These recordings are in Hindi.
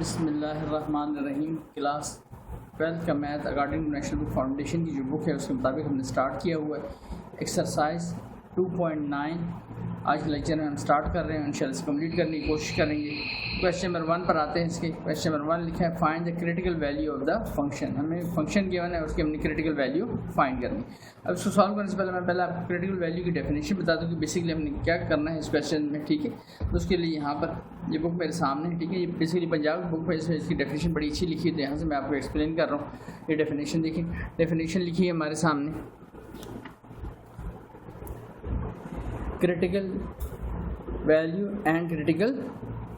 बिस्मिल्लाहिर्रहमानिर्रहीम। क्लास 12 का math according to National Book Foundation की जो बुक है उसके मुताबिक हमने स्टार्ट किया हुआ है एक्सरसाइज 2.9। आज के लेक्चर में हम स्टार्ट कर रहे हैं, इंशाल्लाह इसे कंप्लीट करने की कोशिश करेंगे। क्वेश्चन नंबर 1 पर आते हैं। इसके क्वेश्चन नंबर 1 लिखा है find the critical value of the function. हमें फंक्शन गिवन है, उसकी हमने क्रिटिकल वैल्यू फाइंड करनी। अब इसको सॉल्व करने से पहले मैं आपको क्रिटिकल वैल्यू की डेफिनेशन बता दूँ कि बेसिकली हमने क्या करना है इस क्वेश्चन में, ठीक है। तो उसके लिए यहाँ पर ये बुक मेरे सामने है, ठीक है। ये बेसिकली पंजाब की बुक है, इसमें इसकी डेफिनेशन बड़ी अच्छी लिखी है, तो यहाँ से मैं आपको एक्सप्लेन कर रहा हूँ। ये डेफिनेशन देखिए, डेफिनेशन लिखी है हमारे सामने, critical value and critical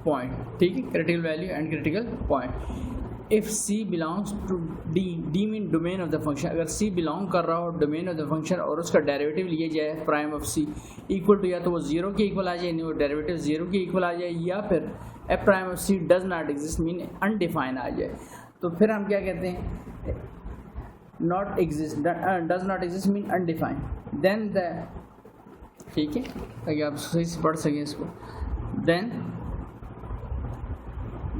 point, ठीक है। Critical value and critical point. If C belongs to D, D mean domain of the function. अगर C बिलोंग कर रहा हो डोमेन ऑफ द फंक्शन और उसका डेरिवेटिव लिया जाए prime of C equal to, या तो वो 0 के इक्वल आ जाए, नहीं वो डेरिवेटिव 0 के इक्वल आ जाए, या फिर f prime of C does not exist mean undefined आ जाए। तो फिर हम क्या कहते हैं, not exist, does not exist mean undefined, then the, ठीक है, ताकि आप सही से पढ़ सकें इसको। Then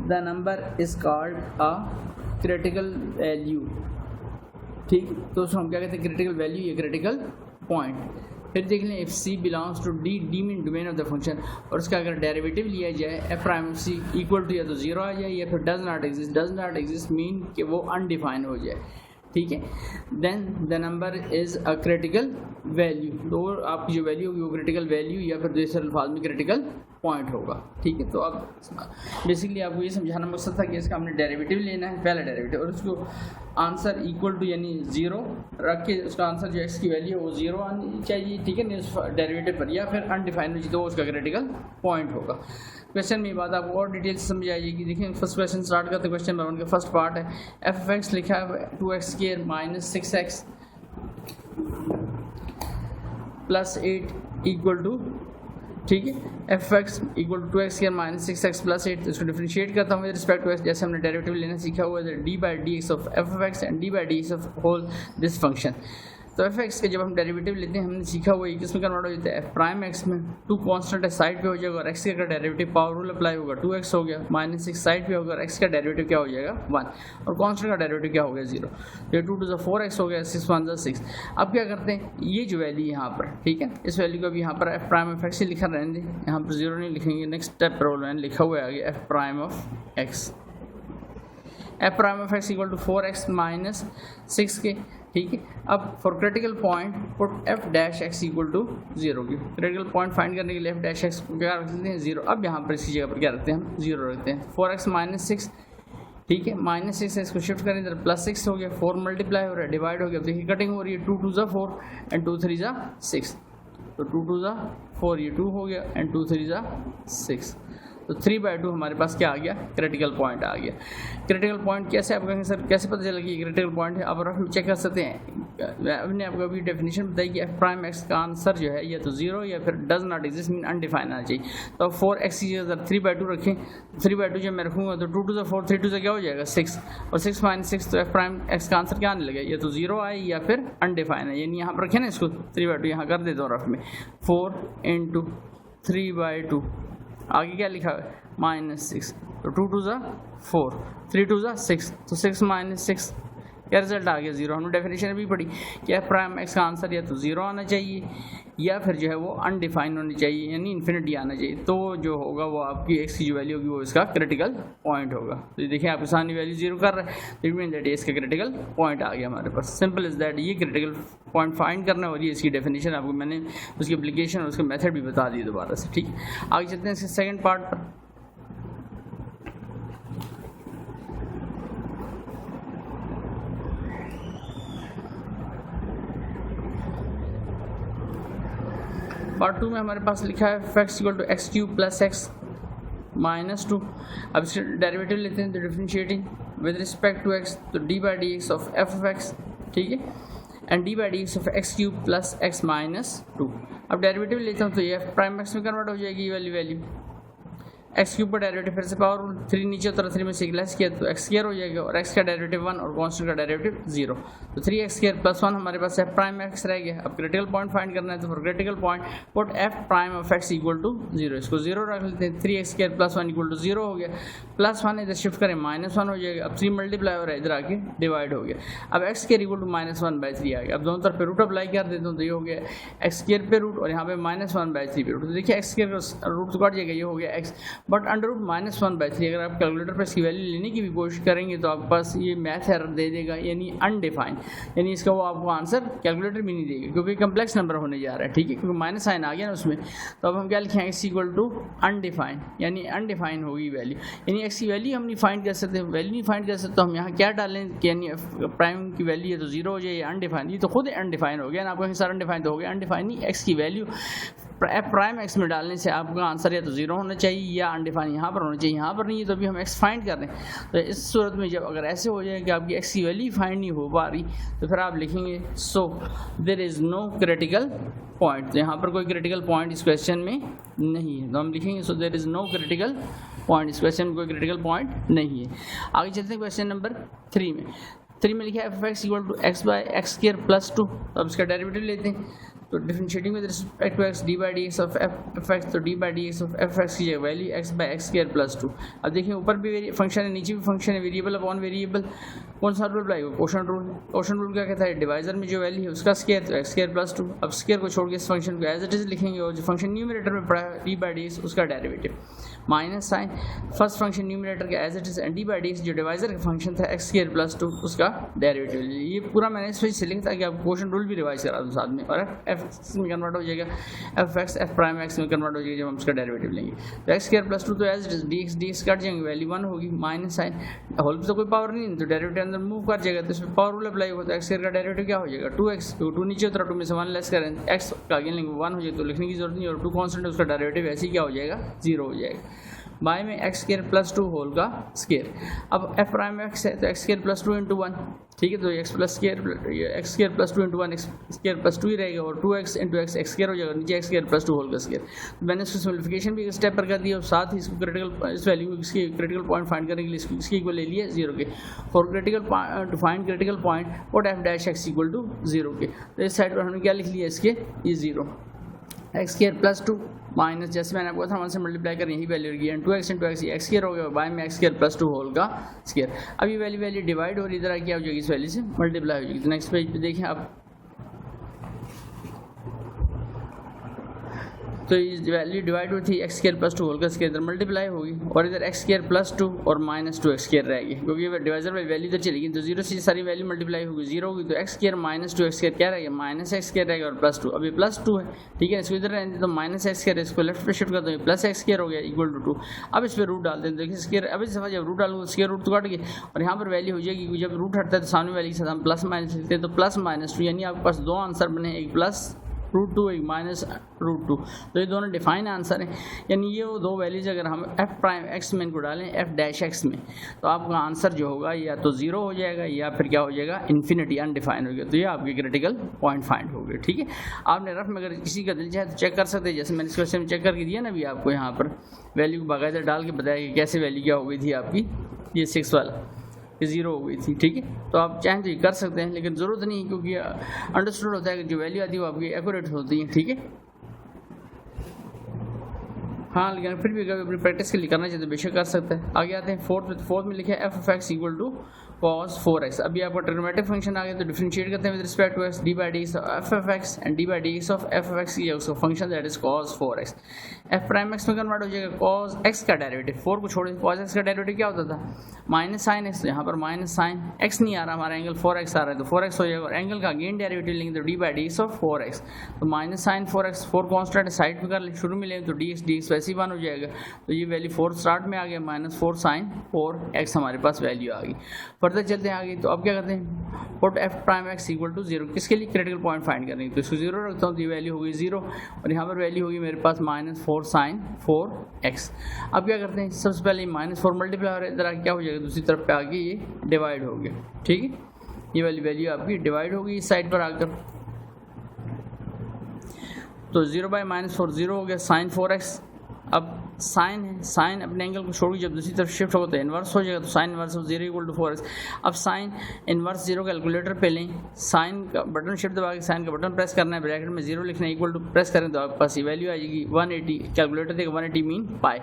the number is called a critical value, ठीक। तो उसको हम क्या कहते हैं, क्रिटिकल वैल्यू या क्रिटिकल पॉइंट। फिर देख लें, if C belongs to D, D mean domain of the function, और उसका अगर डेरिवेटिव लिया जाए f prime of C equal to या तो 0 आ जाए, या फिर does not exist. Does not exist mean कि वो अनडिफाइन हो जाए, ठीक है। Then the number is a critical value, तो आपकी जो वैल्यू होगी वो क्रिटिकल वैल्यू या फिर दूसरे अल्फाज में क्रिटिकल पॉइंट होगा, ठीक है। तो अब बेसिकली आपको ये समझाना मकसद था कि इसका हमने डेरिवेटिव लेना है, पहला डेरिवेटिव, और उसको आंसर इक्वल टू यानी 0 रख के उसका आंसर जो x की वैल्यू है वो 0 आनी चाहिए, ठीक है, नहीं उस डेरिवेटिव पर, या फिर अनडिफाइंड हो तो उसका क्रिटिकल पॉइंट होगा। क्वेश्चन में ये बात आपको और डिटेल से समझ आएगी। देखिए फर्स्ट क्वेश्चन स्टार्ट करते हैं। क्वेश्चन नंबर 1 का फर्स्ट पार्ट है, f(x) लिखा है 2x² minus 6x plus 8 equal to, ठीक है, f(x) equal to 2x² minus 6x plus 8। तो इसको डिफरेंशिएट करता हूँ विद रिस्पेक्ट टू x, जैसे हमने डेरिवेटिव लेना सीखा हुआ है, d/dx of f(x) and d/dx of whole this function. तो f(x) के जब हम डेरिवेटिव लेते हैं हमने सीखा हुआ है किसमें कन्वर्ट हो जाता है, f प्राइम x में। 2 कांस्टेंट है साइड पे हो जाएगा, और x का डेरिवेटिव पावर रूल अप्लाई होगा, 2x हो गया, माइनस 6 साइड पे होगा, और x का डेरिवेटिव क्या हो जाएगा 1, और कांस्टेंट का डेरिवेटिव क्या हो गया 0। तो 2 to the 4x हो गया, 6 1 6। अब क्या करते हैं, ये जो वैल्यू यहाँ पर, ठीक है, इस वैल्यू को अभी यहाँ पर f प्राइम ऑफ x लिखा रहने दें, यहाँ पर 0 नहीं लिखेंगे। नेक्स्ट स्टेप पर मैंने लिखा हुआ है आगे f prime of x, f prime of x equal to 4x minus 6 के, ठीक है। अब for critical point put f dash x equal to 0 की। क्रिटिकल पॉइंट फाइंड करने के लिए f डैश x को क्या रखते हैं 0। अब यहाँ पर इसी जगह पर क्या रखते हैं हम 0 रखते हैं। 4x माइनस 6, ठीक है, माइनस 6 है, इसको शिफ्ट करें इधर, प्लस 6 हो गया, 4 मल्टीप्लाई हो रहा है, डिवाइड हो गया। अब देखिए कटिंग हो रही है, 2 2 ज़ा 4 एंड 2 3 ज़ा 6, तो 2 2 ज़ा 4, ये 2 हो गया, एंड 2 3 ज़ा 6, तो 3/2 हमारे पास क्या आ गया, क्रिटिकल पॉइंट आ गया। क्रिटिकल पॉइंट कैसे आप कहेंगे सर, कैसे पता चला कि क्रिटिकल पॉइंट है, आप रफ में चेक कर सकते हैं। हमने आपको अभी डेफिनेशन बताई कि f प्राइम x का आंसर जो है या तो 0 या फिर does not exist mean undefined आना चाहिए। तो 4x की जगह 3/2 रखें, 3/2 जब मैं रखूँगा तो 2 2 4, 3 2 क्या हो जाएगा 6, और 6 माइनस 6, तो f प्राइम x का आंसर क्या आने लगे, या तो 0 आए या फिर अनडिफाइंड है। यानी यहाँ पर रखें ना इसको 3/2, यहाँ कर दे दो रफ में, 4 × 3/2, आगे क्या लिखा है माइनस 6, तो 2 2 ज़ा 4, 3 2 ज़ा 6, तो 6 माइनस 6 क्या रिजल्ट आ गया 0। हमने डेफिनेशन भी पढ़ी कि f प्राइम x का आंसर या तो 0 आना चाहिए या फिर जो है वो अनडिफाइंड होनी चाहिए, यानी इन्फिनिटी आना चाहिए। तो जो होगा वो आपकी x की जो वैल्यू होगी वो इसका क्रिटिकल पॉइंट होगा। तो ये देखिए आपके सामने वैल्यू 0 कर रहा है, तो इट मीन दैट इसका क्रिटिकल पॉइंट आ गया हमारे पास। सिंपल इज दैट, ये क्रिटिकल पॉइंट फाइंड करना है, और ये इसकी डेफिनेशन आपको मैंने उसकी एप्लीकेशन और उसका मेथड भी बता दी दोबारा से, ठीक है। आगे चलते हैं इसके सेकेंड पार्ट पर। पार्ट 2 में हमारे पास लिखा है f(x) equal to x³ plus x minus 2। अब इसके डेरिवेटिव लेते हैं, तो differentiating with respect to x, तो d/dx ऑफ f(x), ठीक है, and d/dx of x³ plus x minus 2। अब डेरिवेटिव लेता हूँ तो ये f प्राइम x में कन्वर्ट हो जाएगी ये वाली वैल्यू, एक्स क्यूब का डेरिवेटिव फिर से पावर रूल, 3 नीचे उतरा, 3 में से लेस किया तो एक्स स्क्वायर हो जाएगा, और एक्स का डेरिवेटिव 1 और कांस्टेंट का डेरिवेटिव 0, तो 3x स्क्वायर प्लस 1 हमारे पास एफ प्राइम एक्स रह गया। अब क्रिटिकल पॉइंट फाइंड करना है, तो for critical point put f prime of x equal to 0, इसको 0 रख लेते हैं। 3x square plus 1 equal to 0 हो गया, प्लस 1 इधर शिफ्ट करें -1 हो जाएगा। अब 3 मल्टीप्लाई हो रहा है, इधर आके डिवाइड हो गया। अब एक्स स्क्वायर इक्वल टू -1/3 आ गया। अब दोनों तरफ पे रूट अप्लाई कर देता हूँ, तो ये हो गया एक्स स्क्वायर पे रूट और यहाँ पे -1/3 पे रूट, तो देखिए एक्स स्क्वायर का रूट तो कट जाएगा, ये हो गया एक्स, बट अंडर रूट -1/3 अगर आप कैलकुलेटर पर इसकी वैल्यू लेने की भी कोशिश करेंगे तो आपके पास ये मैथ एरर दे देगा, यानी अनडिफाइंड, यानी इसका वो आपको आंसर कैलकुलेटर भी नहीं देगा क्योंकि कम्प्लेक्स नंबर होने जा रहा है, ठीक है, क्योंकि माइनस साइन आ गया ना उसमें। तो अब हम क्या लिखेंगे, एक्स इक्वल टू अनडिफाइंड, यानी अनडिफाइंड होगी वैल्यू, यानी एक्स की वैल्यू हम नहीं फाइंड कर सकते, वैल्यू नहीं फाइंड कर सकते, तो हम यहाँ क्या डालें कि यानी प्राइम की वैल्यू है तो 0 हो जाए, या अनडिफाइंड, ये तो खुद अनडिफाइंड हो गया ना, आपका आंसर अनडिफाइंड हो गया। अनडिफाइंड नहीं, एक्स की वैल्यू एफ प्राइम एक्स में डालने से आपका आंसर या तो 0 होना चाहिए या अनडिफाइंड यहाँ पर होना चाहिए, यहाँ पर नहीं है, तो अभी हम एक्स फाइंड कर रहे हैं। तो इस सूरत में जब अगर ऐसे हो जाए कि आपकी एक्स की वैल्यू फाइंड नहीं हो पा रही, तो फिर आप लिखेंगे so there is no critical point, तो यहाँ पर कोई क्रिटिकल पॉइंट इस क्वेश्चन में नहीं है, तो हम लिखेंगे so there is no critical point, इस क्वेश्चन में कोई क्रिटिकल पॉइंट नहीं है। आगे चलते हैं क्वेश्चन नंबर 3 में लिखा है F x equal to X by X square plus 2, तो अब इसका डेरिवेटिव लेते हैं, तो differentiating with respect to x D by D x of F X, तो D by D x of F X की जगह value X by X square plus 2। अब देखिए ऊपर भी फंक्शन है, नीचे भी फंक्शन है, वेरिएबल अपॉन वेरिएबल, कौन सा रूल अप्लाई होगा, क्वोशंट रूल। क्वोशंट रूल क्या कहता है, डिवाइजर में जो वैल्यू है उसका स्क्वायर, तो एक्स स्क्वायर प्लस 2। अब स्क्वायर को छोड़ के इस फंक्शन को एज इट इज लिखेंगे, और जो फंक्शन न्यूमरेटर में पड़ा है डी बाई डी एक्स उसका derivative minus sine first function numerator का as it is, and D by D X जो डिवाइजर का फंक्शन था एक्स स्क्वायर प्लस 2 उसका डेरिवेटिव। ये पूरा मैंने इस वजह से लिखा था कि आप क्वोशंट रूल भी रिवाइज करा दूँ साथ में, और एफ में कन्वर्ट हो जाएगा, F x F prime x में कन्वर्ट हो जाएगा जब हम उसका डेरिवेटिव लेंगे। तो एक्स स्क्वायर प्लस 2 तो as it is d x cut जाएंगे, वैल्यू 1 होगी, माइनस साइन होल पे तो कोई पावर नहीं, तो डेरिवेटिव अंदर मूव कर जाएगा, तो इसमें पावर रूल अप्लाई होगा, तो एक्स स्क्वायर का डेरिवेटिव क्या हो जाएगा 2x, तो 2 नीचे उतरा, 2 में से 1 लेस करें, एक्स का आगे लेंगे 1 हो जाएगा, तो लिखने की जरूरत नहीं, और 2 कांस्टेंट है उसका डेरिवेटिव ऐसे ही क्या हो जाएगा 0 हो जाएगा। बाय में एक्स स्क्वायर प्लस 2 होल का स्क्वायर, अब एफ प्राइम एक्स है तो एक्स स्क्वायर प्लस 2 इंटू 1, ठीक है, तो x square plus 2 into 1 x square plus 2 ही रहेगा, और 2x into x x square हो जाएगा, नीचे एक्स स्क्वायर प्लस 2 होल का स्क्वायर। तो मैंने इसको सिम्प्लिफिकेशन भी स्टेप पर कर दिया, और साथ ही इसको क्रिटिकल इस वैल्यू इसकी क्रिटिकल पॉइंट फाइंड करने के लिए इसकी इक्वल ले लिया 0 के, for critical to find critical point put f dash x equal to 0 के, तो इस साइड पर हमने क्या लिख लिया इसके, ये 0 एक्स स्क्वायर प्लस 2 माइनस, जैसे मैंने आपको था 1 से मल्टीप्लाई कर यही वैल्यू रही है, 2x into x x square हो गया, बाय में एक्स स्क्वायर प्लस 2 होल का स्क्वायर। अब ये वैल्यू डिवाइड हो रही, इधर क्या हो जाएगी इस वैल्यू से मल्टीप्लाई हो जाएगी। तो नेक्स्ट पेज पे देखें आप, तो ये वैल्यू डिवाइड हुई थी एक्स स्क्वायर प्लस 2 होल का स्क्वायर, इधर मल्टीप्लाई होगी, और इधर एक्स स्क्वायर प्लस 2 और माइनस 2 एक्स स्क्वायर रहेगी, क्योंकि डिवाइजर में वैल्यू इधर चलेगी, तो 0 से सारी वैल्यू मल्टीप्लाई होगी 0 होगी, तो x square minus 2 x square क्या रहेगा, माइनस एक्स स्क्वायर रहेगा, और प्लस 2, अभी प्लस 2 है, ठीक है, इसको इधर रहने तो माइनस एक्स स्क्वायर, इसको लेफ्ट पे शिफ्ट कर दो, प्लस एक्स स्क्वायर हो गया इक्वल टू 2। अब इस पर रूट डालते हैं, देखिए स्क्वायर, अभी समझ जब रूट डालूंगा स्क्वायर रूट तो कट गया, और यहाँ पर वैल्यू हो जाएगी, जब रूट हटता है तो सामने वैल्यू के साथ हम प्लस माइनस लिखते हैं, तो प्लस माइनस 2, यानी आपके पास 2 आंसर बने, एक प्लस √2 एक माइनस √2, तो ये दोनों डिफाइन आंसर हैं, यानी ये वो 2 वैल्यूज अगर हम एफ प्राइम एक्स में इनको डालें एफ डैश एक्स में, तो आपका आंसर जो होगा या तो 0 हो जाएगा या फिर क्या हो जाएगा इन्फिनिटी अनडिफाइंड हो गया, तो ये आपके क्रिटिकल पॉइंट फाइंड हो गए, ठीक है। आपने रफ में अगर किसी का दिल चाहे तो चेक कर सकते हैं, जैसे मैंने इस क्वेश्चन में चेक करके दिया ना अभी आपको, यहाँ पर वैल्यू बाकायदा डाल के बताया कि कैसे वैल्यू क्या हो गई थी आपकी, ये 6 वाला ये 0 हो गई थी, ठीक है। तो आप चाहें तो ये कर सकते हैं, लेकिन ज़रूरत नहीं, क्योंकि अंडरस्टूड होता है कि जो वैल्यू आती है वो आपकी एक्यूरेट होती है, ठीक है। हाँ, लेकिन फिर भी अगर अपनी प्रैक्टिस के लिए करना चाहिए तो बेशक कर सकते हैं। आगे आते हैं फोर्थ में लिखा है f of x equal to cos 4x। अभी आपका ट्रिग्नोमेट्रिक फंक्शन आ गया, तो डिफरेंशिएट करते हैं with respect to x, d by D x f of x and D by D x of f of x, ये उसका function that is cos 4x। F prime x में कन्वर्ट हो जाएगा cos x का डेरिवेटिव, 4 को छोड़ cos x का डेरिवेटिव क्या होता था माइनस साइन एक्स, तो यहाँ पर माइनस साइन x नहीं आ रहा, हमारा एंगल 4x आ रहा है, तो 4x हो जाएगा, और एंगल का अगेन डेरिवेटिव लेंगे तो D by D x of 4x, तो minus sign 4x, 4 constant side पर कर ले, शुरू में लेंगे तो डी एक्स वैसे ही 1 हो जाएगा, तो ये वैल्यू 4 स्टार्ट में आ गया, माइनस 4 साइन 4x हमारे पास वैल्यू आ गई। फर्दर चलते हैं आगे, तो अब क्या करते हैं put f prime x equal to 0, किसके लिए क्रिटिकल पॉइंट फाइंड करेंगे, तो इसको 0 रखता हूँ, तो ये वैल्यू होगी 0, और यहाँ पर वैल्यू होगी मेरे पास माइनस 4 साइन 4x। अब क्या करते हैं, सबसे पहले माइनस 4 मल्टीप्लाई हो रहा है, इधर क्या हो जाएगा दूसरी तरफ पे आगे ये डिवाइड हो गया, ठीक है, ये वाली वैल्यू आपकी डिवाइड होगी इस साइड पर आकर, तो 0 बाई माइनस 4 0 हो गया साइन 4x। अब साइन है, साइन अपने एंगल को छोड़ के जब दूसरी तरफ शिफ्ट होगा तो इन्वर्स हो जाएगा, तो sine inverse of 0 equal to 4x। अब साइन इन्वर्स 0 कैलकुलेटर पे लें, साइन का बटन शिफ्ट दबा के साइन का बटन प्रेस करना है, ब्रैकेट में 0 लिखना है, इक्वल टू प्रेस करें तो आपके पास ये वैल्यू आ जाएगी 180, कैलकुलेटर देगा 180 मीन पाई।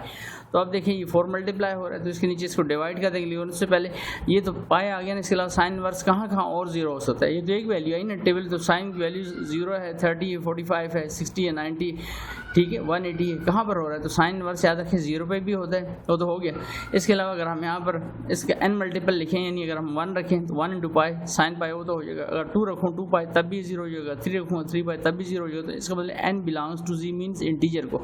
तो अब देखें ये 4 मल्टीप्लाई हो रहा है तो इसके नीचे इसको डिवाइड कर देंगे, लेकिन उससे पहले ये तो पाई आ गया ना, इसके अलावा साइन इन्वर्स कहाँ कहाँ और 0 हो सकता है, ये तो एक वैल्यू आई ना टेबल, तो साइन की वैल्यू 0 है, 30 है, 45 है, 60 है, 90, ठीक है, 180 है, कहाँ पर हो रहा है, तो साइन इन्वर्स याद रखें 0 पे भी होता है, वो तो हो गया। इसके अलावा अगर हम यहाँ पर इसका n मल्टीपल लिखें, यानी अगर हम 1 रखें तो 1 इंटू पाई साइन पाई वो तो हो जाएगा, अगर 2 रखूँ 2 पाई तब भी 0 हो जाएगा, 3 रखूँ 3 पाई तब भी 0 हो जाएगा, तो इसका मतलब n belongs to z means integer को,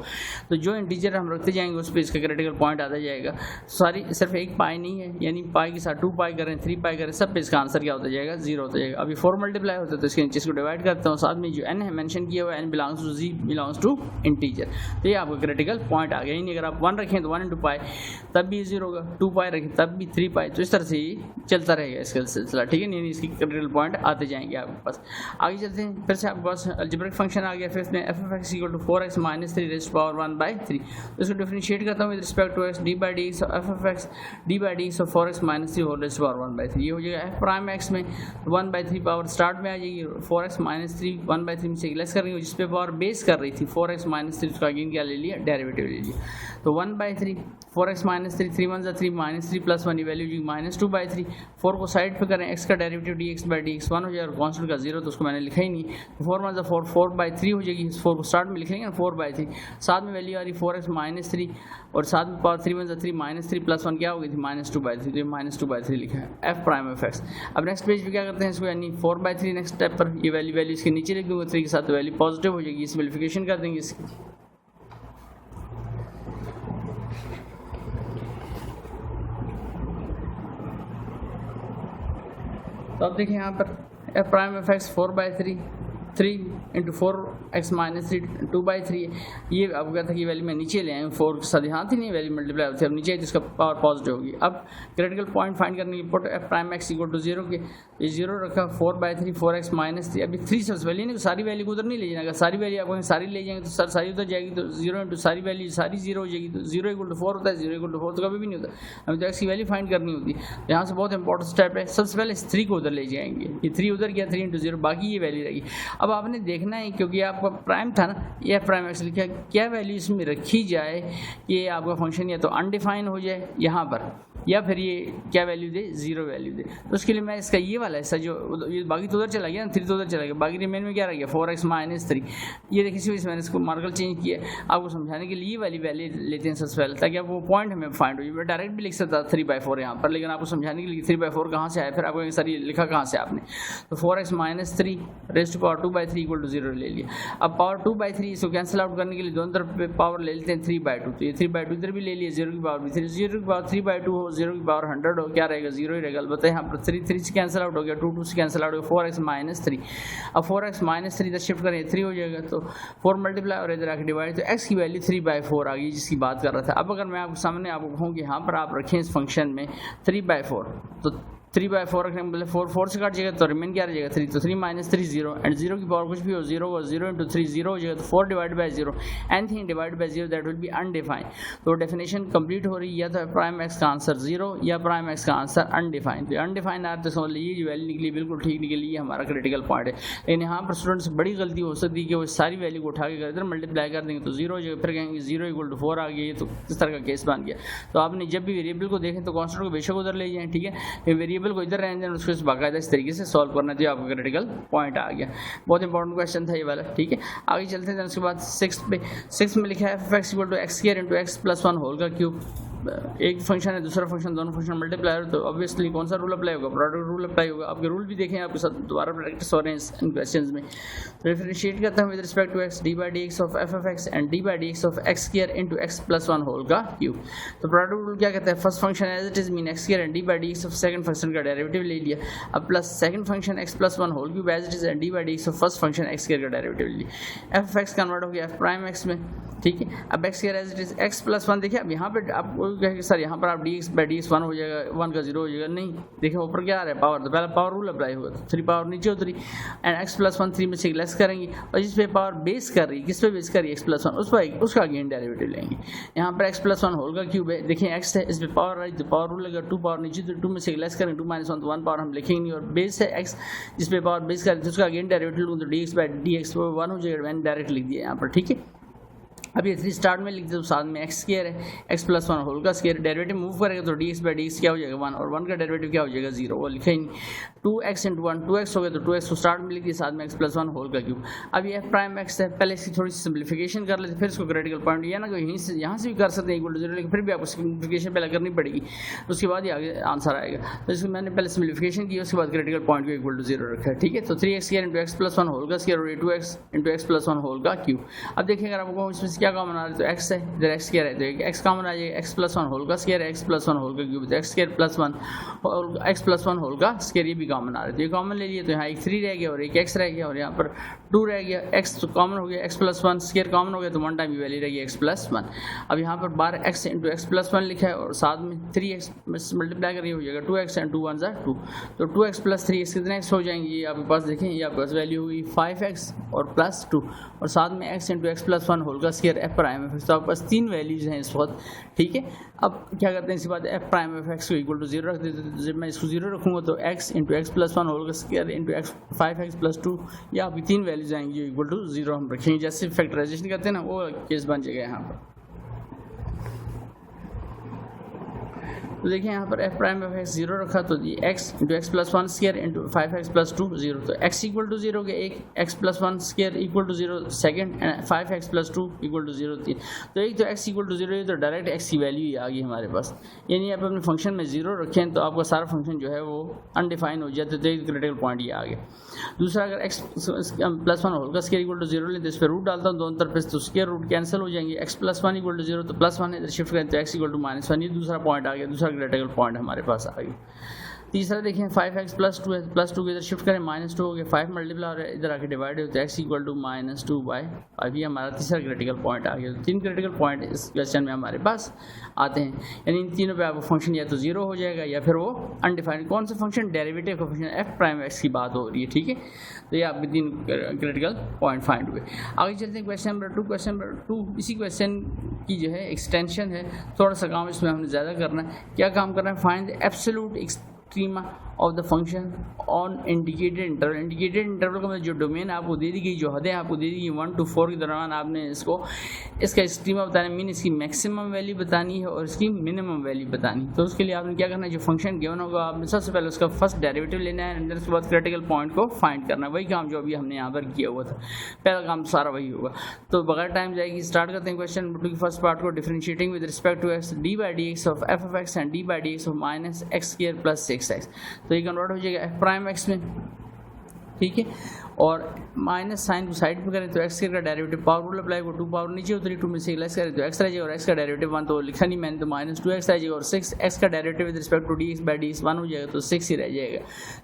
तो जो इंटीजर हम रखते जाएंगे उस पर इसका क्रिटिकल पॉइंट आता जाएगा। सॉरी सिर्फ एक पाई नहीं है, यानी पाई के साथ 2 पाई करें 3 पाई करें सब पे इसका आंसर क्या होता जाएगा 0 होता जाएगा। अभी 4 मल्टीप्लाई होता है तो इसके नीचे इसको डिवाइड करता हूँ, साथ में जो n है मेंशन किया हुआ है n belongs to z belongs to integer, तो ये आपका क्रिटिकल पॉइंट आ गया। यानी अगर आप 1 रखें तो 1 इंटू पाई तब भी 0 होगा, 2 पाई रखें तब भी 3 पाई, तो इस तरह से ही चलता रहेगा इसका सिलसिला, ठीक है, यानी इसकी क्रिटिकल पॉइंट आते जाएंगे आपके पास। आगे चलते हैं, फिर से आपके पास अलजेब्रिक फंक्शन आ गया फिफ्थ में, f(x) equal to 4x minus 3 raise to power 1/3, तो इसको डिफरेंशिएट करता हूँ with respect to x, d/dx of f(x) d/dx of 4x minus 3 whole raise to power 1/3, ये हो जाएगा f प्राइम x में 1/3 पावर स्टार्ट में आ जाएगी, 4x माइनस 3 1/3 में से लेस कर रही हूँ, जिस पे पावर बेस कर रही थी 4x माइनस 3, उसका अगेन क्या ले लिया, डेरिवेटिव ले लिया, तो 1/3 4x minus 3 3 1 3 minus 3 plus 1 value जी -2/3, 4 को साइड पे करें, x का डेरिवेटिव dx/dx 1 हो जाएगा और कॉन्स्टेंट का 0 तो उसको मैंने लिखा ही नहीं, 4 1 4 4/3 हो जाएगी, 4 को स्टार्ट में लिखेंगे ना 4/3, साथ में वैल्यू आ रही 4x माइनस 3 और साथ में पावर 3 1 3 -3 प्लस 1 क्या हो गई थी -2/3, तो ये -2/3 लिखा है f प्राइम ऑफ x। अब नेक्स्ट पेज पे क्या करते हैं इसको, यानी 4/3 नेक्स्ट स्टेप पर ये वैल्यू इसके नीचे लिख दूंगा, 3 के साथ वैल्यू पॉजिटिव हो जाएगी, सिंपलीफिकेशन कर देंगे इसकी, तो अब देखिए यहाँ पर f prime of x 4/3 3 into 4x minus 3 2/3 है, ये आपको क्या था कि वैल्यू मैं नीचे ले आया हूँ, 4 के साथ यहाँ थी नहीं वैल्यू मल्टीप्लाई होती है, अब नीचे तो इसका पावर पॉजिटिव होगी। अब क्रिटिकल पॉइंट फाइंड करने की put f prime x equal to 0 के, ये 0 रखा 4/3 4x माइनस 3, अभी 3 सबसे वैल्यू नहीं, सारी वैल्यू को उधर नहीं ले जाना, अगर सारी वैल्यू आपको सारी ले जाएंगे तो सर सारी उधर जाएगी, तो 0 इंटू सारी वैल्यू सारी 0 हो जाएगी, तो 0 इक्वल टू 4 होता है, 0 इक्वल टू 4 तो कभी भी नहीं होता, हमें तो x की वैल्यू फाइंड करनी होती है। यहाँ से बहुत इंपॉर्टेंट स्टेप है, सबसे पहले इस 3 को उधर ले जाएंगे, ये 3 उधर गया 3 इंटू 0, बाकी ये वैल्यू रहेगी। अब आपने देखना है क्योंकि आपका प्राइम था ना, ये प्राइम एक्स लिखा, क्या वैल्यू इसमें रखी जाए कि आपका फंक्शन या तो अनडिफाइन हो जाए यहाँ पर, या फिर ये क्या वैल्यू दे 0 वैल्यू दे, तो उसके लिए मैं इसका ये वाला हिस्सा जो ये बाकी तो उधर चला गया ना, 3 तो उधर चला गया, बाकी रिमेन में क्या रह गया 4x माइनस 3, ये देखिए इसी वजह से मैंने इसको मार्कर चेंज किया आपको समझाने के लिए, ये वाली वैल्यू लेते हैं सबसे पहले ताकि आप वो पॉइंट हमें फाइंड हो जाए। मैं डायरेक्ट भी लिख सकता था 3/4 यहाँ पर, लेकिन आपको समझाने के लिए 3/4 कहाँ से आया, फिर आपको सर ये लिखा कहाँ से आपने, तो 4x minus 3 raise to power 2/3 equal to 0 ले लिया। अब पावर 2/3 इसको कैंसिल आउट करने के लिए दोनों तरफ पावर ले लेते हैं 3/2, तो ये 3/2 इधर भी ले लिया, 0 की पावर भी 3, 0 की पावर 3/2 हो, 0 की पावर 100 हो, क्या रहेगा 0 ही रहेगा। अलबत्ता यहाँ पर 3 से कैंसिल आउट हो गया, 2 से कैंसिल आउट हो गया, 4x माइनस 3, अब 4x माइनस 3 इधर शिफ्ट करें 3 हो जाएगा, तो 4 मल्टीप्लाई और इधर आके डिवाइड, तो x की वैल्यू 3/4 आ गई जिसकी बात कर रहा था। अब अगर मैं आपको सामने आपको कहूँ कि यहाँ पर आप रखें इस फंक्शन में 3/4, तो 3/4 रखने में 4 से काट जाएगा तो रिमेन क्या रह जाएगा 3, तो 3 माइनस 3 0, एंड 0 की पावर कुछ भी हो 0 और 0 इंटू 3 0 हो जाएगा, तो 4 divide by 0 anything divide by 0 that will be undefined. तो डेफिनेशन कंप्लीट हो रही है, या तो प्राइम एक्स का आंसर 0 या प्राइम एक्स का आंसर अनडिफाइंड। तो अनडिफाइंड आर तो समझ लीजिए ये वैल्यू निकली बिल्कुल ठीक निकली, ये हमारा क्रिटिकल पॉइंट है। लेकिन यहाँ पर स्टूडेंट्स बड़ी गलती हो सकती है कि वो सारी वैल्यू को उठा के इधर मल्टीप्लाई कर देंगे तो 0 हो जाएगा, फिर कहेंगे 0 इक्वल टू 4 आ गया, ये तो किस तरह का केस बन गया। तो आपने जब भी वेरिएबल को देखें तो कॉन्स्टेंट को बेशक उधर ले जाएं, ठीक है, वेरिएबल को इधर रहने दें, उसको बाकायदा इस तरीके से सॉल्व करना चाहिए, आपका क्रिटिकल पॉइंट आ गया। बहुत इंपॉर्टेंट क्वेश्चन था ये वाला, ठीक है। आगे चलते हैं, उसके बाद 6 में लिखा है f(x) equal to x² into x plus 1 whole का क्यूब। एक फंक्शन है दूसरा फंक्शन, दोनों फंक्शन मल्टीप्लाई, तो ऑब्वियसली कौन सा रूल अप्लाई होगा, प्रोडक्ट रूल अप्लाई होगा। आपके रूल भी देखें, आपके साथ दोबारा प्रैक्टिस हो रहे हैं इन क्वेश्चंस में। तो डिफरेंशिएट करता हूं with respect to x, d/dx of f(x) and d/dx of x² into x plus 1 whole का क्यूब। तो प्रोडक्ट रूल क्या कहता है, first function as it is mean x² and d/dx of second function का डेरिवेटिव ले लिया, अब plus second function x plus 1 whole cube as it is and d/dx of first function x² का डेरिवेटिव ले लिया। f(x) कन्वर्ट हो गया f प्राइम x में, ठीक है। अब x² as it is x plus 1, देखिए अब यहाँ पे आपको कोई कहे सर यहाँ पर आप D x by D x 1 हो जाएगा, 1 का 0 हो जाएगा, नहीं। देखिए ऊपर क्या आ रहा है पावर, तो पहला पावर रूल अप्लाई होगा तो 3 पावर नीचे उतरी एंड एक्स प्लस 1 3 में से लेस करेंगे और जिस पे पावर बेस कर रही है, किस पे बेस कर रही है, एक्स प्लस 1, उस पर उसका अगेन डेरिवेटिव लेंगे। यहाँ पर एक्स प्लस 1 होल का क्यूब है, देखिए एक्स है, इस पर पावर आई तो पावर रूल लगेगा, 2 पावर नीचे तो 2 में से लेस करेंगे, 2 माइनस 1 तो 1 पावर हम लिखेंगे नहीं, और बेस है एक्स जिस पे पावर बेस कर रही है उसका अगेन डेरिवेटिव लूँ तो D x by D x 1 हो जाएगा, मैंने डायरेक्ट लिख दिया यहाँ पर, ठीक है। अब ये 3 स्टार्ट में लिख दे तो साथ में एक्स स्क्वायर है, एक्स प्लस 1 होल का स्क्वायर, डेरिवेटिव मूव करेगा तो D x by D x क्या हो जाएगा 1 और 1 का डेरिवेटिव क्या हो जाएगा 0, वो लिखा ही नहीं। 2x इंटू 1 2x हो गया तो 2x को स्टार्ट में लिख दिया, साथ में एक्स प्लस 1 होल का क्यूब। अब ये एफ प्राइम एक्स है, पहले इसकी थोड़ी सी सिंप्लीफिकेशन कर लेते फिर इसको क्रिटिकल पॉइंट, या ना कोई यहाँ से भी कर सकते हैं इक्वल टू 0, लेकिन फिर भी आपको सिंप्लीफिकेशन पहले करनी पड़ेगी, उसके बाद ही आगे आंसर आएगा। तो इसको मैंने पहले सिंप्लीफिकेशन की, उसके बाद क्रिटिकल पॉइंट को इक्वल टू 0 रखा है, ठीक है। तो 3x square into x plus 1 whole का स्क्वायर और 2x into x plus 1 whole का क्यूब। अब देखिए अगर आपको इसमें से क्या कॉमन आ रहा है तो एक्स है, इधर एक्स स्क्वायर है तो एक्स कॉमन आ जाएगा, एक्स प्लस 1 होल का स्क्वायर, एक्स प्लस 1 होल का क्यूब, तो एक्स स्क्वायर प्लस 1 और एक्स प्लस 1 होल का स्क्वायर ये भी कॉमन आ रहा है, तो ये कॉमन ले लिए तो यहाँ एक 3 रह गया और एक एक्स रह गया और यहाँ पर 2 रह गया, एक्स तो कॉमन हो गया, एक्स प्लस 1 स्क्वायर कॉमन हो गया तो 1 टाइम वैल्यू रह गई एक्स प्लस 1। अब यहाँ पर बार एक्स इंटू एक्स प्लस 1 लिखा है और साथ में 3x मल्टीप्लाई करिए हो जाएगा 2x एंड 2 1 2, तो 2x प्लस 3x कितने x हो जाएंगे, ये आपके पास देखें, ये आपके पास वैल्यू हुई 5x और प्लस 2 और साथ में x into x plus 1 whole का square F prime F X, तो आपके पास 3 वैल्यूज हैं इस वक्त, ठीक है। अब क्या करते हैं इसके बाद एफ प्राइम एफ एक्स को इक्वल टू 0 रख देते हैं, तो जब मैं इसको 0 रखूँगा तो x into x plus 1 whole का square into X 5x plus 2, ये आपकी 3 वैल्यूज आएंगी जो इक्वल टू 0 हम रखेंगे, जैसे फैक्टराइजेशन करते हैं ना वो केस बन जाएगा यहाँ पर। तो देखिए यहाँ पर एफ प्राइम एफ एक्स 0 रखा तो ये x into x plus 1 square into 5x plus 2 0, तो x इक्वल टू 0 के एक, x plus 1 square equal to 0 second and 5x plus 2 equal to 0 3, तो एक तो x इक्वल टू 0 है तो डायरेक्ट x की वैल्यू ही आ गई हमारे पास, यानी आप अपने फंक्शन में 0 रखें तो आपका सारा फंक्शन जो है वो अनडिफाइंड हो जाता है, तो एक क्रिटिकल पॉइंट ये आ गया। दूसरा अगर x प्लस 1 होल का स्क्वायर इक्वल टू 0 लें तो इस पर रूट डालता हूँ दोनों तरफ तो स्क्वायर रूट कैंसिल हो जाएंगे, x प्लस 1 इक्वल टू 0 तो प्लस 1 इधर शिफ्ट करें तो x इक्वल टू माइनस 1, ये दूसरा पॉइंट आ गया, दूसरा क्रिटिकल पॉइंट हमारे पास आ गया। तीसरा देखें 5x प्लस 2 है, प्लस 2 को इधर शिफ्ट करें माइनस 2 हो गया, 5 मल्टीप्लाई और इधर आके डिवाइड हो तो x equal to minus 2 by 5, ये हमारा तीसरा क्रिटिकल पॉइंट आ गया। तो 3 क्रिटिकल पॉइंट इस क्वेश्चन में हमारे पास आते हैं, यानी इन तीनों पे आपका फंक्शन या तो 0 हो जाएगा या फिर वो अनडिफाइंड, कौन सा फंक्शन, डेरिवेटिव का फंक्शन एफ प्राइम एक्स की बात हो रही है, ठीक है। तो ये आपके 3 क्रिटिकल पॉइंट फाइंड हुए। आगे चलते हैं क्वेश्चन नंबर 2। क्वेश्चन नंबर 2 इसी क्वेश्चन की जो है एक्सटेंशन है, थोड़ा सा काम इसमें हमने ज़्यादा करना है। क्या काम करना है, find the absolute extrema of the function on indicated interval. Indicated interval का मतलब जो डोमेन आपको दे दी गई, जो हदें आपको दे दी गई 1 to 4 के दौरान आपने इसका एक्सट्रीमा बताना, मीन इसकी मैक्सिमम वैल्यू बतानी है और इसकी मिनिमम वैल्यू बतानी है। तो उसके लिए आपने क्या करना है, जो फंक्शन गिवन होगा आपने सबसे पहले उसका फर्स्ट डेरिवेटिव लेना है एंड उसके बाद क्रिटिकल पॉइंट को फाइंड करना है। वही काम जो अभी हमने यहाँ पर किया हुआ था, पहला काम सारा वही होगा। तो बगैर टाइम जाएगी स्टार्ट करते हैं क्वेश्चन नंबर 2 की फर्स्ट पार्ट को। Differentiating with respect to x D by D x of f of x and D by D x of minus x square plus 6x, तो ये कन्वर्ट हो जाएगा एफ प्राइम एक्स में, ठीक है। और माइनस साइन को साइड पे करें तो एक्स का डेरिवेटिव पावर रूल अप्लाई को 2 पावर नीचे उतरी 2 में से लेस करें तो एक्स रह जाएगा और एक्स का डेरिवेटिव 1 तो लिखा नहीं मैंने, तो माइनस 2x रह जाएगा और 6x का derivative with respect to dx by dx 1 हो जाएगा तो 6 ही रह जाएगा।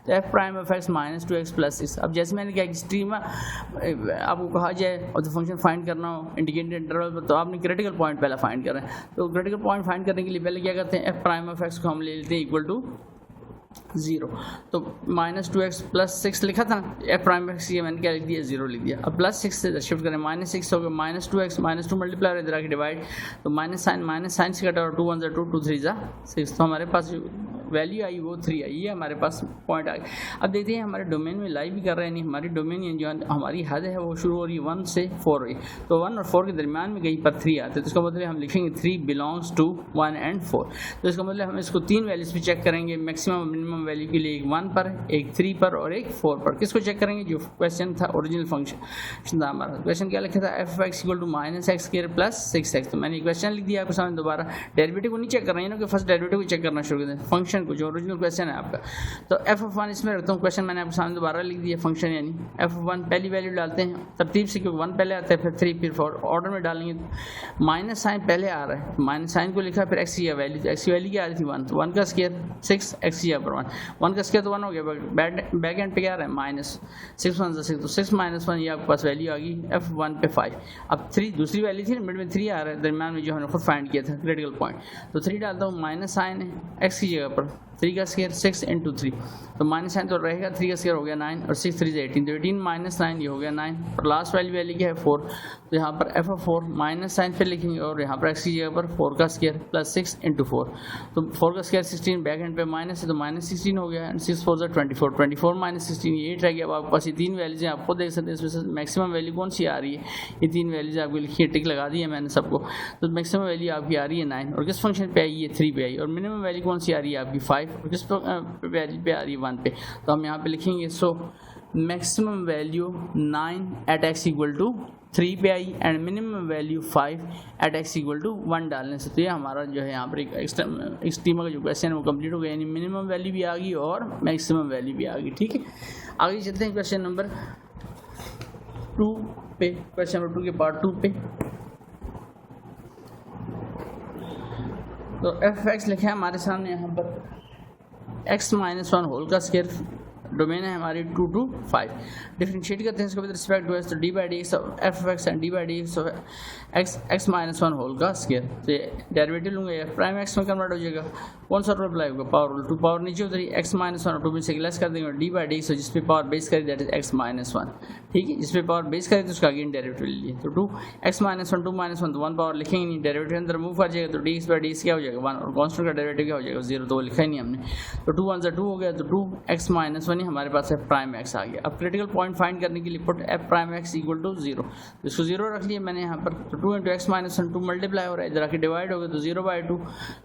तो F prime of x minus 2x plus 6। अब जैसे मैंने क्या एक्सट्रीम आपको कहा जाए और तो फंक्शन फाइंड करना हो इंडिकेटेड इंटरवल पर, तो आपने क्रिटिकल पॉइंट पहले फाइंड करना है। तो क्रिटिकल पॉइंट फाइंड करने के लिए पहले क्या करते हैं, एफ प्राइम ऑफ एक्स को हम ले लेते हैं इक्वल टू 0, तो माइनस 2x प्लस 6 लिखा था ना, एफ प्राइम एक्स ये मैंने क्या लिख दिया 0 लिख दिया। अब प्लस 6 से शिफ्ट करें माइनस 6 हो गया, माइनस 2x माइनस 2 मल्टीप्लाई और इधर आके डिवाइड, तो माइनस साइन से कटा और 2 1 2 2 3 6, तो हमारे पास जो वैल्यू आई वो 3 आई, ये हमारे पास पॉइंट आ गया। अब देखते हैं हमारे डोमेन में लाइव भी कर रहे हैं नहीं, हमारी डोमेन जो हमारी हद है वो शुरू हो रही है 1 से 4 रही, तो 1 और 4 के दरमियान में कहीं पर 3 आते हैं, तो इसका मतलब हम लिखेंगे 3 बिलोंग्स टू 1 एंड 4। तो इसका मतलब हम इसको 3 वैल्यूज पे चेक करेंगे, मैक्सिमम मिनिमम वैल्यू के लिए एक 1 पर, एक 3 पर और एक 4 पर। किसको चेक करेंगे, जो क्वेश्चन था ओरिजिनल फंक्शन था हमारा। क्वेश्चन क्या लिखा था, f x equal to minus x square plus 6x, तो मैंने क्वेश्चन लिख दिया आपके सामने दोबारा। डेरिवेटिव को नहीं चेक कर रहे हैं ना, कि फर्स्ट डेरिवेटिव को चेक करना शुरू करते हैं। फंक्शन फंक्शन को जो ओरिजिनल क्वेश्चन है आपका। तो f(1) इसमें रखता हूँ, क्वेश्चन मैंने आपके सामने दोबारा लिख दिया, फंक्शन यानी f(1) पहली वैल्यू डालते हैं तरतीब से, क्योंकि 1 पहले आता है, फिर 3, फिर 4 ऑर्डर में डालेंगे। माइनस साइन पहले आ रहा है, माइनस साइन को लिखा, फिर x की वैल्यू, तो x की वैल्यू क्या आ रही थी 1, तो 1 का स्क्वायर 6, x की पर 1 का स्क्वायर तो 1 हो गया, बैक एंड पे क्या आ रहा है माइनस 6 1 6, तो 6 - 1 ये आपके पास वैल्यू आ गई f(1) पे 5। अब 3 दूसरी वैल्यू थी, मिड में 3 आ रहा है दरम्यान में जो हमने खुद फाइंड किया था क्रिटिकल पॉइंट, तो 3 डालता हूँ, माइनस साइन है x की जगह पर 3 का स्क्वायर 6 × 3, तो माइनस साइन तो रहेगा, 3 का स्क्वायर हो गया 9 और 6 3 18, तो 18 - 9 ये हो गया 9, और लास्ट वैल्यू क्या है 4, तो यहाँ पर f(4) माइनस साइन फिर लिखेंगे और यहाँ पर x की जगह पर 4 का स्क्वायर प्लस 6 × 4, तो 4 का स्क्वायर 16, बैक एंड पे माइनस है तो माइनस 16 हो गया, एंड 6 4 24, 24 - 16 ये 8 रह गया। अब आपके पास ये 3 वैल्यूज हैं, आपको देख सकते हैं इसमें से मैक्सिमम वैल्यू कौन सी आ रही है, ये 3 वैल्यूज आपको लिखी है, टिक लगा दी है मैंने सबको, तो मैक्सिमम वैल्यू आपकी आ रही है 9, और किस फंक्शन पे आई है 3 पे आई, और मिनिमम वैल्यू कौन सी आ रही है आपकी 5, और किस वैल्यू पे आ रही है 1 पे, तो हम यहाँ पे लिखेंगे so maximum value 9 at x = 3 पे आई and minimum value 5 at x = 1 डालने से, तो ये हमारा जो है यहाँ पर एक एक्सट्रीमा का जो क्वेश्चन है वो कंप्लीट हो गया, यानी मिनिमम वैल्यू भी आ गई और मैक्सिमम वैल्यू भी आ गई। ठीक है, आगे चलते हैं क्वेश्चन नंबर 2 पे, क्वेश्चन नंबर 2 के पार्ट 2 पे। तो f(x) लिखा है हमारे सामने यहाँ पर x - 1 होल का स्क्वायर, डोमेन है हमारी 2 to 5, डिफरेंशिएट करते हैं इसको विद रिस्पेक्ट टू x, तो d/dx of f(x) and d/dx of x - 1 whole का स्क्वायर, तो ये डेरिवेटिव लूँगा, ये प्राइम x में कन्वर्ट हो जाएगा, कौन सा रूल अप्लाई होगा, पावर रूल, 2 पावर नीचे उतरी, x - 1 और 2 में से लेस कर देंगे, d/dx जिस पे पावर बेस करी दैट इज x - 1, ठीक है, जिस पे पावर बेस करें तो उसका अगेन डेरिवेटिव ले लिए, तो 2x - 1 2 - 1 तो 1 पावर लिखेंगे नहीं, डेरिवेटिव अंदर मूव कर जाएगा, तो dx/dx क्या हो जाएगा 1, और कांस्टेंट का डेरिवेटिव क्या हो जाएगा 0, तो वो लिखा ही नहीं हमने, तो 2 1 2 हो गया, तो 2x - 1 ही हमारे पास f प्राइम x आ गया। अब क्रिटिकल पॉइंट फाइंड करने के लिए पुट f प्राइम x = 0, इसको 0 रख लिया मैंने यहाँ पर, तो 2 × x - 1 2 मल्टीप्लाई हो रहा है, इधर आके डिवाइड हो गया, तो 0/2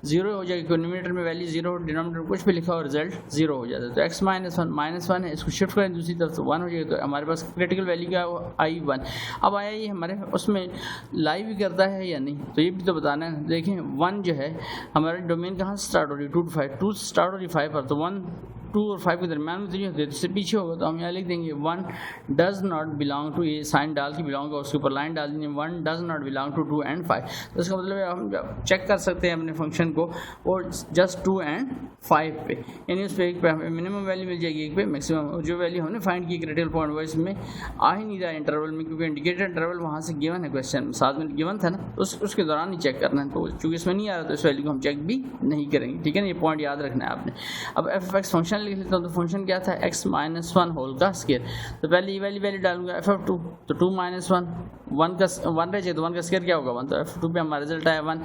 0 हो जाएगा, न्यूमरेटर में वैल्यू 0, डिनोमिनेटर कुछ भी लिखा और रिजल्ट 0 हो जाता है, तो x - 1 है, इसको शिफ्ट करें दूसरी तरफ तो 1 हो जाएगा, तो हमारे पास क्रिटिकल वैल्यू क्या आई 1। अब आया ये हमारे उसमें लाइव भी करता है या नहीं, तो ये भी तो बताना है। देखें 1 जो है हमारे डोमेन कहाँ से स्टार्ट हो रही है 2 to 5, 2 स्टार्ट हो रही 5 पर, तो 1 2 और 5 के दरमियान में तो नहीं होते, इससे पीछे होगा, तो हम यहाँ लिख देंगे 1 डज नॉट बिलोंग टू, ये साइन डाल के बिलोंग का उसके ऊपर लाइन डाल देंगे, 1 does not belong to 2 and 5, तो इसका मतलब है हम चेक कर सकते हैं अपने फंक्शन को और जस्ट 2 and 5 पे, यानी उस पर एक पे हमें मिनिमम वैल्यू मिल जाएगी, एक पे मैक्सिमम, जो वैल्यू हमने फाइंड की क्रिटिकल पॉइंट वो इसमें आ ही नहीं रहा इंटरवल में, क्योंकि इंडिकेटेड इंटरवल वहाँ से गिवन है, क्वेश्चन 7 मिनट गिवन था ना, उसके दौरान ही चेक करना है, तो चूँकि इसमें नहीं आ रहा तो इस वैल्यू को हम चेक भी नहीं करेंगे। ठीक है ना, ये पॉइंट याद रखना है आपने। अब f(x) फंक्शन लिख लेता हूँ, तो फंक्शन क्या था x - 1 होल का स्क्वायर, तो पहले ये वैल्यू डालूंगा f(2), तो 2 - 1 1 का 1 रह जाए, तो 1 का स्क्वायर क्या होगा 1, तो f(2) पे हमारा रिजल्ट आया 1,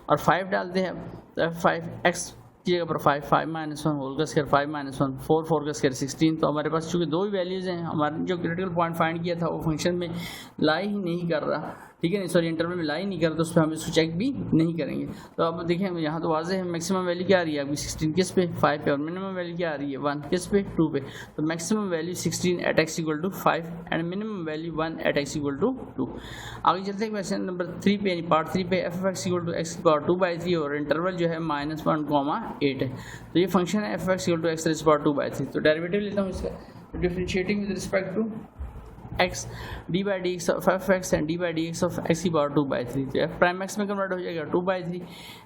और 5 डालते हैं, तो f(5)x की जगह पर 5 5 - 1 होल का स्क्वायर, 5 - 1 4 4 का स्क्वायर 16, तो हमारे पास चूँकि दो ही वैल्यूज़ हैं, हमारे जो क्रिटिकल पॉइंट फाइंड किया था वो फंक्शन में लाई ही नहीं कर रहा, ठीक है नहीं, सॉरी इंटरवल में लाई नहीं कर, तो उस पर हम इसको चेक भी नहीं करेंगे। तो अब देखें यहाँ तो वाज़े है, मैक्सिमम वैल्यू क्या आ रही है आपकी 16 किस पे 5 पे, और मिनिमम वैल्यू क्या आ रही है 1 किस पे 2 पे, तो maximum value 16 at x = 5 and minimum value 1 at x = 2। आगे चलते हैं क्वेश्चन नंबर 3 पे, यानी पार्ट 3 पे, f(x) = x⁻²/3 और इंटरवल जो है -1,8 है, तो ये फंक्शन है f(x) = x⁻²/3, तो डेरिवेटिव लेता हूँ इसका, differentiating with respect to x d/dx of f(x) and d/dx of x⁻²/3, तो f प्राइम x में कन्वर्ट हो जाएगा 2/3,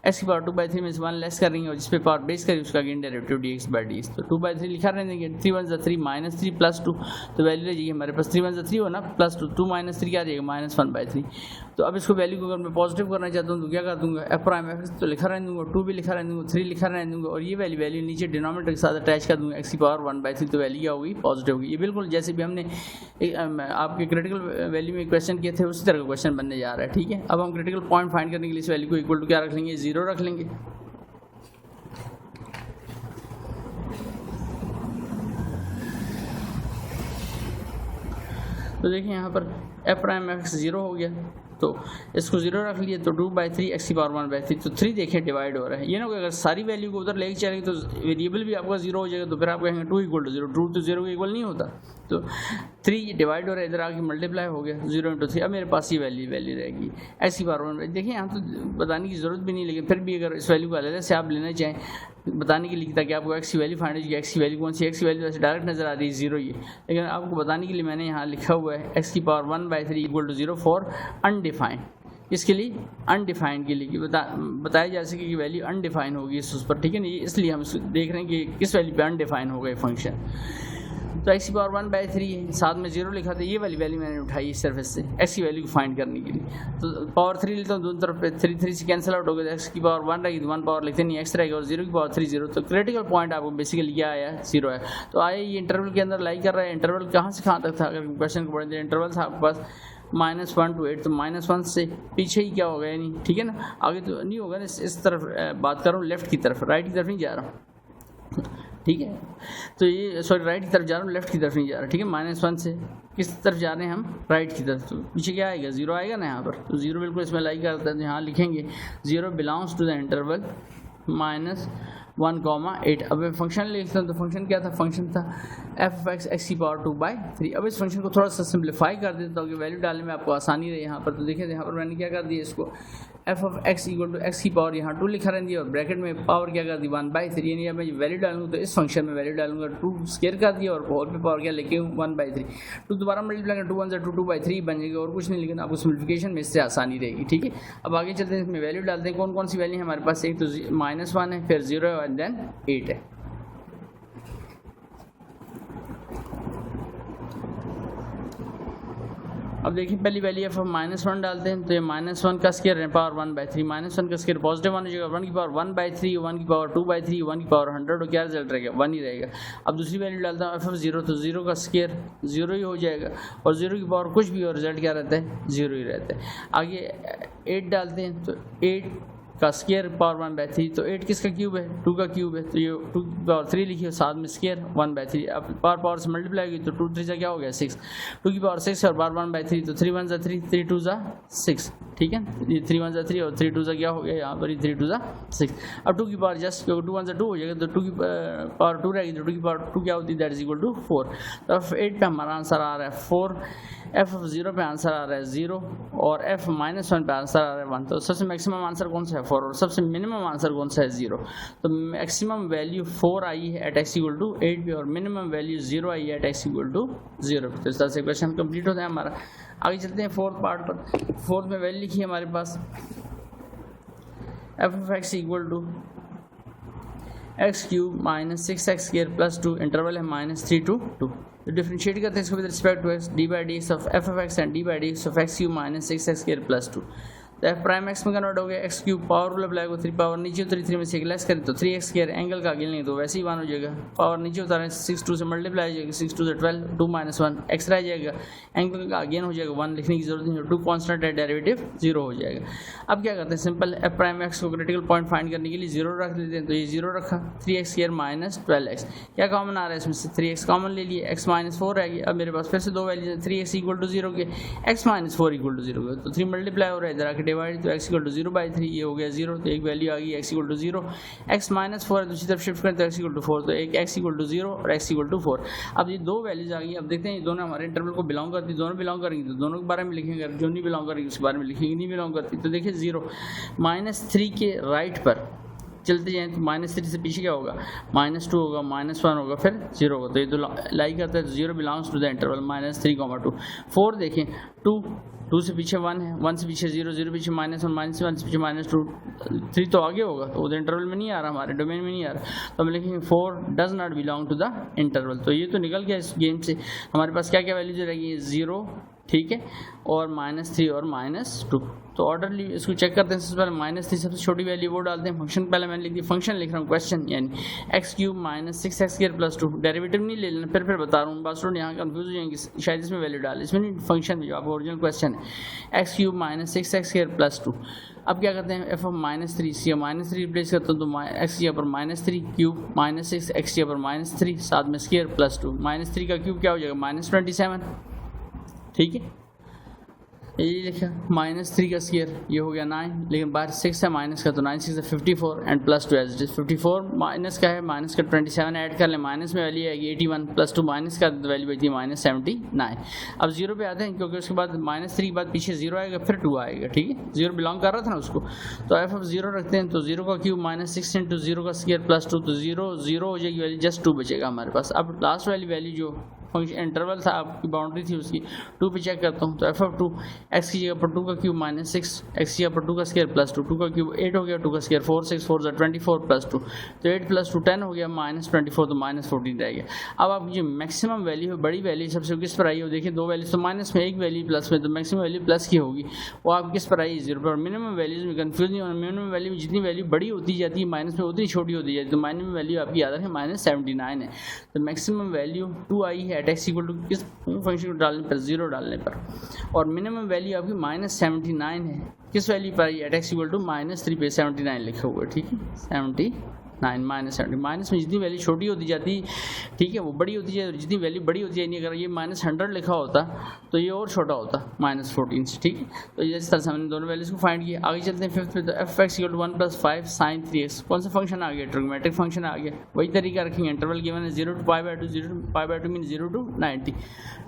x⁻²/3 में 1 लेस करेंगे और जिस पे पावर बेस करें उसका अगेन डेरिवेटिव dx/dx, तो 2/3 लिखा रहने देंगे, 3 1 3 -3 +2, तो वैल्यू रह जाएगी हमारे पास 3 1 3 हो ना +2, 2 - 3 क्या आ जाएगा -1/3, तो अब इसको वैल्यू को अगर मैं पॉजिटिव करना चाहता हूँ तो क्या कर दूंगा f प्राइम x तो लिखा रहने दूंगा, 2 भी लिखा रहने दूंगा, 3 लिखा रहने दूंगा, और ये वैल्यू नीचे डिनोमिनेटर के साथ अटैच कर दूंगा x⁻1/3, तो वैल्यू क्या होगी पॉजिटिव होगी। ये बिल्कुल जैसे भी हमने आपके क्रिटिकल वैल्यू में क्वेश्चन किए थे उसी तरह का क्वेश्चन बनने जा रहा है। ठीक है, अब हम क्रिटिकल पॉइंट फाइंड करने के लिए इस वैल्यू को इक्वल टू क्या रख लेंगे 0 रख लेंगे। तो देखिए यहाँ पर f प्राइम x 0 हो गया, तो इसको 0 रख लिए, तो 2/3 x⁻1/3, तो 3 देखें डिवाइड हो रहा है, ये ना अगर सारी वैल्यू को उधर लेके चलेंगे तो वेरिएबल भी आपका 0 हो जाएगा, तो फिर आप कहेंगे 2 = 0, 2 तो 0 के इक्वल नहीं होता, तो 3 डिवाइड हो रहा है, इधर आके मल्टीप्लाई हो गया 0 × 3, अब मेरे पास ये वैल्यू रहेगी x⁻1। देखिए यहाँ तो बताने की ज़रूरत भी नहीं, लेकिन फिर भी अगर इस वैल्यू को अलग से आप लेना चाहें बताने के लिए, ताकि आपको एक्स की वैल्यू फाइंड हो जाए। एक्स की वैल्यू कौन सी, एक्स की वैल्यू वैसे डायरेक्ट नजर आ रही है 0 ही है, लेकिन आपको बताने के लिए मैंने यहाँ लिखा हुआ है एक्स की power 1/3 equal to 0 for undefined. इसके लिए अनडिफाइंड के लिए कि बताया जा सके कि वैल्यू अनडिफाइन होगी उस पर, ठीक है ना। ये इसलिए हम देख रहे हैं कि किस वैल्यू पे अनडिफाइन होगा ये फंक्शन। तो एक्स की पावर 1/3 है, साथ में 0 लिखा था, ये वाली वैल्यू मैंने उठाई इस सरफेस से एक्स की वैल्यू को फाइंड करने के लिए। तो पावर 3 लेता हूँ दोनों तरफ पे, 3 से कैंसिल आउट हो गया, एक्स की पावर 1 रहेगी, 1 पावर लिखते नहीं, एक्स रहेगा, और 0 की पावर 3 0। तो क्रिटिकल पॉइंट आपको बेसिकली क्या आया, 0 है। तो आया ये इंटरवल के अंदर लाई कर रहा है। इंटरवल कहाँ से कहाँ तक था, अगर क्वेश्चन को पढ़े तो इंटरवल था आपके पास -1 to 8, तो -1 से पीछे ही क्या होगा, यानी ठीक है ना, आगे तो नहीं होगा ना। इस तरफ बात कर रहा हूँ, लेफ्ट की तरफ, राइट की तरफ नहीं जा रहा हूँ, ठीक है। तो ये सॉरी राइट की तरफ जा रहा हूँ, लेफ्ट की तरफ नहीं जा रहा, ठीक है। -1 से किस तरफ जा रहे हैं हम, राइट की तरफ। तो पीछे क्या आएगा, 0 आएगा ना यहाँ पर। तो 0 बिल्कुल इसमें लाई करता है, तो यहाँ लिखेंगे 0 बिलोंग्स टू द इंटरवल -1, 8। अब फंक्शन लिखते हैं, तो फंक्शन क्या था, फंक्शन था f(x) x की पावर 2/3। अब इस फंक्शन को थोड़ा सा सिंप्लीफाई कर देता हूँ कि वैल्यू डालने में आपको आसानी रहे यहाँ पर। तो देखिए यहाँ पर मैंने क्या कर दिया, इसको f(x) इक्वल टू x की पावर यहाँ 2 लिखा रहती है, और ब्रैकेट में पावर क्या कर दी 1/3, यानी अब मैं वैल्यू डालूंगा तो इस फंक्शन में वैल्यू डालूंगा 2 स्क्वायर कर दिया, और होल पे पावर क्या लेके 1/3। 2 दोबारा मल्टीप्लाई कर 2 1 2 2/3 बन जाएगा, और कुछ नहीं, लेकिन आपको सिंप्लीफिकेशन में इससे आसानी रहेगी, ठीक है। अब आगे चलते हैं, इसमें वैल्यू डालते हैं। कौन कौन सी वैल्यू है हमारे पास, एक तो -1 है, फिर 0 है, और देन 8 है। अब देखिए पहली वैल्यू f -1 डालते हैं, तो ये -1 का स्क्वायर है पावर 1/3, -1 का स्क्वायर पॉजिटिव 1 हो जाएगा, 1 की पावर 1/3, 1 की पावर 2/3, 1 की पावर 100, और क्या रिजल्ट रहेगा, 1 ही रहेगा। अब दूसरी वैल्यू डालता हूँ f(0), तो 0 का स्क्वायर 0 ही हो जाएगा, और 0 की पावर कुछ भी हो, रिजल्ट क्या रहता है, 0 ही रहता है। आगे 8 डालते हैं, तो 8 का स्क्वायर पावर 1/3, तो 8 किसका क्यूब है, 2 का क्यूब है, तो ये 2 की पावर 3 लिखिए, साथ में स्क्वायर 1/3। अब पावर से मल्टीप्लाई होगी, तो 2 3 जा क्या हो गया 6, 2 की पावर 6 और पावर 1/3, तो 3 1 जा 3, 3 2 जा 6, ठीक है। ये 3 1 जा 3 और 3 2 जा क्या हो गया, यहाँ पर 3 2 जा 6। अब 2 की पावर जस्ट 2 1 जा 2 हो जाएगा, तो 2 की पावर 2 रहेगी, तो 2 की पावर 2 क्या होती है, दैट इज इक्वल टू 4। तो f8 पे हमारा आंसर आ रहा है 4, f(0) पे आंसर आ रहा है 0, और f-1 पे आंसर आ रहा है 1। तो सबसे मैक्सिमम आंसर कौन सा है, 4, और सबसे मिनिमम आंसर कौन सा है, 0। तो मैक्सिमम वैल्यू 4 आई है एट x इक्वल टू 8 पे, और मिनिमम वैल्यू 0 आई है एट x इक्वल टू 0 पे। तो इस तरह से क्वेश्चन कंप्लीट होता है हमारा। आगे चलते हैं फोर्थ पार्ट पर। फोर्थ में वैल्यू लिखी है हमारे पास f(x) equal to x³ -6x² + 2, interval है -3 to 2। तो डिफरेंशिएट करते हैं इसको with respect to x, d/dx of f(x) and d/dx of x³ -6x² + 2। तो f प्राइम x में कन्वर्ट हो गया, x³ पावर रूल अप्लाई को 3 पावर नीचे उतरी, 3 में से 1 लेस करें तो 3x², एंगल का आगे नहीं तो वैसे ही 1 हो जाएगा, पावर नीचे उतारें 6 2 से मल्टीप्लाई हो जाएगा, 6 2 से 12, 2 - 1 x रह जाएगा, एंगल का आगे हो जाएगा 1, लिखने की जरूरत नहीं है, 2 कांस्टेंट है, डेरिवेटिव 0 हो जाएगा। अब क्या करते हैं, सिंपल f प्राइम x को क्रिटिकल पॉइंट फाइंड करने के लिए 0 रख देते हैं, तो ये 0 रखा, 3x² - 12x, क्या कॉमन आ रहा है इसमें से, 3x कॉमन ले लिए, x -4 रहेगी। अब मेरे पास फिर से दो वैल्यूज हैं, 3x = 0 के, x -4 = 0 के, तो 3 मल्टीप्लाई हो रहा है, इधर आके डिवाइड, तो x = 0/3, ये हो गया 0, तो एक वैल्यू आ गई x = 0, x -4 है, दूसरी तरफ शिफ्ट करें तो x = 4, तो एक x = 0 और x = 4। अब ये दो वैल्यूज आ गई। अब देखते हैं ये दोनों हमारे इंटरवल को बिलोंग करती है, दोनों बिलोंग करेंगी तो दोनों के बारे में लिखेंगे, जो नहीं बिलोंग करेंगे उसके बारे में लिखेंगे, नहीं बिलोंग करती तो देखिए 0 -3 के राइट पर चलते जाएँ तो -3 से पीछे क्या होगा, -2 होगा, -1 होगा, फिर 0 होगा, तो ये तो लाई करता है, 0 बिलोंग्स टू द इंटरवल -3, 2। 4 देखें, 2 से पीछे 1 है, 1 से पीछे 0, 0 पीछे -1, -1 से पीछे -2, 3 तो आगे होगा, तो उधर इंटरवल में नहीं आ रहा, हमारे डोमेन में नहीं आ रहा, तो हम लिखेंगे 4 does not belong to the interval. तो ये तो निकल गया इस गेम से। हमारे पास क्या क्या वैल्यूज रहेगी, 0, ठीक है, और -3 और -2। तो ऑर्डरली इसको चेक करते हैं, सबसे पहले -3 सबसे छोटी वैल्यू वो डालते हैं, फंक्शन पहले मैंने लिख दिया, फंक्शन लिख रहा हूँ क्वेश्चन, यानी x³ -6x² + 2, डेरिवेटिव नहीं ले लेना, फिर बता रहा हूँ, बात सुनो, यहाँ कंफ्यूज हो जाएंगे, शायद इसमें वैल्यू डाल, इसमें नहीं, फंक्शन में जो आपका ओरिजिनल क्वेश्चन है, x³ -6x² + 2। अब क्या करते हैं, f(-3) सी -3 रिप्लेस करते हैं, तो x की पर -3 क्यूब -6 x की पर -3 साथ में स्क्वायर + 2, -3 का क्यूब क्या हो जाएगा, -27, ठीक है। ये लिखा -3 का स्क्वायर, ये हो गया 9, लेकिन बाहर 6 है माइनस का, तो 9 6 54 and plus 2 as it is 54 minus का है, माइनस का 27 ऐड कर ले, माइनस में वैल्यू आएगी 81 प्लस 2 माइनस का वैल्यू बचती है -79। अब 0 पे आते हैं, क्योंकि उसके बाद -3 के बाद पीछे 0 आएगा, फिर 2 आएगा, ठीक है, 0 बिलोंग कर रहा था ना उसको, तो एफ ऑफ 0 रखते हैं, तो 0 का क्यूब -6 इंटू 0 का स्क्वायर प्लस 2, तो 0 हो जाएगी वैल्यू, जस्ट 2 बचेगा हमारे पास। अब लास्ट वाली वैल्यू जो फंक्शन इंटरवल था, आपकी बाउंड्री थी उसकी, 2 पे चेक करता हूँ, तो एफ ऑफ 2 एक्स की जगह पर 2 का क्यूब -6, एक्स की जगह पर 2 का स्क्वायर प्लस 2, 2 का क्यूब 8 हो गया, 2 का स्क्वायर 4 6 4 24 प्लस 2, तो 8 प्लस 2 10 हो गया, -24 तो -14 रह गया। अब आपकी जो मैक्सिमम वैल्यू है, बड़ी वैल्यू सबसे किस पर आई हो, देखिए 2 वैल्यू तो माइनस में, 1 वैल्यू प्लस में, तो मैक्सिमम वैल्यू प्लस की होगी, वो आप किस पर आई 0 पर। मिनिमम वैल्यूज में कंफ्यूज नहीं होना, मिनिमम वैल्यू में जितनी वैल्यू बड़ी होती जाती है माइनस में उतनी छोटी होती जाती है, तो मिनिमम वैल्यू आपकी याद रखें -79 है, तो मैक्सिमम वैल्यू 2 आई है एट एक्स इक्वल टू किस फंक्शन को डालने पर, 0 डालने पर, और मिनिमम वैल्यू आपकी -79 है, किस वैल्यू पर आई एट एक्स इक्वल टू -3 पे 79 लिखा हुआ है, ठीक है, 79 -70, माइनस में जितनी वैल्यू छोटी होती जाती, ठीक है, वो बड़ी होती जाए, जितनी वैल्यू बड़ी होती है, अगर ये -100 लिखा होता तो ये और छोटा होता -14 से, ठीक है, तो इस तरह से हमने दोनों वैल्यूज को फाइंड किया। आगे चलते हैं 5th पे, तो F x equal to 1 + 5 sin 3x, कौन सा फंक्शन आ गया, ट्रिग्नोमेट्रिक फंक्शन आ गया, वही तरीका रखेंगे, इंटरवल गिवन है 0 to π/2, 0 to π/2 mean 0 to 90,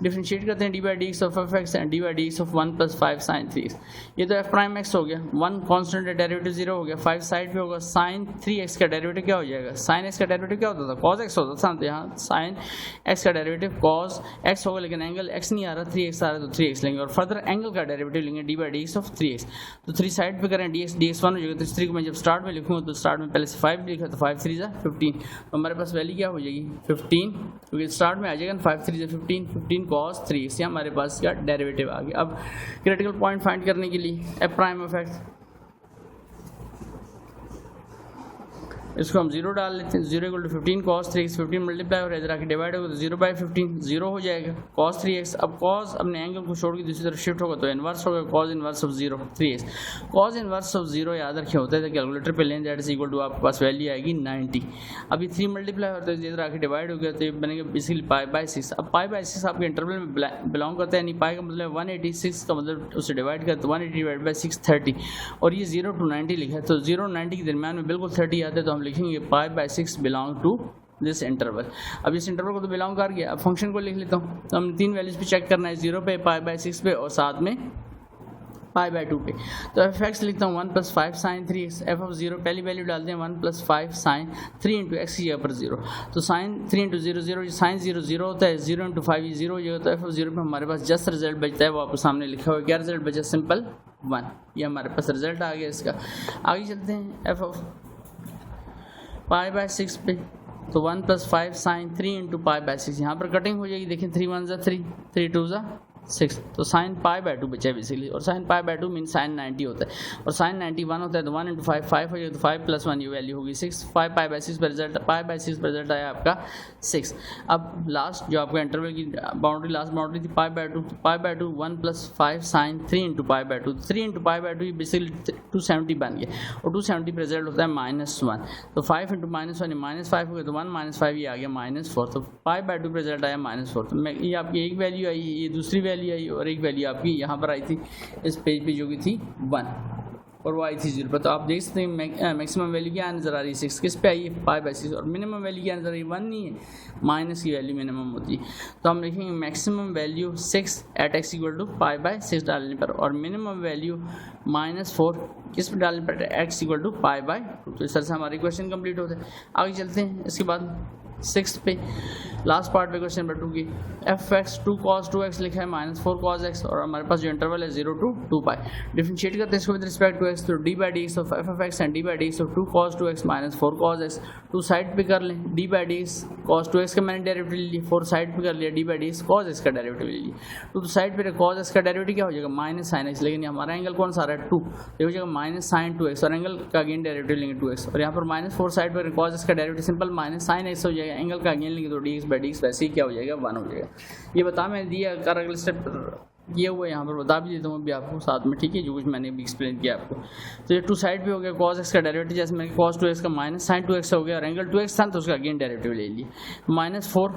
differentiate करते हैं d/dx of F x and d/dx of 1 + 5 sin 3x, ये तो एफ प्राइम एक्स हो गया, 1 कॉन्स्टेंट है, डेरिवेटिव 0 हो गया, 5 साइड पे होगा, sin 3x का डेरिवेटिव क्या हो जाएगा, sin x का डेरिवेटिव क्या होता था, cos x होता था, तो यहाँ sin x का डेरिवेटिव cos x होगा, लेकिन एंगल x नहीं आ रहा, 3x आ रहा है, तो 3x लेंगे, और फर्दर एंगल का डेरिवेटिव लेंगे d/dx ऑफ 3x, तो 3 साइड पे करें, dx 1 हो जाएगा, तो इस 3 को मैं जब स्टार्ट में लिखूँगा, तो स्टार्ट में पहले से 5 लिखा, तो 5 3 = 15, तो हमारे पास वैल्यू क्या हो जाएगी 15, क्योंकि स्टार्ट में आ जाएगा 5 3 = 15 cos 3x, हमारे पास क्या डेरिवेटिव आ गया। अब क्रिटिकल पॉइंट फाइंड करने के लिए एफ प्राइम ऑफ एक्स, इसको हम 0 डाल लेते हैं, 0 = 15 cos 3x, 15 मल्टीप्लाई और इधर आके डिवाइड होगा, तो 0/15 0 हो जाएगा, cos 3x, अब cos अपने एंगल को छोड़ के दूसरी तरफ शिफ्ट होगा, तो इनवर्स होगा, cos inverse of 0 3x, cos inverse of 0 याद रखे होता है, तो कैलकुलेटर पे लें, दैट इज इक्वल टू आपके पास वैल्यू आएगी 90, अभी 3 मल्टीप्लाई होता है, इधर आके डिवाइड हो गया, तो ये बनेगा बेसिकली π/6, अब π/6 आपके इंटरवल में बिलोंग करता है, यानी पाई का मतलब 186 का मतलब उसे डिवाइड कर, तो 180/6 30, और ये 0 to 90 लिखा है, तो 0 90 के दरमियान में बिल्कुल 30 आते हैं, तो हम लिखेंगे π/6 बिलोंग टू दिस इंटरवल। अब इस इंटरवल को तो बिलोंग कर गया, अब फंक्शन को लिख लेता हूँ, तो हमने 3 वैल्यूज पे चेक करना है, 0 पे, π/6 पे, और साथ में π/2 पे, तो एफ एक्स लिखता हूँ 1 + 5 sin 3x, एफ ऑफ 0 पहली वैल्यू डालते हैं 1 + 5 sin 3 × x की जगह पर 0, तो sin 3 × 0 0, sin 0 0 होता है, 0 × 5 0 हो जाएगा, तो एफ ऑफ 0 पे हमारे पास जस्ट रिजल्ट बचता है, वो आपको सामने लिखा हुआ है, क्या रिजल्ट बचा, सिंपल 1, ये हमारे पास रिजल्ट आ गया इसका। आगे चलते हैं एफ ऑफ π/6 पे, तो 1 + 5 sin 3 × π/6, यहाँ पर कटिंग हो जाएगी, देखिए 3 1 = 3, 3 2 = 6, तो sin π/2 बचा है बेसिकली, और sin π/2 मीन sin 90 होता है, और sin 90 1 होता है, तो 1 × 5 5 हो जाएगा, तो 5 + 1 ये वैल्यू होगी 6, 5 π/6 पर रिजल्ट, π/6 पर रिजल्ट आया आपका 6। अब लास्ट जो आपका इंटरवल की बाउंड्री, लास्ट बाउंड्री थी π/2, तो π/2 1 + 5 sin 3 × π/2, 3 × π/2 बेसिकली 270 बन गया, और 270 पर रिजल्ट होता है -1, तो 5 × -1 -5 हो गया, तो 1 -5 ये आ गया -4, तो π/2 पर रिजल्ट आया -4, तो ये आपकी एक वैल्यू आई, ये दूसरी वैल्यू आई, और एक वैल्यू आपकी यहाँ पर आई थी इस पेज पे जो कि थी 1, और वो आई थी 0 पर, तो आप देख सकते हैं मैक्सिमम वैल्यू क्या नजर आ रही है 6, किस पे आई है π/6, और मिनिमम वैल्यू क्या नजर आ रही है 1 नहीं है, माइनस की वैल्यू मिनिमम होती है, तो हम लिखेंगे मैक्सिमम वैल्यू 6 एट x = π/6 डालने पर, और मिनिमम वैल्यू -4 किस पर डालने पर, x = π/2, तो इस तरह से हमारी क्वेश्चन कंप्लीट होता है। आगे चलते हैं, इसके बाद 6 पे लास्ट पार्ट पे क्वेश्चन नंबर 2 की, एफ एक्स 2 cos 2x लिखा है -4 cos x, और हमारे पास जो इंटरवल है 0 to 2π, डिफरेंशिएट करते हैं इसको विद रिस्पेक्ट टू x, तो d/dx of f of x and d/dx of 2 cos 2x -4 cos x, 2 side पे कर लें, d/dx cos 2x का मैंने डेरिवेटिव ले लिया, 4 साइड पे कर लिया, d/dx cos x का डेरिवेटिव ले लिया, 2 साइड पे cos x का डेरिवेटिव क्या हो जाएगा -sin x, लेकिन हमारा एंगल कौन सा आ रहा है 2, ये हो जाएगा -sin 2x, और एंगल का अगेन डेरिवेटिव लेंगे 2x, और यहाँ पर -4 साइड पर cos x का डेरिवेटिव सिंपल -sin x हो जाएगा, एंगल का अगेन लेंगे तो dx/dx वैसे ही क्या हो जाएगा 1 हो जाएगा। ये बता मैंने दिया, कर अगले स्टेप किया हुआ है, यहाँ पर बता भी देता हूँ अभी आपको साथ में, ठीक है, जो कुछ मैंने भी एक्सप्लेन किया आपको। तो ये 2 साइड पे हो गया, cos x का डेरिवेटिव जैसे मैंने cos 2x का -sin 2x हो गया, और एंगल 2x था तो उसका अगेन डेरिवेटिव ले लिया, -4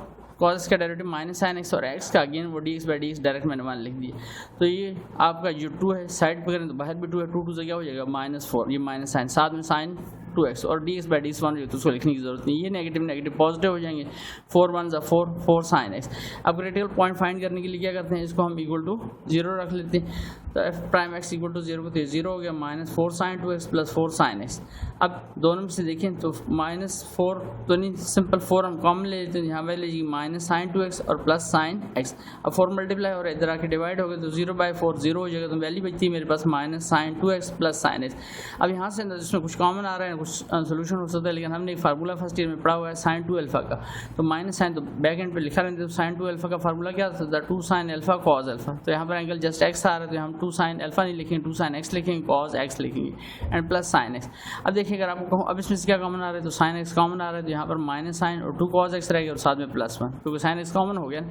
cos x का डेरिवेटिव माइनस साइन एक्स और x का अगेन वो dx बाई डी डायरेक्ट मैंने 1 लिख दिया। तो ये आपका जो 2 है साइड पर करें तो बाहर भी 2 है, 2 से क्या हो जाएगा -4, ये माइनस साइन साथ में साइन 2x और dx बाई डी 1 तो उसको लिखने की जरूरत नहीं, ये नेगेटिव नेगेटिव पॉजिटिव हो जाएंगे, 4 1 4 4 साइन x। अब क्रिटिकल पॉइंट फाइंड करने के लिए क्या करते हैं, इसको हम इक्वल टू 0 रख लेते हैं। तो f prime x equal to 0 तो 0 हो गया, -4 sign 2x plus 4 sign x। अब दोनों में से देखें तो -4 तो नहीं, सिंपल 4 हम कॉमन ले लेते हैं, यहाँ वैल्यू लीजिए माइनस साइन 2x और प्लस साइन x। अब 4 मल्टीप्लाई और इधर आके डिवाइड हो गया तो 0/4 0 हो जाएगा, तो वैल्यू बचती है मेरे पास minus sine 2x plus sine x। अब यहाँ से इसमें कुछ कॉमन आ रहा है, कुछ सोल्यूशन हो सकता है, लेकिन हमने एक फार्मूला फर्स्ट ईयर में पढ़ा हुआ है साइन 2 अल्फा का, तो माइनस साइन तो बैक एंड पे लिखा रहता है, तो साइन 2 अल्फा का फार्मूला क्या था, 2 साइन अल्फा कॉज अल्फा। तो यहाँ पर एंगल जस्ट x आ रहा है, तो हम 2 साइन अल्फा नहीं लिखेंगे, 2 साइन x लिखेंगे, कॉज x लिखेंगे एंड प्लस साइन x। अब देखिए अगर आपको कहूँ अब इसमें से क्या कॉमन आ रहा है, तो साइन x कॉमन आ रहा है, तो यहाँ पर माइनस साइन और 2 कॉज x रहेगा और साथ में +1, क्योंकि साइन x कॉमन हो गया।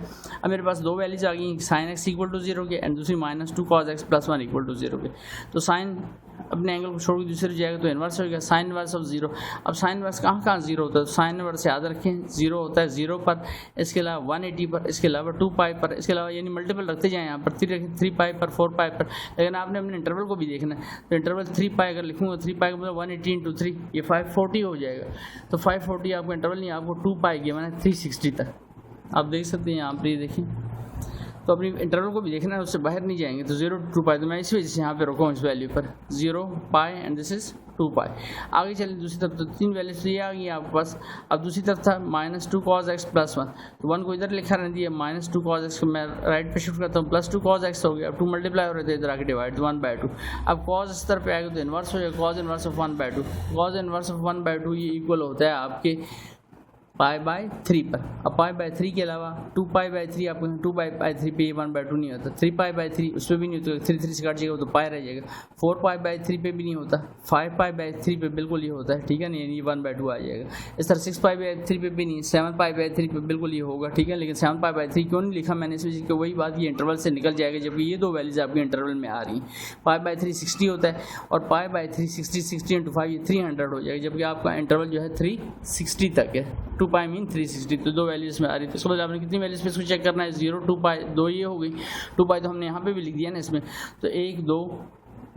अब मेरे पास दो वैल्यूज आ गई, साइन x इक्वल टू 0 के एंड दूसरी -2 cause x plus 1 equal to 0 के। तो साइन अपने एंगल को छोड़ के दूसरे जाएगा तो इन्वर्स हो गया, साइन इन्वर्स ऑफ 0। अब साइन इन्वर्स कहाँ 0 होता है, तो साइन इन्वर्स याद रखें 0 होता है 0 पर, इसके अलावा 180 पर, इसके अलावा 2 पाई पर, इसके अलावा यानी मल्टीपल रखते जाएँ, यहाँ पर 3 पाई पर, 4 पाई पर। लेकिन आपने अपने इंटरवल को भी देखना है, तो इंटरवल 3 पाई अगर लिखूँगा 3 पाई का मतलब 180 × 3 ये 540 हो जाएगा। तो 540 आपको इंटरवल नहीं, आपको 2 पाई गया मैंने 360 तक। आप देख सकते हैं यहाँ पर, ये देखिए, तो अपनी इंटरवल को भी देखना है, उससे बाहर नहीं जाएंगे। तो 0 to 2 पाई, तो मैं इसी वजह से यहाँ पे रुका हूँ इस वैल्यू पर 0 पाई एंड दिस इज 2 पाई। आगे चलिए दूसरी तरफ, तो 3 वैल्यूज ये आ गई आपके पास। अब दूसरी तरफ था -2 cos x प्लस 1, तो 1 को इधर लिखा रहने दिया, -2 cos x को मैं राइट पे शिफ्ट करता हूँ, +2 cos x हो गया। अब 2 मल्टीप्लाई हो रहे थे, इधर आके डिवाइड 1/2। अब cos इस तरफ पे आएगा तो इन्वर्स हो जाएगा, cos inverse of 1/2। cos inverse of 1/2 ये इक्वल होता है आपके π/3 पर। अब π/3 के अलावा 2π/3 आपको 2π/3 पे 1/2 नहीं होता, 3π/3 उस पर भी नहीं होता, 3 से काट जाएगा तो पाई रह जाएगा, 4π/3 पे भी नहीं होता, 5π/3 पे बिल्कुल ये होता है, ठीक है नहीं, ये 1/2 आ जाएगा। इस तरह 6π/3 पे भी नहीं, 7π/3 पे बिल्कुल ये होगा, ठीक है। लेकिन 7π/3 क्यों नहीं लिखा मैंने, इस वजह से वही बात, ये इंटरवल से निकल जाएगा, जबकि ये दो वैल्यूज आपके इंटरवल में आ रही हैं। π/3 60 होता है और π/3 60 × 5 ये 300 हो जाएगा, जबकि आपका इंटरवल जो है 360 तक है। 2 पाई मीन 360, तो दो वैल्यूज में आ रही है। तो इसको आपने कितनी वैल्यूज पे इसको चेक करना है, 0 2 पाई, 2 ये हो गई, 2 पाई तो हमने यहाँ पे भी लिख दिया ना इसमें, तो 1 2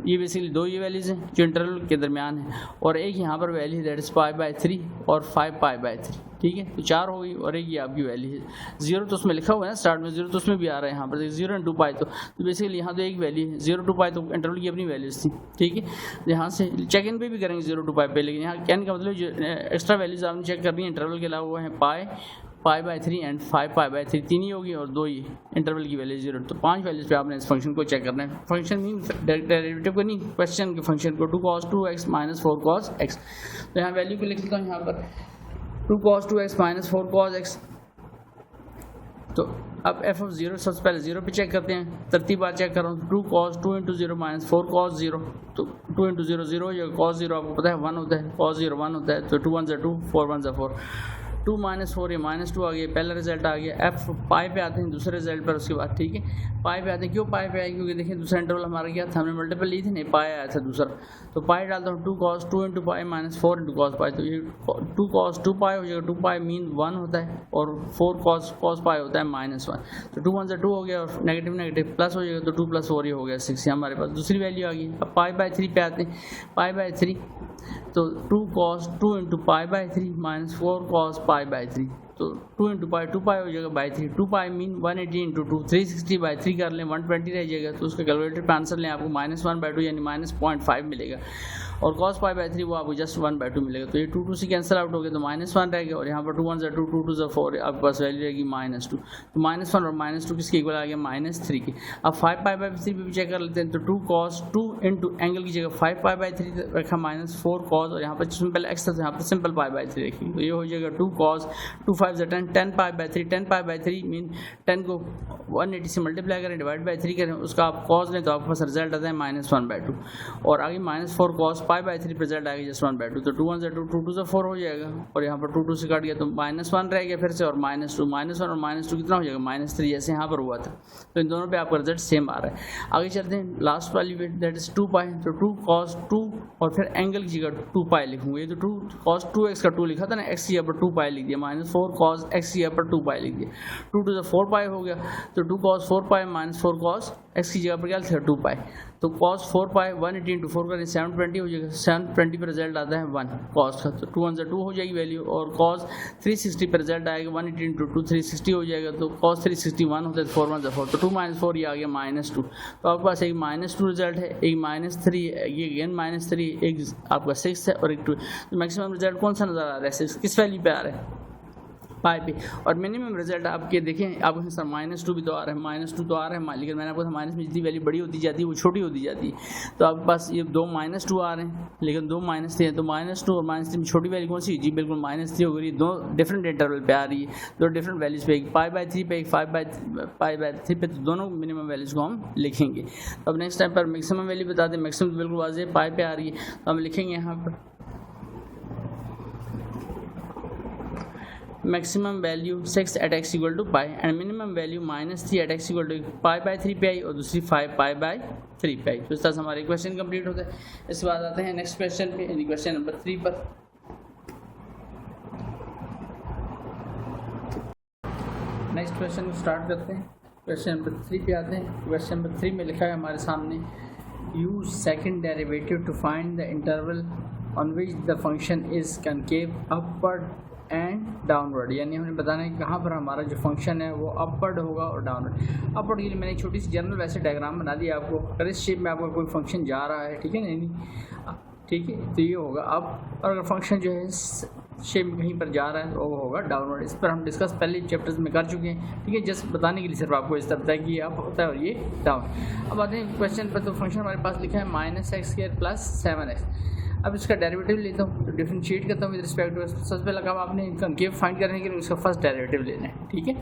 ये बेसिकली 2 ये वैल्यूज हैं जो इंटरवल के दरमियान है, और एक यहाँ पर वैल्यू दैट इज π/3 और 5π/3, ठीक है। तो 4 हो गई और एक ये आपकी वैल्यू है 0, तो उसमें लिखा हुआ है ना स्टार्ट में 0, तो उसमें भी आ रहा है यहाँ पर 0 × 2 पाई, तो बेसिकली यहाँ तो एक वैल्यू है 0 2 पाई, तो इंटरवल की अपनी वैल्यूज थी, ठीक है। यहाँ से चेक इन पे भी करेंगे 0 2 पाई पे, लेकिन यहाँ कहने का मतलब जो एक्स्ट्रा वैल्यूज आपने चेक करनी है इंटरवल के अलावा वो है π/3 एंड 5π/3, 3 ही होगी और 2 ही इंटरवल की वैल्यू 0। तो 5 वैल्यूज पे आपने इस फंक्शन को चेक करना है, फंक्शन नहीं डेरिवेटिव को नहीं, क्वेश्चन के फंक्शन को, 2 cos 2x -4 cos x। तो यहाँ वैल्यू को लिख लेता हूँ यहाँ पर 2 cos 2x -4 cos x। तो अब f(0) सबसे पहले 0 पे चेक करते हैं, तरतीब बार चेक कर रहा हूँ, 2 cos 2 × 0 -4 cos 0, तो 2 × 0 0 हो जाएगा, cos 0 आपको पता है 1 होता है, cos 0 1 होता है, तो 2 1 2 4 1 4, 2 -4 ये -2 आ गया, पहला रिजल्ट आ गया। f पाई पे आते हैं दूसरे रिजल्ट पर, उसके बाद ठीक है पाई पे आते हैं। क्यों पाई पे आए, क्योंकि देखिए दूसरा इंटरवल हमारा क्या था, हमने मल्टीपल ली थी नहीं, पाई आया था दूसरा, तो पाई डालता हूँ 2 cos 2 × पाई -4 × cos पाई, तो ये 2 cos 2 पाई हो जाएगा, 2 पाई मीन 1 होता है और 4 cos पाई होता है -1, तो 2 1 2 हो गया और नेगेटिव नेगेटिव प्लस हो जाएगा, तो 2 + 4 ये हो गया 6, हमारे पास दूसरी वैल्यू आ गई। अब π/3 पे आते हैं, π/3 तो 2 cos 2 × π/3 -4 cos π/3, तो 2 × पाई 2 पाई हो जाएगा /3, 2 पाई मीन 180 × 2 360/3 कर लें, 120 रह जाएगा, तो उसका कैलकुलेटर पे आंसर लें, आपको -1/2 यानी -0.5 मिलेगा, और cos π/3 वो आपको जस्ट 1/2 मिलेगा। तो ये 2 2 से कैंसिल आउट हो गया, तो -1 रह गया, और यहाँ पर 2 1 2 2 2 4 आपके पास वैल्यू रहेगी -2, तो -1 और -2 किसके इक्वल आ गया, -3 के। अब 5π/3 पे भी चेक कर लेते हैं, तो 2 cos 2 × एंगल की जगह 5π/3 रखा, -4 cos, और यहाँ पर सिंपल x था, यहाँ पर सिंपल π/3 रखी, तो ये हो जाएगा 2 cos 2 5 10 10π/3, 10π/3 मीन 10 को 180 से मल्टीप्लाई करें, डिवाइड बाई 3 करें, उसका आप cos लें तो आपके पास रिजल्ट आता है -1/2, और आगे -4 cos π/3 रिजल्ट आएगा जस्ट 1/2, तो 2 1 2 2 2 4 हो जाएगा, और यहाँ पर 2 2 से काट गया तो -1 रह गया फिर से, और -2 -1 और -2 कितना हो जाएगा -3, जैसे यहाँ पर हुआ था। तो इन दोनों पे आपका रिजल्ट सेम आ रहा है। आगे चलते हैं लास्ट वाली वेट दैट इज 2 पाई, तो 2 cos 2 और फिर एंगल की जगह 2 पाई लिखूंगा, ये तो 2 cos 2x का 2 लिखा था ना, x की जगह पर 2 पाई लिख दिया, -4 cos x की जगह पर 2 पाई लिख दिया, 2 to the 4 पाई हो गया, तो 2 cos 4 pi minus 4 cos x की जगह पर क्या था 2 पाई, तो cos 4 पाई 180 into 4 करें 720 हो जाएगा, 720 पर रिजल्ट आता है 1 cos का, तो 2 1 से 2 हो जाएगी वैल्यू, और cos 360 पर रिजल्ट आएगा 180 into 2 360 हो जाएगा, तो cos 361 होता है 4 1 से 4, तो 2 - 4 ये आ गया -2, तो आपके पास एक -2 रिजल्ट है, एक -3 है, ये अगेन -3, एक आपका 6 है और एक 2, तो मैक्सिमम रिजल्ट कौन सा नज़र आ रहा है, 6 किस वैल्यू पे आ रहा है पाई पे, और मिनिमम रिजल्ट आपके देखें आपको सर -2 भी तो आ रहा है, -2 तो आ रहा है, लेकिन मैंने आपको माइनस में जितनी वैल्यू बड़ी होती जाती है वो छोटी होती जाती है, तो आपके पास ये 2 -2 आ रहे हैं, लेकिन 2 -3 हैं, तो -2 और -3 में छोटी वैल्यू कौन सी जी बिल्कुल -3 हो गई, दो डिफरेंट इंटरवल पे आ रही है, दो डिफरेंट वैल्यूज़ पे, एक π/3 पे एक 5/3 पे, तो दोनों मिनिमम वैल्यूज़ को हम लिखेंगे। तो अब नेक्स्ट टाइम पर मैक्सिमम वैल्यू बता दें, मैक्सिमम तो बिल्कुल वाज़ेह पाई पे आ रही है, तो हम लिखेंगे यहाँ पर maximum value 6 at x equal to pi and minimum value -3 at x equal to π/3 पे आई और दूसरी 5 π/3 पे आई। तो इस तरह से हमारे क्वेश्चन कंप्लीट होता है। इसके बाद आते हैं नेक्स्ट क्वेश्चन पे, यानी क्वेश्चन नंबर 3 पर। नेक्स्ट क्वेश्चन को स्टार्ट करते हैं, क्वेश्चन नंबर 3 पे आते हैं। क्वेश्चन नंबर 3 में लिखा है हमारे सामने, use second derivative two find the interval on which the function is concave upward and downward, यानी हमने बताना है कि कहाँ पर हमारा जो फंक्शन है वो अपवर्ड होगा और डाउनवर्ड। अपवर्ड के लिए मैंने एक छोटी सी जनरल वैसे डायग्राम बना दिया आपको, अगर इस शेप में आपका कोई फंक्शन जा रहा है, ठीक है नहीं, ठीक है, तो ये होगा अप, और अगर फंक्शन जो है शेप में कहीं पर जा रहा है तो वो होगा डाउनवर्ड। इस पर हम डिस्कस पहले चैप्टर्स में कर चुके हैं, ठीक है, जस्ट बताने के लिए सिर्फ आपको इस तरह पता है कि ये अप होता है और ये डाउन। अब आते हैं क्वेश्चन पर, तो फंक्शन हमारे पास लिखा है -x² + 7x। अब इसका डेरिवेटिव लेता हूँ, तो डिफरेंशिएट करता हूँ विद रिस्पेक्ट टू, सबसे पहले काम आपने कनकेव फाइंड करने के लिए उसका फर्स्ट डेरिवेटिव लेना है, ठीक है।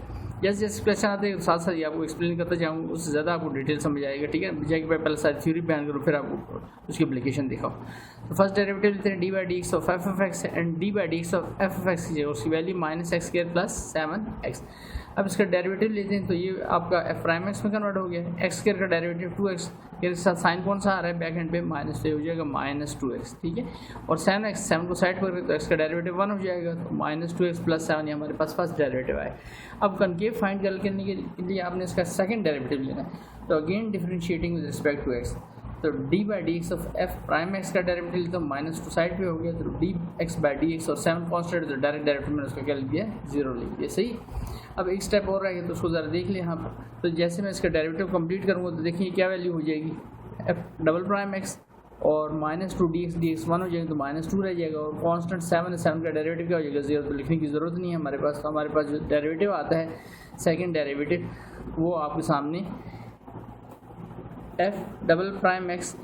जैसे जैसे क्वेश्चन आते हैं साथ साथ ये आपको एक्सप्लेन करता जाऊँगा, उससे ज़्यादा आपको डिटेल समझ आएगा, ठीक है, बजाय कि पहले सारी थ्योरी बयान करो फिर आपको उसकी एप्लीकेशन दिखाओ। तो फर्स्ट डेरिवेटिव लेते हैं d/dx of f(x) and d/dx of f(x) की जगह उसकी वैल्यू -x² + 7x। अब इसका डेरिवेटिव लेते हैं, तो ये आपका f'(x) में कन्वर्ट हो गया, x² का डेरिवेटिव 2x, के साथ साइन कौन सा आ रहा है बैक एंड पे -2 हो जाएगा -2x, ठीक है, और 7 को साइड पर तो x का डेरिवेटिव 1 हो जाएगा, तो -2x + 7 ये हमारे पास फर्स्ट डेरिवेटिव आए। अब कनकेव फाइंड करने के लिए आपने इसका सेकंड डेरिवेटिव लेना है, तो again differentiating with respect to x, तो d/dx ऑफ f'(x) का डेरिवेटिव लेते हैं, -2 साइड पे हो गया, तो dx/dx और 7 कॉन्स्टेंट, तो डायरेक्ट डेरिवेटिव में उसका क्या लिख दिया 0 लिख दिया, सही। अब एक स्टेप और रह गया, तो उसको ज़रा देख लें यहाँ पर, तो जैसे मैं इसका डेरिवेटिव कंप्लीट करूँगा तो देखिए क्या वैल्यू हो जाएगी, f'(x) और -2dx 1 हो जाएगा, तो -2 रह जाएगा, और कांस्टेंट 7 का डेरिवेटिव क्या हो जाएगा 0, तो लिखने की ज़रूरत नहीं है हमारे पास। तो हमारे पास जो डेरिवेटिव आता है सेकंड डेरिवेटिव वो आपके सामने f'(x) =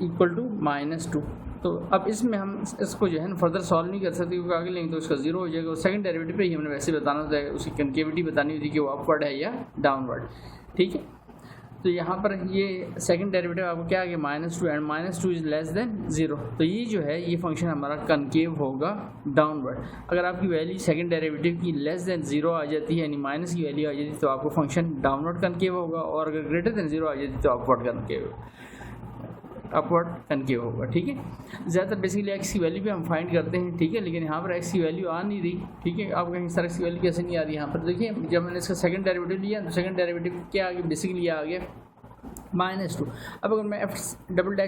-2। तो अब इसमें हम इसको जो है ना फर्दर सॉल्व नहीं कर सकते क्योंकि आगे लेंगे तो इसका 0 हो जाएगा, और सेकंड डेरिवेटिव पे ही हमने वैसे बताना होता है, उसकी कनकेविटी बतानी होती है कि वो अपवर्ड है या डाउनवर्ड, ठीक है। तो यहाँ पर ये सेकंड डेरिवेटिव आपको क्या आ गया -2 एंड -2 इज लेस देन 0, तो ये जो है ये फंक्शन हमारा कनकेव होगा डाउनवर्ड। अगर आपकी वैल्यू सेकंड डेरिवेटिव की लेस देन 0 आ जाती है, यानी माइनस की वैल्यू आ जाती है, तो आपको फंक्शन डाउनवर्ड कनकेव होगा, और अगर ग्रेटर देन 0 आ जाती तो अपवर्ड कनकेव होगा, ठीक है। ज़्यादातर बेसिकली x की वैल्यू भी हम फाइंड करते हैं, ठीक है, लेकिन यहाँ पर x की वैल्यू आ नहीं रही, ठीक है। आप कहीं सर x की वैल्यू कैसे नहीं आ रही, यहाँ पर देखिए जब मैंने इसका सेकंड डेरिवेटिव लिया तो सेकंड डेरिवेटिव क्या आ गया, बेसिकली आ गया -2। अब अगर मैं f'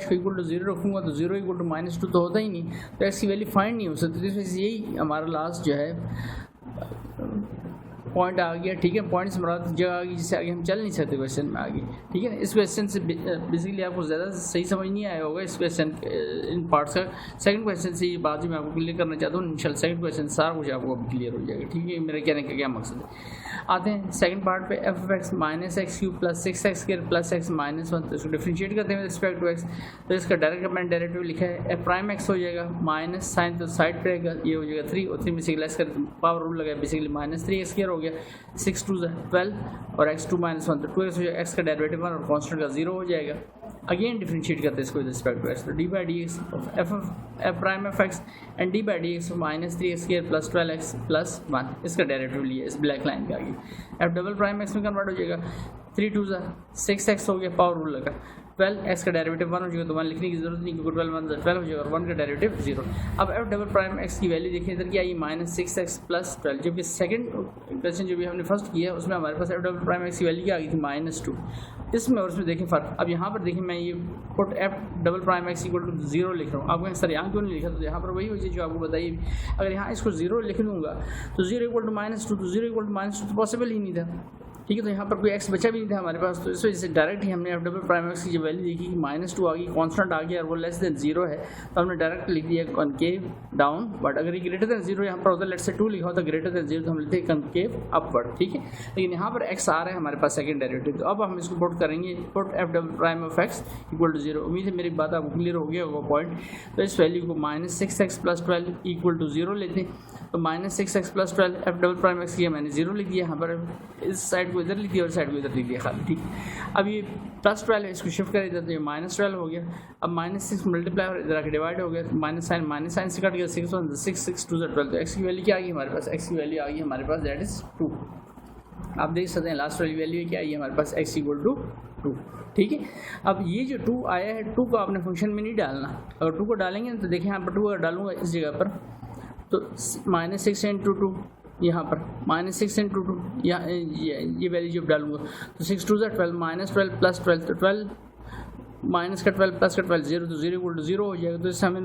को इक्वल टू 0 रखूँगा तो 0 = -2 तो होता ही नहीं, तो x की वैल्यू फाइंड नहीं हो सकती, तो यही हमारा लास्ट जो है पॉइंट आ गया, ठीक है। पॉइंट से मुराद जगह आ गई जिससे आगे हम चल नहीं सकते क्वेश्चन में आगे, ठीक है। इस क्वेश्चन से बेसिकली आपको ज़्यादा सही समझ नहीं आया होगा इस क्वेश्चन इन पार्ट्स का। सेकंड क्वेश्चन से ये बात मैं आपको क्लियर करना चाहता हूँ, इंशाल्लाह सेकंड क्वेश्चन सारा कुछ आपको अभी क्लियर हो जाएगा, ठीक है। मेरे कहने का क्या मकसद है, आते हैं सेकंड पार्ट पे, f(x) -x³ + 6x² + x -1, तो इसको डिफरेंशिएट करते हैं रिस्पेक्ट टू x, तो इसका डायरेक्ट मैंने डेरिवेटिव लिखा है f'(x) हो जाएगा, माइनस साइन तो साइड पे रहेगा, ये हो जाएगा 3, और 3 में से लेस कर पावर रूल लगा, बेसिकली -3x² हो गया, 6 2 12 और x2 -1, तो 2x हो जाएगा, x का डेरिवेटिव 1 और कांस्टेंट का 0 हो जाएगा। अगेन डिफरेंशिएट करते हैं इसको विद रिस्पेक्ट टू x, तो d/dx of f'(x) and d/dx of -3x² + 12x + 1, इसका डेरिवेटिव लिया इस ब्लैक लाइन के आगे, f'(x) में कन्वर्ट हो जाएगा, 3 2 6x हो गया, पावर रूल लगा। 12 x का डेरिवेटिव 1 हो जाएगा, तो 1 लिखने की जरूरत नहीं क्योंकि 12 1 12 हो जाएगा और 1 का डेरिवेटिव 0। अब f डबल प्राइम x की वैल्यू देखिए इधर क्या आई -6x प्लस 12, जबकि सेकंड क्वेश्चन जो भी हमने फर्स्ट किया उसमें हमारे पास f डबल प्राइम x की वैल्यू क्या आ गई थी -2। इसमें और उसमें देखें फ़र्क। अब यहाँ पर देखिए मैं ये put f double prime x equal to 0 लिख रहा हूँ। आपको सर यहाँ क्यों नहीं लिखा, तो यहाँ पर वही चीज़ जो आपको बताइए, अगर यहाँ इसको 0 लिख दूँगा तो 0 इक्वल टू -2, तो 0 इक्वल टू -2 तो पॉसिबल ही नहीं था, ठीक है। तो यहाँ पर कोई x बचा भी नहीं था हमारे पास, तो इस वजह से डायरेक्ट ही हमने f डबल प्राइम x की जो वैल्यू देखी कि -2 आ गई, कॉन्स्टेंट आ गया और वो लेस देन 0 है, तो हमने डायरेक्ट लिख दिया कॉनकेव डाउन। बट अगर ये ग्रेटर देन 0 यहाँ पर होता, लेट्स से 2 लिखा होता ग्रेटर देन 0, तो हम लिखते हैं कॉनकेव अपवर्ड, ठीक है। लेकिन यहाँ पर x आ रहा है हमारे पास सेकंड डेरिवेटिव, तो अब हम इसको पुट करेंगे, put f double prime of x equal to 0। उम्मीद है मेरी बात आपको क्लियर हो गया होगा पॉइंट। तो इस वैल्यू को -6x प्लस 12 इक्वल टू 0 लेते हैं, तो -6x plus 12 f double prime x किया मैंने 0 लिख दिया, यहाँ पर इस साइड को इधर लिख दिया और साइड को इधर लिख दिया खाली, ठीक। अब ये +12 है, इसको शिफ्ट कर देते तो ये -12 हो गया। अब -6 मल्टीप्लाई और इधर आके डिवाइड हो गया, माइनस साइन से कट गया, 6 1 6 6 2 12, तो x की वैल्यू क्या आ गई हमारे पास, x की वैल्यू आ गई हमारे पास दैट इज 2। आप देख सकते हैं लास्ट वाली वैल्यू क्या आई है हमारे पास, x इक्वल टू 2, ठीक है। अब ये जो 2 आया है, 2 को आपने फंक्शन में नहीं डालना। अगर 2 को डालेंगे तो देखिए यहाँ पर 2 अगर डालूंगा इस जगह पर तो -6 इंटू 2, यहाँ पर -6 इंटू 2, यहाँ ये वैल्यू जब डालूंगा तो 6 2 12, -12 प्लस 12, तो 12 माइनस का 12 प्लस का 12 0, तो 0 इक्वल टू 0 हो जाएगा। तो इससे हमें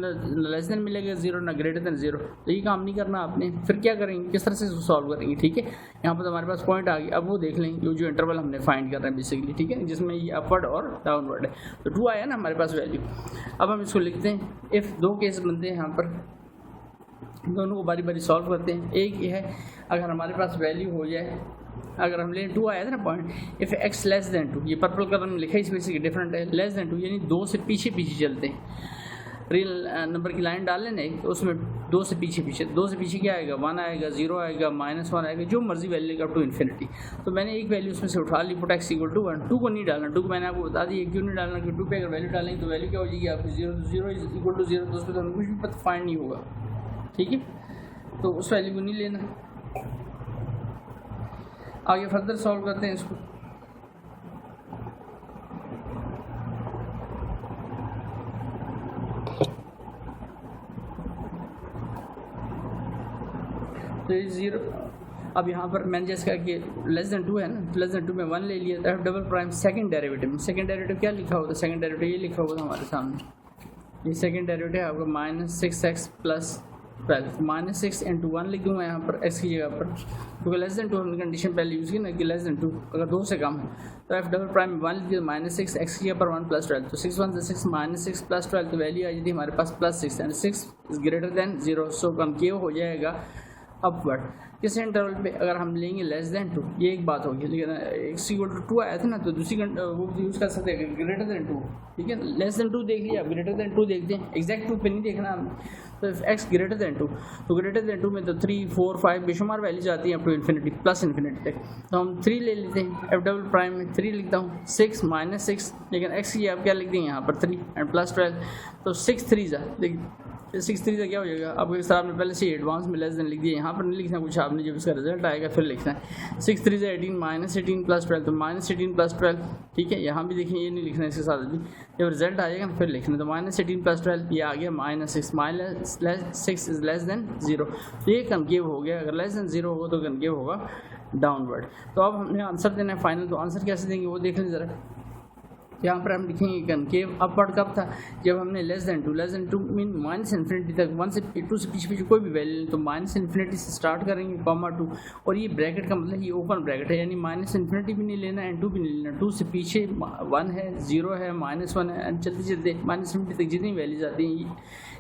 लेस देन मिलेगा 0 ना ग्रेटर देन 0। तो ये काम नहीं करना आपने, फिर क्या करेंगे, किस तरह से सॉल्व करेंगे, ठीक है। यहाँ पर तो हमारे पास पॉइंट आ गया, अब वो देख लेंगे जो इंटरवल हमने फाइंड कर रहे हैं बेसिकली, ठीक है, जिसमें ये अपवर्ड और डाउनवर्ड है। तो 2 आया ना हमारे पास वैल्यू। अब हम इसको लिखते हैं, इफ़ 2 केस बनते हैं यहाँ पर, दोनों को बारी बारी सॉल्व करते हैं। एक ये है, अगर हमारे पास वैल्यू हो जाए, अगर हम लें 2 आया था ना point, if x less than 2, ये पर्पल कलर में लिखा है, इसमें से डिफरेंट है, लेस देन 2 यानी 2 से पीछे पीछे चलते हैं। रियल नंबर की लाइन डाल लेना एक, तो उसमें 2 से पीछे पीछे, 2 से पीछे क्या आएगा, 1 आएगा, 0 आएगा, -1 आएगा, जो मर्जी वैल्यू का टू इन्फिनिटी। तो मैंने एक वैल्यू उसमें से उठा ली, पुट x इक्वल टू 1। 2 को नहीं डालना, 2 को मैंने आपको बता दिया क्यों नहीं डालना, क्योंकि 2 पे अगर वैल्यू डालेंगे तो वैल्यू क्या हो जाएगी आपकी 0 इक्वल टू 0, तो उसमें तो हमें कुछ भी पता फाइंड नहीं होगा, ठीक है। तो उस वैल्यू को नहीं लेना। आगे फर्दर सॉल्व करते हैं इसको। तो ये 0, अब यहाँ पर मैंने जैसे कहा कि लेस देन 2 है ना, तो लेस देन 2 में 1 ले लिया, तो f double prime second derivative में, सेकंड डेरिवेटिव क्या लिखा होता है, सेकंड डेरिवेटिव ये लिखा हुआ था हमारे सामने, ये सेकंड डेरिवेटिव है आपका -6x प्लस 12, -6 इंटू 1 लिख दूँगा यहाँ पर x की जगह पर, क्योंकि लेस देन 2 हमने कंडीशन पहले यूज़ की ना कि लेस देन 2, अगर 2 से कम है तो f डबल प्राइम 1 लिख दिया, -6 x की जगह पर 1 प्लस 12, तो 6 1 6 -6 प्लस 12, तो वैल्यू आ जाती है हमारे पास +6 and 6 is greater than 0, so concave हो जाएगा अपवर्ड। किस इंटरवल पे, अगर हम लेंगे लेस देन 2, ये एक बात होगी, लेकिन x इक्वल टू 2 आया था ना, तो दूसरी वो यूज़ कर सकते हैं ग्रेटर देन 2, ठीक है। लेस देन 2 देख लिया, ग्रेटर देन 2 देखते हैं, एग्जैक्ट 2 पे नहीं देखना हमने। तो x ग्रेटर देन 2, तो ग्रेटर देन 2 में तो 3 4 5 बेशुमार वैल्यूज आती हैं up to infinity, plus infinity तक। तो हम 3 ले लेते हैं, f डबल प्राइम में 3 लिखता हूँ, 6 -6, लेकिन x की आप क्या लिख देंगे यहाँ पर 3 एंड प्लस 12, तो 6 3 जा, देखिए 6 3 से क्या हो जाएगा, आपको इस तरह आपने पहले से एडवांस में लेस देन लिख दिया, यहाँ पर नहीं लिखना कुछ, आपने जब इसका रिजल्ट आएगा फिर लिखना है। 6 3 से 18, -18 प्लस 12, तो -18 प्लस 12, ठीक है। यहाँ भी देखिए ये नहीं लिखना इसके साथ भी, जब रिजल्ट आएगा ना फिर लिखना, तो -18 प्लस 12 ये आ गया -6, -6 इज लेस देन 0, तो ये कनकेव हो गया। अगर लेस देन 0 होगा तो कनकेव होगा डाउनवर्ड। तो अब हमने आंसर देना है फाइनल, तो आंसर कैसे देंगे वो देख लें ज़रा। यहाँ पर हम लिखेंगे कनकेव अपवर्ड कब था, जब हमने less than 2 mean minus infinity तक, 1 से 2 से पीछे कोई भी वैल्यू नहीं, तो माइनस इन्फिनिटी से स्टार्ट करेंगे, (2), और ये ब्रैकेट का मतलब ये ओपन ब्रैकेट है, यानी माइनस इन्फिनिटी भी नहीं लेना एंड 2 भी नहीं लेना। 2 से पीछे 1 है, 0 है, -1 है, एंड चलते चलते माइनस इन्फिनिटी तक जितनी वैल्यूज आती हैं,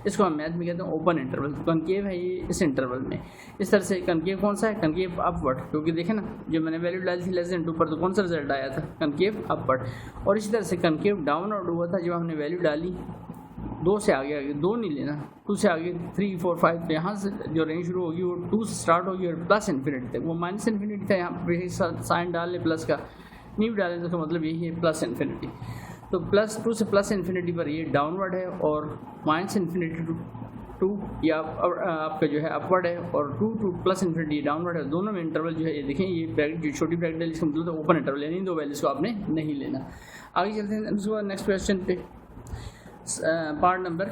इसको हम मैथ में कहते हैं ओपन इंटरवल। कनकेव है ये इस इंटरवल में। इस तरह से कनकेव कौन सा है, कनकेव अपवर्ड, क्योंकि देखें ना जब मैंने वैल्यू डाली थी लेस देन 2 पर, तो कौन सा रिजल्ट आया था, कनकेव अपवर्ड। और इसी तरह से कनकेव डाउनवर्ड हुआ था जब हमने वैल्यू डाली 2 से आगे 2 नहीं लेना, 2 से आगे 3 4 5, तो यहाँ से जो रेंज शुरू होगी वो 2 से स्टार्ट होगी और प्लस इन्फिनिटी तक। वो माइनस इन्फिनिटी था, यहाँ पर साइन डाल ले प्लस का, नहीं भी डालें तो मतलब यही है प्लस इन्फिनिटी। तो +2 से प्लस इन्फिनिटी पर ये डाउनवर्ड है, और माइनस इन्फिनिटी टू 2 या आपका जो है अपवर्ड है और 2 टू प्लस इन्फिनिटी डाउनवर्ड है, दोनों में इंटरवल जो है ये देखें ये ब्रैकेट जो छोटी ब्रैकेट है इसका मतलब ओपन इंटरवल, यानी दो वैल्यूज़ को आपने नहीं लेना। आगे चलते हैं उसके बाद नेक्स्ट क्वेश्चन पे, पार्ट नंबर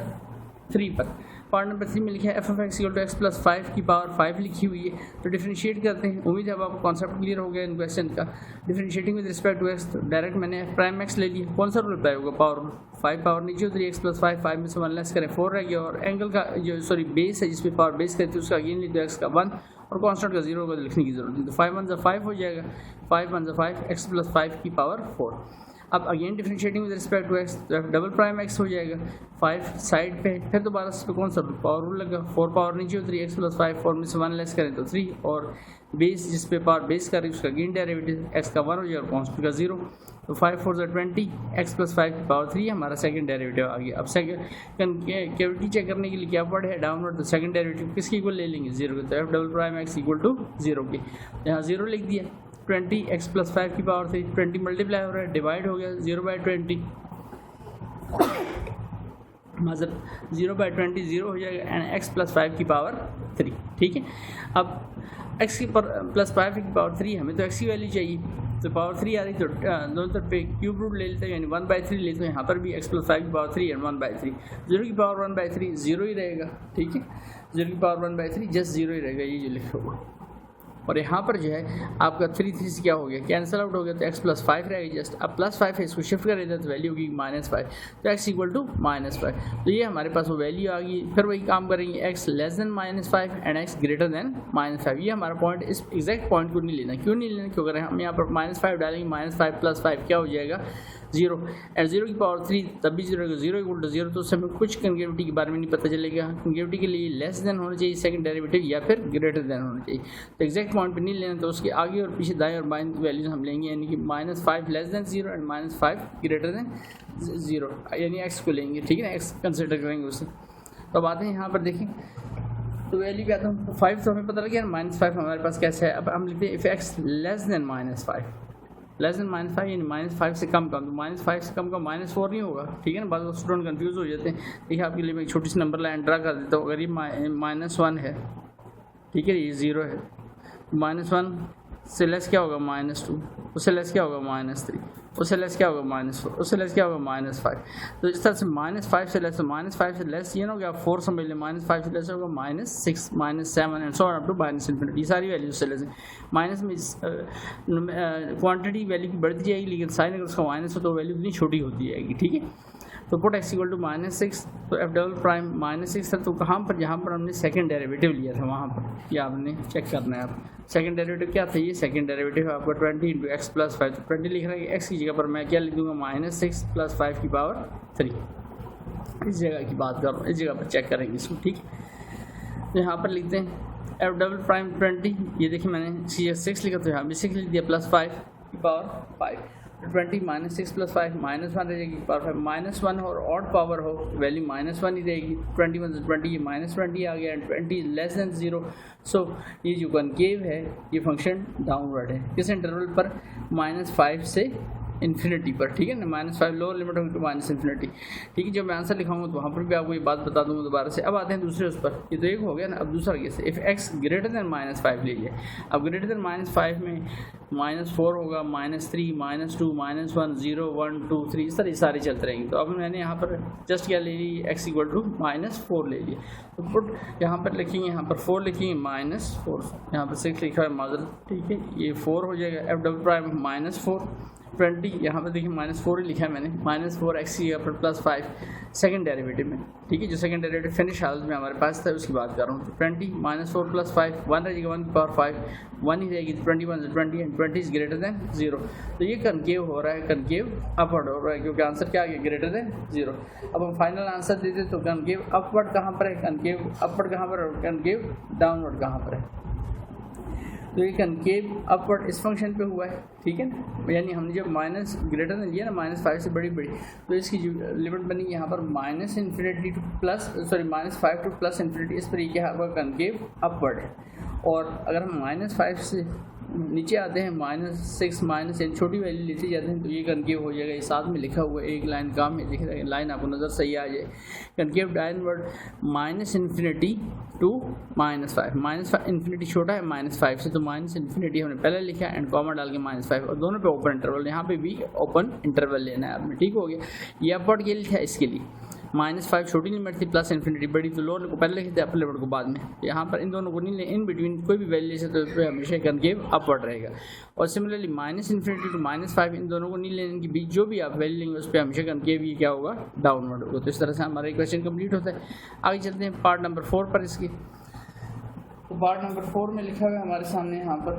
3 पर। पार्ट नंबर 3 में लिखा है f of x equal to x plus 5 की पावर 5 लिखी हुई है, तो डिफरेंशिएट करते हैं। उम्मीद है अब आपको कॉन्सेप्ट क्लियर हो गया इन क्वेश्चन का। Differentiating with respect to x, तो डायरेक्ट मैंने एफ प्राइम एक्स ले लिया, कौन सा रूल अप्लाई होगा, पावर 5 पावर नीचे उतरी एक्स प्लस 5, 5 में से 1 लेस करें 4 रह गया, और एंगल का जो सॉरी बेस है जिस पे पावर बेस करती है उसका अगेन लिख दो एक्स का 1 और कॉन्स्टेंट का 0 को लिखने की जरूरत नहीं, तो 5 1 5 हो जाएगा, 5 1 5 एक्स प्लस 5 की पावर 4। अब again differentiating with respect to x, तो डबल प्राइम एक्स हो जाएगा, 5 साइड पे, फिर दोबारा इस पर कौन सा पावर रूल लगा, 4 पावर नीचे उतरी एक्स प्लस 5, 4 में से 1 लेस करें तो 3, और बेस जिस पे पावर बेस कर रही है उसका अगेन डेरिवेटिव एक्स का 1 हो जाएगा और कॉन्स्टेंट का 0, तो 5 4 20 एक्स प्लस 5 की पावर 3 हमारा सेकंड डेरिवेटिव आ गया। अब सेकंड कैविटी चेक करने के लिए क्या वर्ड है डाउनवर्ड, तो सेकंड डेरिवेटिव किसकी इक्वल ले लेंगे 0 के, तो f double prime x equal to 0 के, यहाँ 0 लिख दिया। 20 एक्स प्लस 5 की पावर 3, 20 मल्टीप्लाई हो रहा है डिवाइड हो गया 0/20 मतलब 0/20 0 हो जाएगा एंड एक्स प्लस 5 की पावर 3, ठीक है। अब एक्स की प्लस 5 की पावर 3 हमें तो एक्स की वैल्यू चाहिए, तो पावर 3 आ रही तो दोनों तरफ पे क्यूब रूट ले लेते हैं यानी 1/3 लेते हैं, यहाँ पर भी एक्स प्लस 5 की पावर 3 एंड 1/3, 0 की पावर 1/3 0 ही रहेगा, ठीक है, 0 की पावर 1/3 जस्ट 0 ही रहेगा, ये जो लिखा हुआ। और यहाँ पर जो है आपका 3 3 से क्या हो गया, कैंसिल आउट हो गया, तो x प्लस 5 रहेगा जस्ट। अब प्लस 5 है, इसको शिफ्ट कर देते हैं तो वैल्यू होगी -5, तो x इक्वल टू -5, तो ये हमारे पास वो वैल्यू आ गई। फिर वही काम करेंगे, x less than -5 and x greater than -5, ये हमारा पॉइंट, इस एग्जैक्ट पॉइंट को नहीं लेना। क्यों नहीं लेना, क्योंकि अगर हम यहाँ पर -5 डालेंगे, -5 प्लस 5 क्या हो जाएगा 0, एंड 0 की पावर 3 तब भी 0 0 इक्वल टू 0, तो उससे हमें कुछ कंकेविटी के बारे में नहीं पता चलेगा। कंकेविटी के लिए लेस देन होना चाहिए सेकंड डेरिवेटिव या फिर ग्रेटर देन होना चाहिए, तो एग्जैक्ट पॉइंट पे नहीं लेना, तो उसके आगे और पीछे दाएं और बाएं वैल्यूज हम लेंगे, यानी कि -5 less than 0 and -5 greater than 0, यानी एक्स को लेंगे, ठीक है ना, एक्स कंसिडर करेंगे उसे। तो अब आते हैं यहाँ पर देखें, तो वैल्यू क्या था 5, तो हमें पता लग गया -5 हमारे पास कैसे है। अब हम लिखते हैं if x less than -5, less than -5 यानी -5 से कम, तो -5 से कम का -4 नहीं होगा, ठीक है ना, बाद स्टूडेंट कंफ्यूज हो जाते हैं। देखिए आपके लिए मैं एक छोटी सी नंबर लाइन ड्रा कर देता हूँ, अगर ये -1 है, ठीक है, ये 0 है, -1 से लेस क्या होगा -2, उससे लेस क्या होगा -3, उससे लेस क्या होगा -4, उससे लेस क्या होगा -5, तो इस तरह से -5 से लेस, तो -5 से लेस ये ना हो गया 4 समझ लें, -5 से लेस होगा -6 -7 and so on up to -∞, ये सारी वैल्यूज से लेस है। माइनस में क्वांटिटी वैल्यू की बढ़ती जाएगी, लेकिन साइन अगर उसका माइनस हो तो वैल्यू इतनी छोटी होती जाएगी, ठीक है। तो पुट x इक्वल टू -6, तो एफ डबल प्राइम -6 है, तो कहाँ पर, जहाँ पर हमने सेकंड डेरिवेटिव लिया था वहाँ पर, ये आपने चेक करना है। आप सेकंड डेरिवेटिव क्या था, ये सेकंड डेरिवेटिव है आपका 20 इंटू एक्स प्लस 5, तो 20 लिख रहा है, x की जगह पर मैं क्या लिख दूँगा -6 प्लस 5 की पावर 3, इस जगह की बात कर रहा हूँ, इस जगह पर चेक करेंगे इसको, ठीक है। तो यहाँ पर लिखते हैं एफ डबल प्राइम 20, ये देखिए मैंने 6 लिखा, तो यहाँ भी 6 लिख दिया, प्लस 5 की पावर 5, 20 -6 प्लस 5 -1 रह जाएगी पावर 5, -1 और ऑड पावर हो वैल्यू -1 ही रहेगी, 21 20 ये -20 आ गया, 20 लेस देन 0, सो ये जो कनकेव है ये फंक्शन डाउनवर्ड है, किस इंटरवल पर, -5 से इन्फिनिटी पर, ठीक है ना, -5 लोअर लिमिट होगी टू ∞, ठीक है। जब मैं आंसर लिखाऊंगा तो वहाँ पर भी आपको ये बात बता दूंगा दोबारा से। अब आते हैं दूसरे उस पर, ये तो एक हो गया ना, अब दूसरा कैसे, इफ़ x ग्रेटर देन -5 ले लिया, अब ग्रेटर देन -5 में -4 होगा, -3 -2 -1 0 1 2 3 इस तरह सारे चलते रहेंगे। तो अब मैंने यहाँ पर जस्ट क्या ले ली, x इक्वल टू -4 ले लिया, तो पुट यहाँ पर लिखेंगे, यहाँ पर 4 लिखेंगे, -4 यहाँ पर 6 लिखा है माजर, ठीक है, ये 4 हो जाएगा, एफ डबल प्राइम -4 20 यहाँ पर देखिए -4 ही लिखा है मैंने, -4 x की पर प्लस 5 सेकंड डेरिवेटिव में, ठीक है, जो सेकंड डेरिवेटिव फिनिश हालत में हमारे पास था उसकी बात कर रहा हूँ। 20 -4 प्लस 5 1 रहेगा, 1 की पावर 5 1 ही रहेगी, 21 20 एंड 20 इज ग्रेटर देन 0, तो ये कनकेव हो रहा है, कनकेव अपवर्ड हो रहा है, क्योंकि आंसर क्या आ गया ग्रेटर देन 0। अब हम फाइनल आंसर देते तो कनकेव अपवर्ड कहाँ पर है, कनकेव अपवर्ड कहाँ पर है, कनकेव डाउनवर्ड कहाँ पर है, तो ये कनकेव अपवर्ड इस फंक्शन पे हुआ है, ठीक है ना, यानी हमने जब माइनस ग्रेटर देन लिया ना -5 से बड़ी तो इसकी जो लिमिट बनी यहाँ पर -∞ टू प्लस -5 टू +∞, इस पर ये क्या होगा कनकेव अपवर्ड है। और अगर हम -5 से नीचे आते हैं -6 -8 छोटी वैल्यू लेते जाते हैं तो ये कनकेव हो जाएगा। ये साथ में लिखा हुआ है, एक लाइन काम है, देखिए लाइन आपको नज़र सही आ जाए। कनकेव डाउनवर्ड -∞ टू -5 इन्फिनिटी छोटा है -5 से, तो -∞ हमने पहले लिखा है एंड कॉमा डाल के -5 और दोनों पे ओपन इंटरवल, यहाँ पे भी ओपन इंटरवल लेना है आपने, ठीक हो गया। ये अपवर्ड के लिए था, इसके लिए -5 छोटी लिमिट थी, +∞ बड़ी, तो लोअर को पहले लिखते थे, अपर लिमिट को बाद में। यहाँ पर इन दोनों को नहीं ले, इन बिटवीन कोई भी वैल्यू से तो हमेशा कनकेव अपवर्ड रहेगा। और सिमिलरली -∞ टू -5 इन दोनों को नहीं लेने के बीच जो भी आप वैल्यू लेंगे उस पर हमेशा कनकेव ये क्या होगा, डाउनवर्ड होगा। तो इस तरह से हमारा क्वेश्चन कंप्लीट होता है। आगे चलते हैं पार्ट नंबर 4 पर इसकी। तो पार्ट नंबर 4 में लिखा हुआ है हमारे सामने यहाँ पर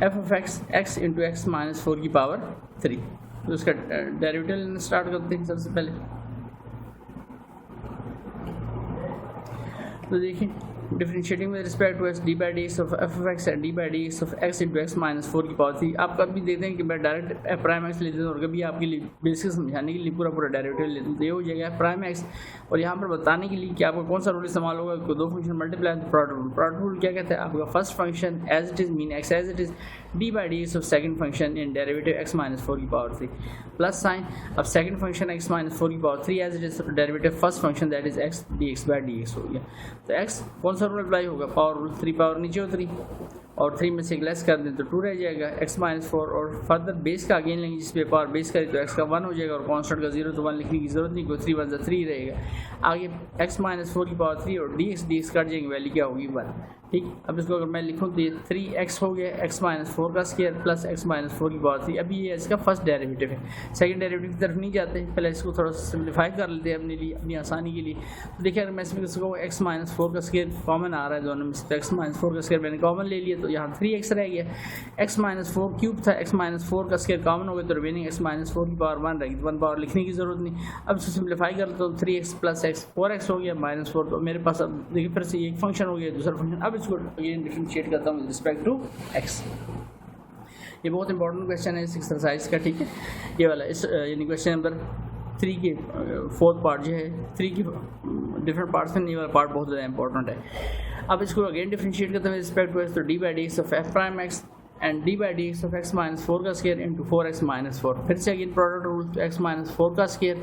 f(x) इंटू x -4 की पावर 3। तो इसका डेरिवेटिव स्टार्ट करते हैं सबसे पहले। तो देखिए differentiating with respect to x d/dx of f(x) and d/dx of x into x -4 की पावर 3। आप कभी देखते हैं कि मैं डायरेक्ट f प्राइम x लेते हैं और कभी आपके लिए बेसिक समझाने के लिए पूरा डेरिवेटिव लेते हैं, तो ये हो जाएगा f प्राइम x। और यहाँ पर बताने के लिए कि आपका कौन सा रूल इस्तेमाल होगा, दो फंक्शन मल्टीप्लाई प्रोडक्ट रूल क्या कहता है, आपका first function as it is mean x as it is d/dx of second function in derivative x -4 की पावर 3 प्लस साइन। अब सेकंड फंक्शन x -4 की power 3 as it is derivative first function that is x dx/dx हो गया। तो x कौन सा रूल अप्लाई होगा, पावर रूल, 3 पावर नीचे उतरी और 3 में से एक लेस कर दें तो 2 रह जाएगा, x -4 और फर्दर बेस का अगेन लेंगे जिस पे पावर बेस करें तो x का 1 हो जाएगा और कांस्टेंट का 0 तो 1 लिखने की जरूरत नहीं, कोई 3 1 3 रहेगा। आगे x -4 की पावर 3 और dx कट जाएंगे, वैल्यू क्या होगी 1, ठीक। अब इसको अगर मैं लिखूँ तो ये 3x हो गया, x -4 का स्क्वायर प्लस x -4 की पावर 3। अभी ये इसका फर्स्ट डेरिवेटिव है, सेकंड डेरिवेटिव की तरफ नहीं जाते, पहले इसको थोड़ा सा सिम्प्लीफाई कर लेते हैं अपने लिए, अपनी आसानी के लिए। तो देखिए अगर मैं इसमें इसको x -4 का स्क्वायर कॉमन आ रहा है दोनों में से, तो x -4 का स्क्वायर मैंने कॉमन ले लिया तो यहाँ 3x रह गया। x -4 क्यूब था, x -4 का स्क्वायर कॉमन हो गया तो रिमेनिंग x -4 की पावर 1 रहेगी, 1 पावर लिखने की जरूरत नहीं। अब इसको सिम्प्लीफाई कर लेता हूँ, 3x प्लस x 4x हो गया -4, तो मेरे पास अब देखिए फिर से एक फंक्शन हो गया, दूसरा फंक्शन। अब इसको अगेन डिफरेंशिएट करता हूँ विद रिस्पेक्ट टू x। ये बहुत इंपॉर्टेंट क्वेश्चन है इस एक्सरसाइज का, ठीक है। ये वाला इस यानी क्वेश्चन नंबर 3 के 4th पार्ट जो है, 3 की डिफरेंट पार्ट्स में ये वाला पार्ट बहुत ज़्यादा इंपॉर्टेंट है। अब इसको अगेन डिफरेंशिएट करते हैं विद रिस्पेक्ट टू x, तो d/dx of f prime x and d/dx of x -4 का स्क्वायर इंटू 4x -4। फिर से अगेन प्रोडक्ट रूल, तो x -4 का स्क्वायर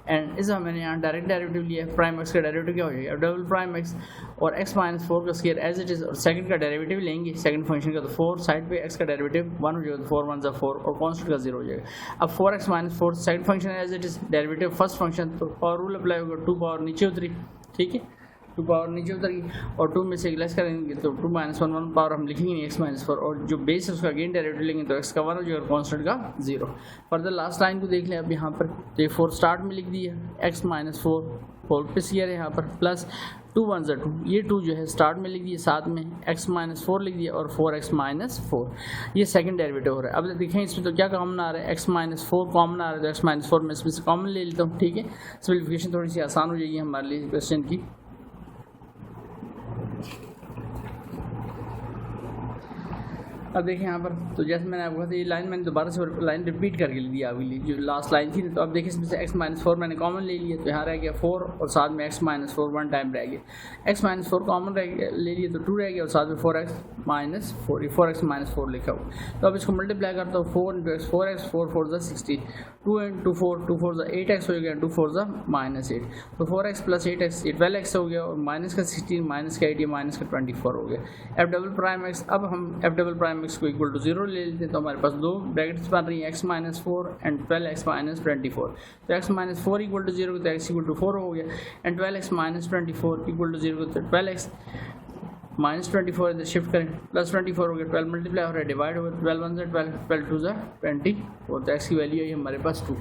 एंड इस मैंने यहाँ डायरेक्ट डेरिवेटिव लिया है, प्राइम x का डेरिवेटिव क्या हो जाएगा, डबल प्राइम x और x -4 का स्क्वायर एज इट इज़, और सेकंड का डेरिवेटिव लेंगे सेकंड फंक्शन का, तो 4 साइड पे x का डेरिवेटिव 1 हो जाएगा, तो 4 1 4 और कांस्टेंट का 0 हो जाएगा। अब 4x -4 second function as it is derivative first function, तो पावर रूल अप्लाई होगा, 2 पावर नीचे उतरी, ठीक है, 2 पावर नीचे उतर गई और 2 में से लेस करेंगे तो 2 -1 1 पावर हम लिखेंगे नहीं, x -4 और जो बेस है उसका अगेन डेरिवेटिव लेंगे तो x का 1 हो जाएगा और कांस्टेंट का 0। फर्दर लास्ट लाइन को देख लें अब यहाँ पर, तो ये 4 स्टार्ट में लिख दिया, x -4 होल पे स्क्वायर है यहाँ पर प्लस 2 1 2, ये 2 जो है स्टार्ट में लिख दिया, साथ में x -4 लिख दिया और 4x -4, ये सेकंड डेरिवेटिव हो रहा है। अब देखें इसमें तो क्या कॉमन आ रहा है, x -4 कॉमन आ रहा है, तो x -4 में इसमें से कॉमन ले लेता हूँ, ठीक है। सिम्प्लीफिकेशन थोड़ी सी आसान हो जाएगी हमारे लिए क्वेश्चन की। अब देखिए यहाँ पर, तो जैसे मैंने आपको कहा था ये लाइन मैंने दोबारा से लाइन रिपीट करके ले दिया आपके लिए, जो लास्ट लाइन थी। तो अब देखिए इसमें से x -4 मैंने कॉमन ले लिया, तो यहाँ रह गया 4 और साथ में x -4 1 टाइम रह गया, x -4 कॉमन रह गया ले लिए तो 2 रह गया और साथ में 4x -4, 4x -4 लिखा हुआ। तो अब इसको मल्टीप्लाई करता हूँ, 4 × x 4x 4 4 60, 2 × 4 2 4 8x हो गया, 2 4 -8, तो 4x + 8x 12x हो गया और माइनस का 16 माइनस का 8 माइनस का 24 हो गया। f डबल प्राइम x, अब हम f डबल प्राइम x को इक्वल टू 0 ले लेते हैं, तो हमारे पास दो ब्रैकेट्स बन रही हैं, x -4 एंड 12x -24। तो x -4 इक्वल टू 0 तो x इक्वल टू 4 हो गया एंड 12x -24 इक्वल टू 0 तो 12x -24 इधर शिफ्ट करें, प्लस 24 हो गया, 12 मल्टीप्लाई हो रहा है, डिवाइड हो गया, 12 1 12 12 2 24, तो x की वैल्यू है हमारे पास 2।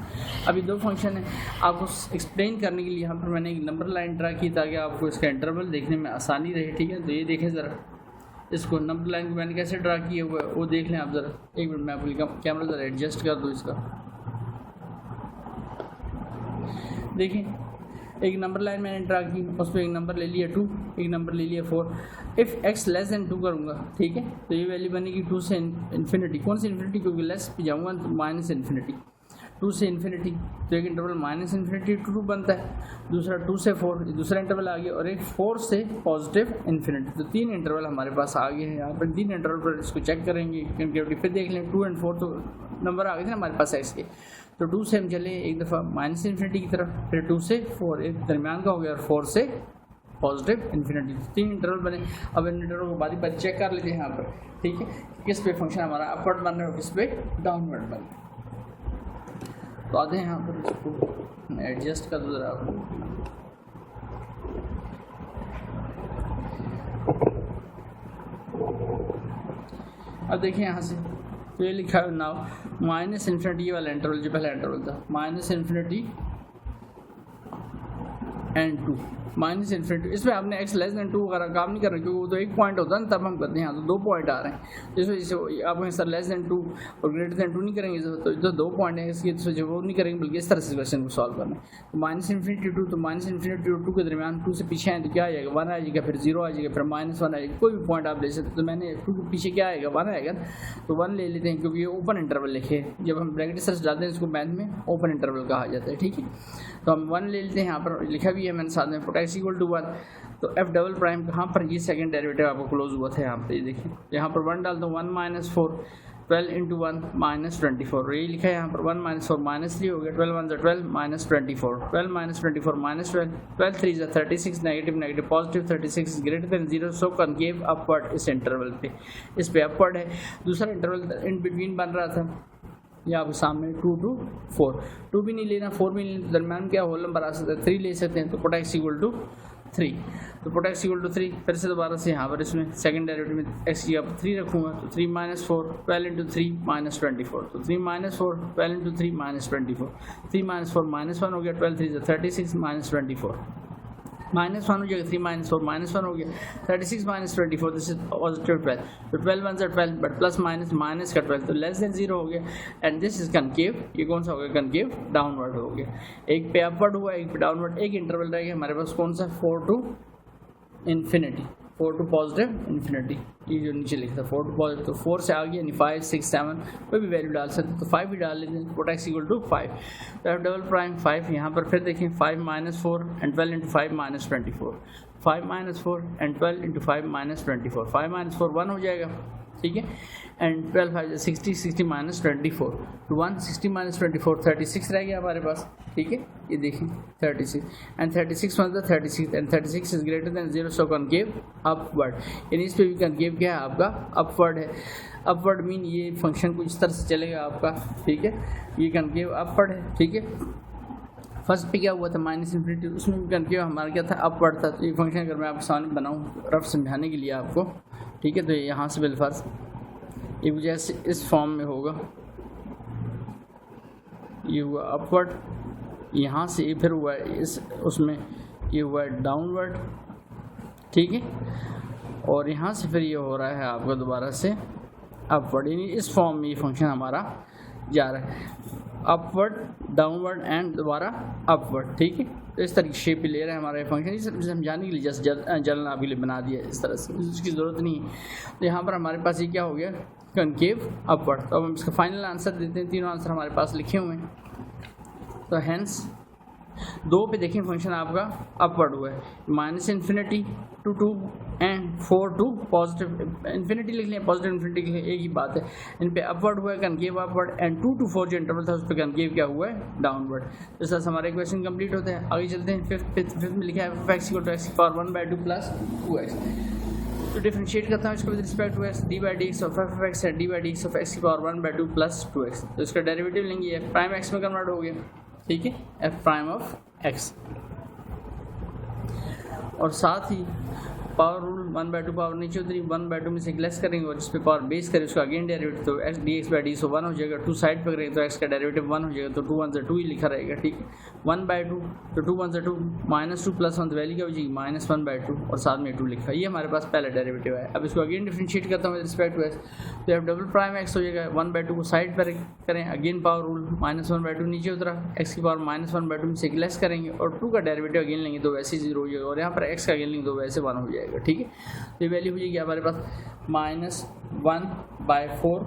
अभी दो फंक्शन है, आपको एक्सप्लेन करने के लिए यहाँ पर मैंने एक नंबर लाइन ड्रा की ताकि आपको इसका इंटरवल देखने में आसानी रहे, ठीक है। तो ये देखें ज़रा, इसको नंबर लाइन को मैंने कैसे ड्रा किया हुआ है वो देख लें आप ज़रा। एक मिनट मैं आपको कैमरा ज़रा एडजस्ट कर दूँ इसका। देखिए एक नंबर लाइन मैंने ड्रा की, उस पर एक नंबर ले लिया 2, एक नंबर ले लिया 4। इफ़ x लेस देन 2 करूँगा, ठीक है, तो ये वैल्यू बनेगी 2 से इन्फिनिटी। कौन सी इन्फिनिटी, क्योंकि लेस पे जाऊँगा तो -∞। 2 से इन्फिनिटी, तो एक इंटरवल माइनस इन्फिनिटी टू 2 बनता है, दूसरा 2 से 4, दूसरा इंटरवल आ गया, और एक 4 से पॉजिटिव इन्फिनिटी। तो 3 इंटरवल हमारे पास आ गए हैं। यहाँ पर 3 इंटरवल पर इसको चेक करेंगे कंकेविटी, फिर देख लें 2 और 4 तो नंबर आ गए थे ना हमारे पास एक्स के। तो 2 से हम चले एक दफ़ा माइनस इन्फिनिटी की तरफ, फिर 2 से 4 एक दरमियान का हो गया, और 4 से पॉजिटिव इन्फिनिटी। 3 इंटरवल बने। अब इन इंटरवल को बारी बारी चेक कर लेते हैं यहाँ पर, ठीक है, किस पे फंक्शन हमारा अपवर्ड बन रहा है और किस पे डाउनवर्ड बन रहा है। तो आते हैं यहाँ पर, इसको एडजस्ट कर दो ज़रा आपको। अब देखिए यहाँ से तो ये लिखा है नाउ माइनस इन्फिनिटी वाला इंटरवल जो पहला इंटरवल था, minus infinity and 2 minus infinity, इसमें आपने एक्स लेस देन 2 वगैरह काम नहीं कर रहे क्योंकि वो तो एक पॉइंट होता है ना, तब हम करते हैं। यहाँ तो 2 पॉइंट आ रहे हैं, तो इस वजह से आप सर लेस देन 2 और ग्रेटर देन 2 नहीं करेंगे, तो जो 2 पॉइंट है इसकी जो वो नहीं करेंगे, बल्कि इस तरह से क्वेश्चन को सॉल्व करना है। तो माइनस इन्फिनिटी 2, तो माइनस इन्फिनिटी 2 के दरमियान 2 से पीछे आए तो क्या आ जाएगा, 1 आ जाएगा, फिर 0 आ जाएगा, फिर -1 आएगा, कोई भी पॉइंट आप ले सकते। तो मैंने 2 के पीछे क्या आएगा, 1 आएगा, तो 1 ले लेते हैं क्योंकि ये ओपन इंटरवल लिखे, जब हम ब्रैकेट सर्च डालते हैं इसको मैथ में ओपन इंटरवल कहा जाता है, ठीक है। तो हम 1 ले लेते हैं, यहाँ पर लिखा भी है मैंने साथ में, पुट x = 1। तो f डबल प्राइम कहाँ पर, ये सेकंड डेरिवेटिव आपको क्लोज हुआ था यहाँ पे, ये देखिए यहाँ पर 1 डाल दो, 1 - 4 12 × 1 -24, ये लिखा है यहाँ पर 1 - 4 -3 हो गया, 12 1 12 -24, 12 -24 -12, 12 3 36, negative negative positive 36 greater than 0, सो कनकेव अपवर्ड इस इंटरवल पे, इस पे अपवर्ड है। दूसरा इंटरवल इन बिटवीन बन रहा था, ये आपके सामने 2 to 4, 2 भी नहीं लेना, 4 भी नहीं लेना, दरम्यान क्या होल नंबर आ सकता है, 3 ले सकते हैं। तो पुट x = 3, तो पुट x = 3, फिर से दोबारा से यहाँ पर इसमें सेकंड डेरिवेटिव में x की अब 3 रखूँगा, तो 3 - 4 12 × 3 -24, तो 3 - 4 12 × 3 -24, 3 - 4 -1 हो गया, 12 3 36 -24, -1 हो जाएगा, 3 - 4 -1 हो गया, 36 -24, दिस इज पॉजिटिव 12, तो 12 1 12 बट प्लस माइनस माइनस का 12, तो लेस देन 0 हो गया, एंड दिस इज कनकेव, ये कौन सा हो गया, कनकेव डाउनवर्ड हो गया। एक पे अपवर्ड हुआ, एक पे डाउनवर्ड, एक इंटरवल रहेगा हमारे पास कौन सा, 4 to infinity, 4 to positive infinity, ये जो नीचे लिखा था 4 to पॉजिटिव, तो 4 से आ गया, यानी 5 6 7 कोई भी वैल्यू डाल सकते, तो 5 भी डाल लेते हैं, पुट x = 5, तो f डबल प्राइम 5, यहाँ पर फिर देखें 5 - 4 and 12 × 5 -24, 5 - 4 and 12 × 5 -24, 5 - 4 1 हो जाएगा, ठीक है, एंड 12 5 60 60 -24, तो 1 60 -24 36 रह गया हमारे पास, ठीक है, ये देखिए 36, एंड 36 मतलब 36, and 36 is greater than 0, so concave upward, यानी इस पे भी कनकेव क्या है आपका, अपवर्ड है। अपवर्ड मीन ये फंक्शन कुछ इस तरह से चलेगा आपका, ठीक है, ये कनकेव अपवर्ड है, ठीक है। फर्स्ट पे क्या हुआ था माइनस इन्फिनिटी, उसमें भी कनकेव हमारा क्या था, अपवर्ड था। तो ये फंक्शन अगर मैं आपके सामने बनाऊँ रफ समझाने के लिए आपको, ठीक है, तो यहाँ से बिलफर्ज ये जैसे इस फॉर्म में होगा, ये हुआ अपवर्ड, यहाँ से ये फिर हुआ इस उसमें ये हुआ डाउनवर्ड, ठीक है, और यहाँ से फिर ये हो रहा है आपका दोबारा से अपवर्ड, यानी इस फॉर्म में ये फंक्शन हमारा जा रहा है, अपवर्ड डाउनवर्ड एंड दोबारा अपवर्ड, ठीक है। तो इस तरह की शेप ले रहा है हमारा ये फंक्शन, इस समझाने के लिए जस्ट जलन आपके लिए बना दिया इस तरह से, उसकी ज़रूरत नहीं है। तो यहाँ पर हमारे पास ये क्या हो गया, कनकेव अपवर्ड। तो अब हम इसका फाइनल आंसर देते हैं, तीनों आंसर हमारे पास लिखे हुए हैं। तो हैंस 2 पे देखें फंक्शन आपका अपवर्ड हुआ है, -infinity to 2 and 4 to positive infinity लिख लें, पॉजिटिव इन्फिनिटी लिख लें, एक ही बात है। इन पे अपवर्ड हुआ है कनकेव अपवर्ड, एंड 2 to 4 जो इंटरवल था उस पर कनकेव क्या हुआ है, डाउनवर्ड। तो इस तरह से हमारे क्वेश्चन कंप्लीट होते हैं। आगे चलते हैं, फिफ्थ में लिखा है x = x⁴ + 2x। तो डिफरेंशिएट करता हूँ इसको with respect to x, d/dx of f(x) है d/dx ऑफ x⁴ + 2x। तो इसका डेरिवेटिव लेंगे, f प्राइम x में कन्वर्ट हो गया, ठीक है, f प्राइम ऑफ x, और साथ ही पावर रूल 1/2 पावर नीचे उतरी, 1/2 में से लेस करेंगे और जिस पे पावर बेस करें उसका अगेन डेरिवेटिव, तो x dx/d से 1 हो जाएगा, 2 साइड पर करेंगे तो x का डेरिवेटिव 1 हो जाएगा, तो 2 1 2 ही लिखा रहेगा, ठीक है, 1/2, तो 2 1 2 -2 + 1 तो वैल्यू क्या हो जाएगी, -1/2 और साथ में 2 लिखा, ये हमारे पास पहला डेरिवेटिव है। अब इसको अगेन डिफरेंशिएट करता हूँ विद रिस्पेक्ट टू x, तो f डबल प्राइम x हो जाएगा, 1/2 को साइड पर करें, अगेन पावर रूल, -1/2 नीचे उतरा, x की पावर -1/2 में से लेस करेंगे और 2 का डेरिवेटिव अगेन लेंगे तो वैसे 0 हो जाएगा, और यहाँ पर x का अगेन लेंगे तो वैसे 1 हो जाएगा, ठीक है। तो ये वैल्यू हो जाएगी हमारे पास -1/4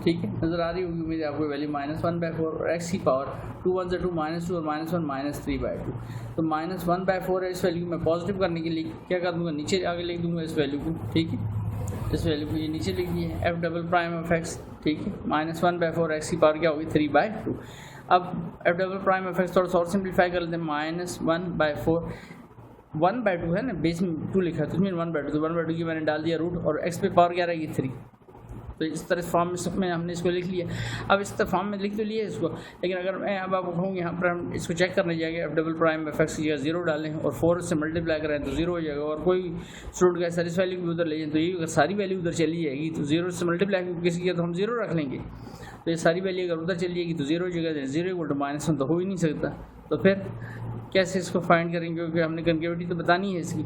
ठीक है, नज़र आ रही होगी उम्मीद है आपको वैल्यू -1/4 और एक्स की पावर 2 1 2 -2 और -1 -3/2। तो -1/4 है, इस वैल्यू को मैं पॉजिटिव करने के लिए क्या कर दूँगा, नीचे आगे लिख दूँगा इस वैल्यू को। ठीक है, इस वैल्यू को ये नीचे लिख दी है f double prime of x। ठीक है, -1/4 एक्स की पावर क्या होगी 3/2। अब f double prime of x थोड़ा सा और सिंप्लीफाई कर लेते हैं, -1/4 1/2 है ना, बेस में 2 लिखा है तो इसमें 1/2, तो 1/2 की मैंने डाल दिया रूट और x पे पावर क्या रहेगी 3। तो इस तरह फॉर्म में हमने इसको लिख लिया। अब इस तरह फॉर्म में लिख तो लिया इसको, लेकिन अगर मैं अब आपको कहूँ यहाँ पर हम इसको चेक करने जाएंगे, F double prime F X की जगह 0 डालें और 4 से मल्टीप्लाई करें तो 0 हो जाएगा, और कोई स्टूडेंट का सारी वैल्यू भी उधर ले जाए तो ये अगर सारी वैल्यू उधर चली जाएगी तो 0 से मल्टीप्लाई किसी किया तो हम 0 रख लेंगे, तो ये सारी वैल्यू अगर उधर चली जाएगी तो 0 हो जाएगा, 0 इक्वल टू -1 तो हो ही नहीं सकता। तो फिर कैसे इसको फाइंड करेंगे, क्योंकि हमने कन्केविटी तो बतानी है इसकी।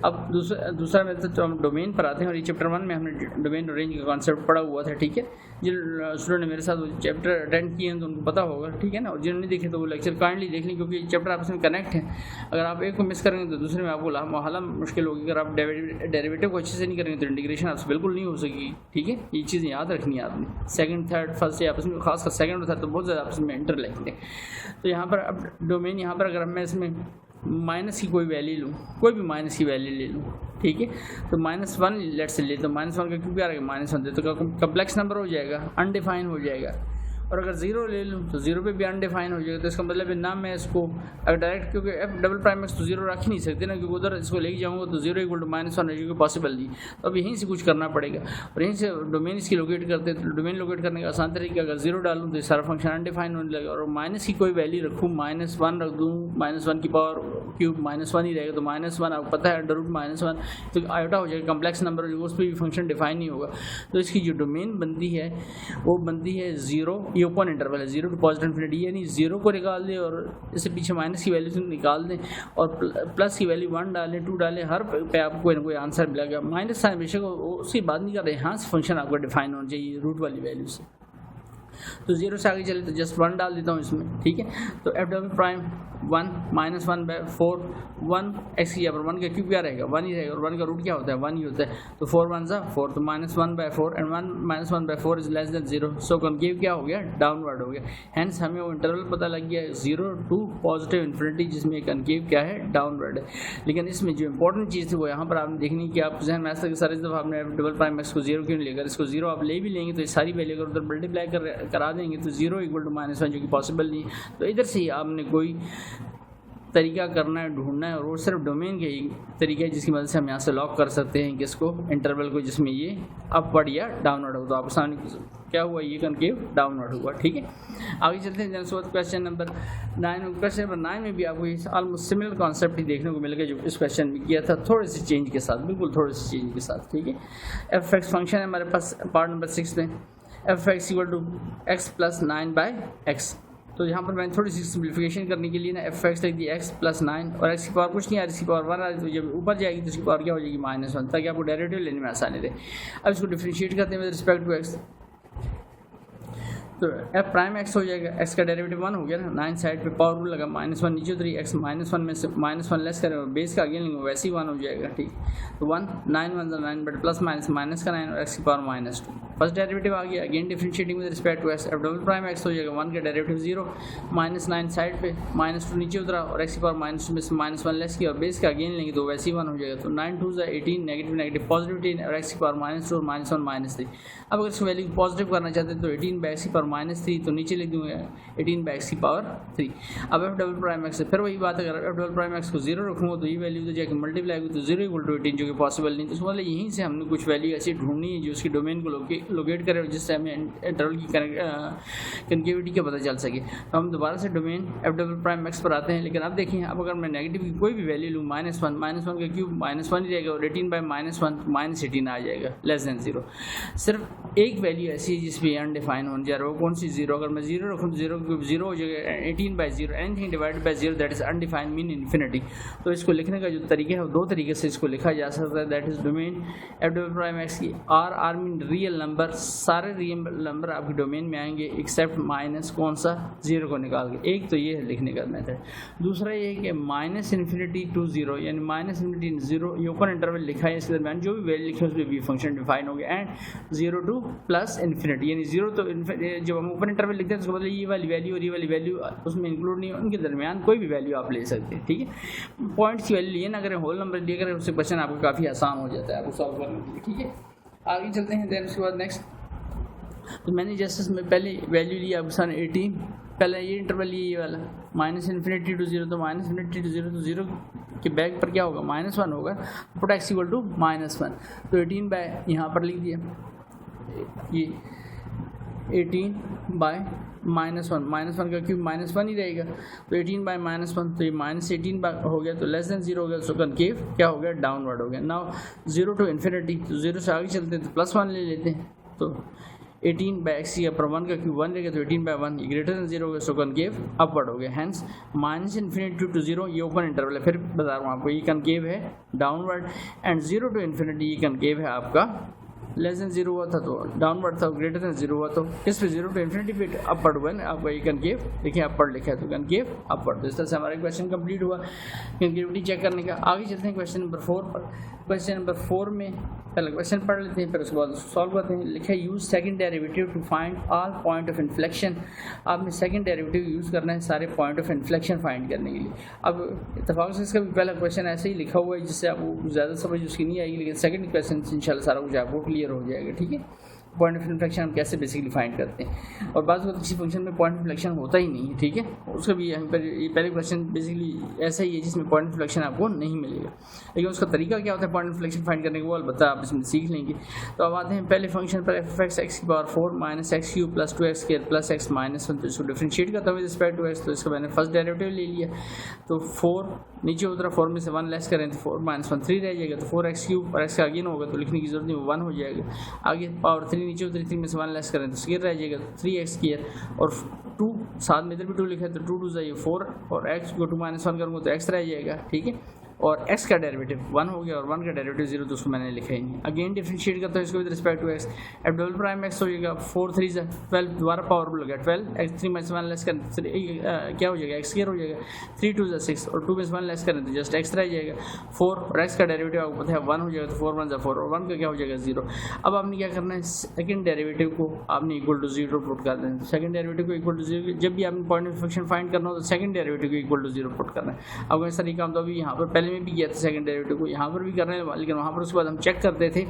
अब दूसरा मेथड तो हम डोमेन पर आते हैं, और ये चैप्टर 1 में हमने डोमेन और रेंज का कॉन्सेप्ट पढ़ा हुआ था। ठीक है, जिन स्टूडेंट ने मेरे साथ वो चैप्टर अटेंड किए हैं तो उनको पता होगा। ठीक है ना, और जिन्होंने देखे तो वो लेक्चर काइंडली देख लें, क्योंकि चैप्टर आपस में कनेक्ट है। अगर आप एक को मिस करेंगे तो दूसरे में आपको हालांकि मुश्किल होगी। अगर आप डेरिवेटिव को अच्छे से नहीं करेंगे तो इंटीग्रेशन आपसे बिल्कुल नहीं हो सकेगी। ठीक है, ये चीज़ें याद रखनी है आपने। सेकंड थर्ड फर्स्ट आपस में, खासकर सेकंड और थर्ड तो बहुत ज़्यादा आपस में इंटर लगते हैं। तो यहाँ पर अब डोमेन, यहाँ पर अगर मैं इसमें माइनस की कोई वैल्यू लूँ, कोई भी माइनस की वैल्यू ले लूँ, ठीक है, तो -1 लेट से ले, तो -1 का क्यों क्या रहेगा -1 दे, तो कम्प्लेक्स नंबर हो जाएगा, अनडिफाइन हो जाएगा। और अगर 0 ले लूँ तो 0 पे भी अनडिफाइन हो जाएगा। तो इसका मतलब है ना मैं इसको अगर डायरेक्ट, क्योंकि f डबल प्राइम एक्स तो 0 रख ही नहीं सकते ना, क्योंकि उधर इसको लेके जाऊँगा तो 0 इक्वल टू -1 है, क्योंकि पॉसिबल नहीं। तो अब यहीं से कुछ करना पड़ेगा, और यहीं से डोमेन इसकी लोकेट करते हैं। तो डोमेन लोकेट करने का आसान तरीका, अगर 0 डालूँ तो ये सारा फंक्शन अनडिफाइन होने लगेगा, और माइनस की कोई वैल्यू रखूँ, -1 रख दूँ, -1 की पावर क्यूब -1 ही रहेगा, तो -1 आपको पता है अंडर रूट -1 तो आयोटा हो जाएगा, कम्प्लेक्स नंबर उस पर भी फंक्शन डिफाइन नहीं होगा। तो इसकी जो डोमेन बनती है वो बनती है 0, ये ओपन इंटरवल है, 0 टू पॉजिटिव इन्फिनिटी, यानी 0 को निकाल दें और इससे पीछे माइनस की वैल्यू निकाल दें और प्लस की वैल्यू 1 डालें, 2 डालें, हर पे आपको कोई ना कोई आंसर मिलेगा। माइनस साइन बेशक उसकी बात नहीं कर रहे, यहाँ से फंक्शन आपका डिफाइन होना चाहिए रूट वाली वैल्यू से। तो 0 से आगे चले तो जस्ट 1 डाल देता हूँ इसमें। ठीक है, तो f डबल प्राइम 1 -1/4 1 एक्स की, यहाँ पर 1 का क्यूब क्या रहेगा 1 ही रहेगा, और 1 का रूट क्या होता है 1 ही होता है। तो 4 1 ज़ा 4, तो -1/4 and 1 -1/4 is less than 0, so concave क्या हो गया, डाउनवर्ड हो गया। हैंस हमें वो इंटरवल पता लग गया 0 टू पॉजिटिव इन्फिनिटी, जिसमें कनकेव क्या है, डाउनवर्ड है। लेकिन इसमें जो इंपॉर्टेंट चीज़ थी वो यहाँ पर आपने देखनी कि आप जहन में ऐसा सारी दफ़ा आपने f डबल प्राइम एक्स को 0 क्यों लेकर, इसको 0 आप ले भी लेंगे तो ये सारी वैल्यू अगर उधर मल्टीप्लाई करा देंगे तो 0 इक्वल टू -1, जो कि पॉसिबल नहीं है। तो इधर से ही आपने कोई तरीका करना है, ढूंढना है, और वो सिर्फ डोमेन के ही तरीका है जिसकी मदद से हम यहाँ से लॉक कर सकते हैं किसको, इंटरवल को, जिसमें ये अपवर्ड या डाउनवर्ड हो। तो आप आसानी क्या हुआ, ये कनकेव डाउनवर्ड हुआ। ठीक है, आगे चलते हैं जनसोत क्वेश्चन नंबर 9। क्वेश्चन नंबर 9 में भी आपको ये ऑलमोस्ट सिमिलर कॉन्सेप्ट ही देखने को मिलेगा जो इस क्वेश्चन में किया था, थोड़े से चेंज के साथ, बिल्कुल थोड़े से चेंज के साथ। ठीक है, एफ एक्स फंक्शन है हमारे पास, पार्ट नंबर 6 में f x equal to x + 9/x। तो यहाँ पर मैंने थोड़ी सी सिंप्लीफिकेशन करने के लिए ना एफ एक्स लिख दिया x + 9, और x की पावर कुछ नहीं आ रही, इसकी पावर 1 आ रही, तो जब ऊपर जाएगी तो इसकी पावर क्या हो जाएगी -1, ताकि आपको डेरिवेटिव लेने में आसानी रहे। अब इसको डिफरेंशिएट करते हैं विद रिस्पेक्ट टू x, तो f प्राइम x हो जाएगा, x का डेरिवेटिव 1 हो गया ना, 9 साइड पे पावर रूल लगा, -1 नीचे उतरी, x -1 में से -1 लेस करें, बेस का अगेन लेंगे वैसे ही 1 हो जाएगा। ठीक, तो 1 9 1 9 बट प्लस माइनस का 9 और x की पावर -2, फर्स्ट डेरिवेटिव आ गया, again differentiating with respect to x, f double prime x हो जाएगा, 1 का डेरिवेटिव 0, -9 साइड पे, -2 नीचे उतरा, और x की पावर -2 में से -1 लेस किया, और बेस का अगेन लेंगे तो वैसे ही 1 हो जाएगा। तो 9 2 18, नेगेटिव नेगेटिव पॉजिटिव 18, और x की पावर -2 और -1 -3। अब अगर इस वैल्यू को पॉजिटिव करना चाहते हैं तो 18/x की पावर -3, तो नीचे लिख दूंगा 18/x की पावर 3। अब f डबल प्राइम एक्स, फिर वही बात, अगर f डबल प्राइम एक्स को 0 रखूँगा तो ये वैल्यू तो जाके मल्टीप्लाई होगी, तो 0 इक्वल टू 18, जो कि पॉसिबल नहीं। तो उसमें मतलब यहीं से हमने कुछ वैल्यू ऐसी ढूंढनी है जो उसकी डोमेन को लोकेट करे, जिससे हमें इंटरवल की कनकेविटी का पता चल सके। तो हम दोबारा से domain f double prime x पर आते हैं। लेकिन अब देखिए, अब अगर मैं नेगेटिव की कोई भी वैल्यू लूँ, -1 का क्यूब -1 ही रहेगा, और 18/-1 -18 आ जाएगा, लेस देन 0। सिर्फ एक वैल्यू ऐसी है जिसमें अनडिफाइन होने जा रहा है, वो कौन सी, 0। अगर मैं 0 रखूँ तो 0 क्यूब 0 हो जाएगा, 18/0, anything divided by 0 that is undefined mean infinity. तो इसको लिखने का जो तरीका है वो दो तरीके से इसको लिखा जा सकता है, that is domain f double prime X की, R mean real number number, सारे रियल नंबर आपके डोमेन में आएंगे एक्सेप्ट माइनस कौन सा, 0 को निकाल के। एक तो ये है लिखने का मेथड। दूसरा ये है कि माइनस इन्फिनिटी टू 0, यानी माइनस इन्फिनिटी 0 ये ओपन इंटरवल लिखा है, इसके दरमियान जो भी वैल्यू लिखी है उस पर भी फंक्शन डिफाइन हो गया। एंड 0 टू प्लस इन्फिनिटी, यानी 0 तो जब हम ओपन इंटरवल लिखते हैं तो उसका मतलब ये वाली वैल्यू और ये वाली वैल्यू उसमें इंक्लूड नहीं है, उनके दरमियान कोई भी वैल्यू आप ले सकते हैं। ठीक है, पॉइंट्स की वैल्यू लिए ना करें, होल नंबर लिए करें, उससे क्वेश्चन आपको काफ़ी आसान हो जाता है आपको सॉल्व करने के लिए। ठीक है, आगे चलते हैं। देन उसके बाद नेक्स्ट, तो मैंने जैसे इसमें पहले वैल्यू लिया आपके सामने 18, पहले ये इंटरवल लिया ये वाला माइनस इन्फिनिटी टू 0, तो माइनस इन्फिनिटी टू 0 तो 0 के बैक पर क्या होगा, -1 होगा, पुट x इक्वल टू -1, तो 18 बाय यहाँ पर लिख दिया, ये 18 बाय -1 का क्यूब -1 ही रहेगा, तो 18 बाय -1, तो ये -18 हो गया, तो लेस देन 0 हो गया, सो कनकेव क्या हो गया, डाउनवर्ड हो गया। नाउ 0 टू इन्फिनिटी, तो 0 से आगे चलते हैं तो +1 ले लेते हैं, तो 18 बाय x या 1 का क्यूब 1 रहेगा, तो 18 बाय 1 ये ग्रेटर देन 0 हो गया, सो कनकेव अपवर्ड हो गया। हैंस माइनस इन्फिनिटी टू 0 ये ओपन इंटरवल है, फिर बता रहा हूँ आपको, ये कनकेव है डाउनवर्ड, एंड 0 टू इन्फिनिटी ये कनकेव है आपका, लेस देन 0 हुआ था तो डाउनवर्ड था, ग्रेटर देन 0 हुआ तो किस पे, 0 टू इन्फिनिटी पे अपवर्ड हुआ ना आपका, ये कनकेव देखिए अपवर्ड लिखा है, तो कनकेव अपवर्ड। तो इस तरह से हमारा क्वेश्चन कंप्लीट हुआ कनकेविटी चेक करने का। आगे चलते हैं क्वेश्चन नंबर 4 पर। क्वेश्चन नंबर 4 में पहले क्वेश्चन पढ़ लेते हैं, फिर उसके बाद सॉल्व करते हैं। लिखा है use second derivative two find all point of inflection. आपने सेकंड डेरिवेटिव यूज़ करना है सारे पॉइंट ऑफ इन्फ्लेक्शन फाइंड करने के लिए। अब इत्तेफाक से इसका भी पहला क्वेश्चन ऐसे ही लिखा हुआ है जिससे आपको ज़्यादा समझ उसकी नहीं आएगी, लेकिन सेकंड क्वेश्चन इंशाल्लाह सारा कुछ आपको क्लियर हो जाएगा। ठीक है, पॉइंट ऑफ इन्फ्लेक्शन हम कैसे बेसिकली फाइंड करते हैं, और बात किसी फंक्शन में पॉइंट ऑफ इन्फ्लेक्शन होता ही नहीं है। ठीक है, उसका भी यहाँ पर ये पहले क्वेश्चन बेसिकली ऐसा ही है जिसमें पॉइंट ऑफ इन्फ्लेक्शन आपको नहीं मिलेगा, लेकिन उसका तरीका क्या होता है पॉइंट ऑफ इन्फ्लेक्शन फाइंड करने का वो अलबत्ता आप इसमें सीख लेंगे। तो अब आते हैं पहले फंक्शन पर, f(x) x⁴ minus x³ plus 2x² plus x -1, तो इसको डिफरेंशिएट करता हुआ रिस्पेक्ट टू x, तो इसका मैंने फर्स्ट डेरिवेटिव ले लिया, तो 4 नीचे उतरा, 4 में से 1 लेस करें तो 4 -1 3 रह जाएगा, तो 4x³ और x का अगेन होगा तो लिखने की जरूरत नहीं, 1 हो जाएगा। आगे पावर 3 नीचे उतरी, 3 में से 1 लेस करें तो स्क्वायर रह जाएगा, 3x², और 2 साथ में इधर भी 2 लिखा है तो 2 2 जाइए 4, और x को 2 -1 करूँगा तो x रह जाएगा। ठीक है, और x का डेरिवेटिव 1 हो गया और 1 का डेरिवेटिव 0, तो उसको मैंने लिखा ही नहीं। अगेन डिफरेंशिएट करता हूँ इसको with respect to x, f double prime x हो जाएगा 4 3 12, दोबारा पावरफुल हो गया 12, x 3 में से 1 लेस करें क्या हो जाएगा, x² हो जाएगा, 3 2 6, और 2 में से 1 लेस करें तो जस्ट x रह जाएगा 4, और x का डेरिवेटिव आपको पता है 1 हो जाएगा, तो 4 1 4, और 1 का क्या हो जाएगा 0। अब आपने क्या करना है, सेकंड डेरिवेटिव को आपने इक्वल टू 0 पुट कर देना। सेकंड डेरिवेटिव को इक्वल टू 0, जब भी आपने पॉइंट ऑफ इन्फ्लेक्शन फाइंड करना हो तो सेकंड डेरिवेटिव को इक्वल टू 0 पुट करना है। अब इस तरीका हम तो अभी यहाँ पर पहले में भी किया था, सेकंड डेरिवेटिव को यहाँ पर भी कर रहे हैं, लेकिन वहाँ पर उसके बाद हम चेक करते थे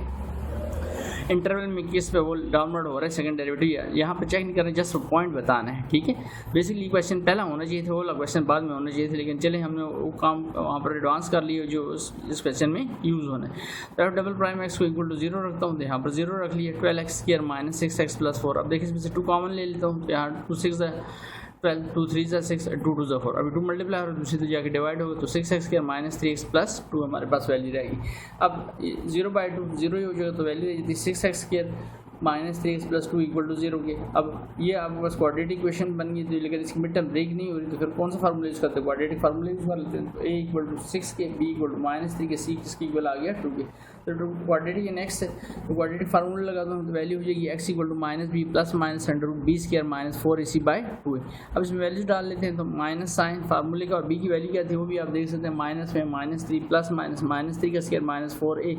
इंटरवल में किस पे वो डाउनवर्ड हो रहा है सेकंड डेरिवेटिव, यहाँ पे चेक नहीं करना, जस्ट पॉइंट बताना है। ठीक है, बेसिकली क्वेश्चन पहला होना चाहिए था, वो वाला क्वेश्चन बाद में होना चाहिए था, लेकिन चले हमने वो काम वहाँ पर एडवांस कर लिया जो इस क्वेश्चन में यूज़ होना है। तो एफ डबल प्राइम x को इक्वल टू 0 रखता हूँ, तो यहाँ पर 0 रख लिया, 12x² माइनस 6x प्लस 4। अब देखिए इसमें से 2 कॉमन ले लेता हूँ, तो यहाँ 2 6 12, 2 3 6, 2 2 4, अभी 2 मल्टीप्लाई और दूसरी तो जाके डिवाइड होगा, तो 6x² माइनस 3x प्लस 2 हमारे पास वैल्यू रहेगी। अब 0/2 0 ही हो जाएगा, तो वैल्यू रहेगी 6x² minus 3x plus 2 equal to 0 के। अब ये आपके पास क्वाड्रेटिक इक्वेशन बन गई थी, लेकिन इसकी मिड टर्म ब्रेक नहीं हो रही, तो फिर कौन सा फार्मूला यूज़ करते हैं, क्वाड्रेटिक फार्मूला यूज़ कर लेते हैं। तो a इक्वल टू 6 के, b इक्वल टू -3 के, c किसकी इक्वल आ गया 2 के, तो क्वाड्रेटिक इन x है, तो क्वाड्रेटिक फार्मूला लगाता हूँ तो वैल्यू हो जाएगी x equal to -b plus -√b² minus 4ac/2 है। अब इसमें वैल्यूज डाल लेते हैं, तो माइनस साइन फार्मूले का और b की वैल्यू क्या थी वो भी आप देख सकते हैं, माइनस में -3 प्लस -3 का स्क्वायर माइनस 4a,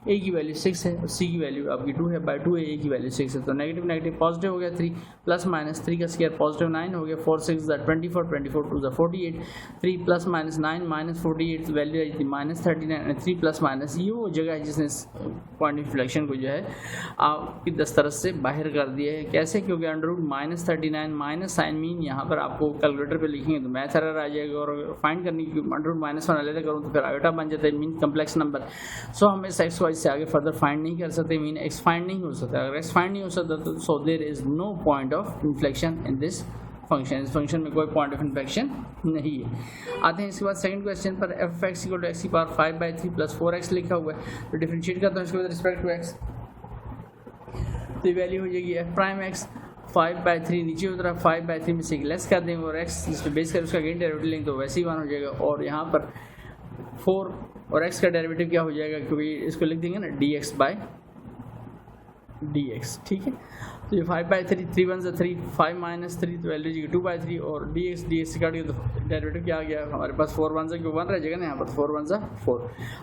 a की वैल्यू 6 है और c की वैल्यू आपकी 2 है, बाय 2 a की वैल्यू 6 है, तो नेगेटिव नेगेटिव पॉजिटिव हो गया 3 प्लस -3 का स्क्वायर पॉजिटिव 9 हो गया, 4 6 24 24 2 48, 3 प्लस -9 माइनस 48, तो वैल्यू आई थी -39, 3 प्लस माइनस, ये वो जगह है जिसने पॉइंट इन्फ्लेक्शन को जो है आपकी दस्तरस से बाहर कर दिया है। कैसे, क्योंकि √-39 माइनस साइन मीन यहाँ पर आपको कैलकुलेटर पे लिखेंगे तो मैथ एरर आ जाएगा, और फाइंड करने की √-1 अलग करूँ तो फिर आयोटा बन जाता है मीन कम्प्लेक्स नंबर। सो हम इस एक्स वाई से आगे फर्दर फाइंड नहीं कर सकते, मीन एक्स फाइंड नहीं हो सकता। अगर एक्स फाइंड नहीं हो सकता तो so there is no point of inflection in this function, इस फंक्शन में कोई पॉइंट ऑफ इन्फ्लेक्शन नहीं है। आते हैं इसके बाद सेकंड क्वेश्चन पर, f(x) = x⁵ प्लस 4x लिखा हुआ है, तो डिफरेंशिएट करता हूँ इसके बाद रिस्पेक्ट टू x, तो ये वैल्यू हो जाएगी f'(x) 5/3 नीचे उतरा, 5/3 में से लेस कर देंगे और x जिस पर बेस कर उसका अगेन डेरिवेटिव लेंगे तो वैसे ही 1 हो जाएगा, और यहाँ पर 4 और x का डेरिवेटिव क्या हो जाएगा, क्योंकि इसको लिख देंगे ना dx/dt, डी एक्स। ठीक है, तो ये 5/3, 3 1 3, 5 - 3 तो वैल्यू जी 2/3 और डी एक्स काट के तो डेरिवेटिव क्या आ गया हमारे पास 4 1 क्यों 1 रह जाएगा ना यहाँ पर 4 1 4।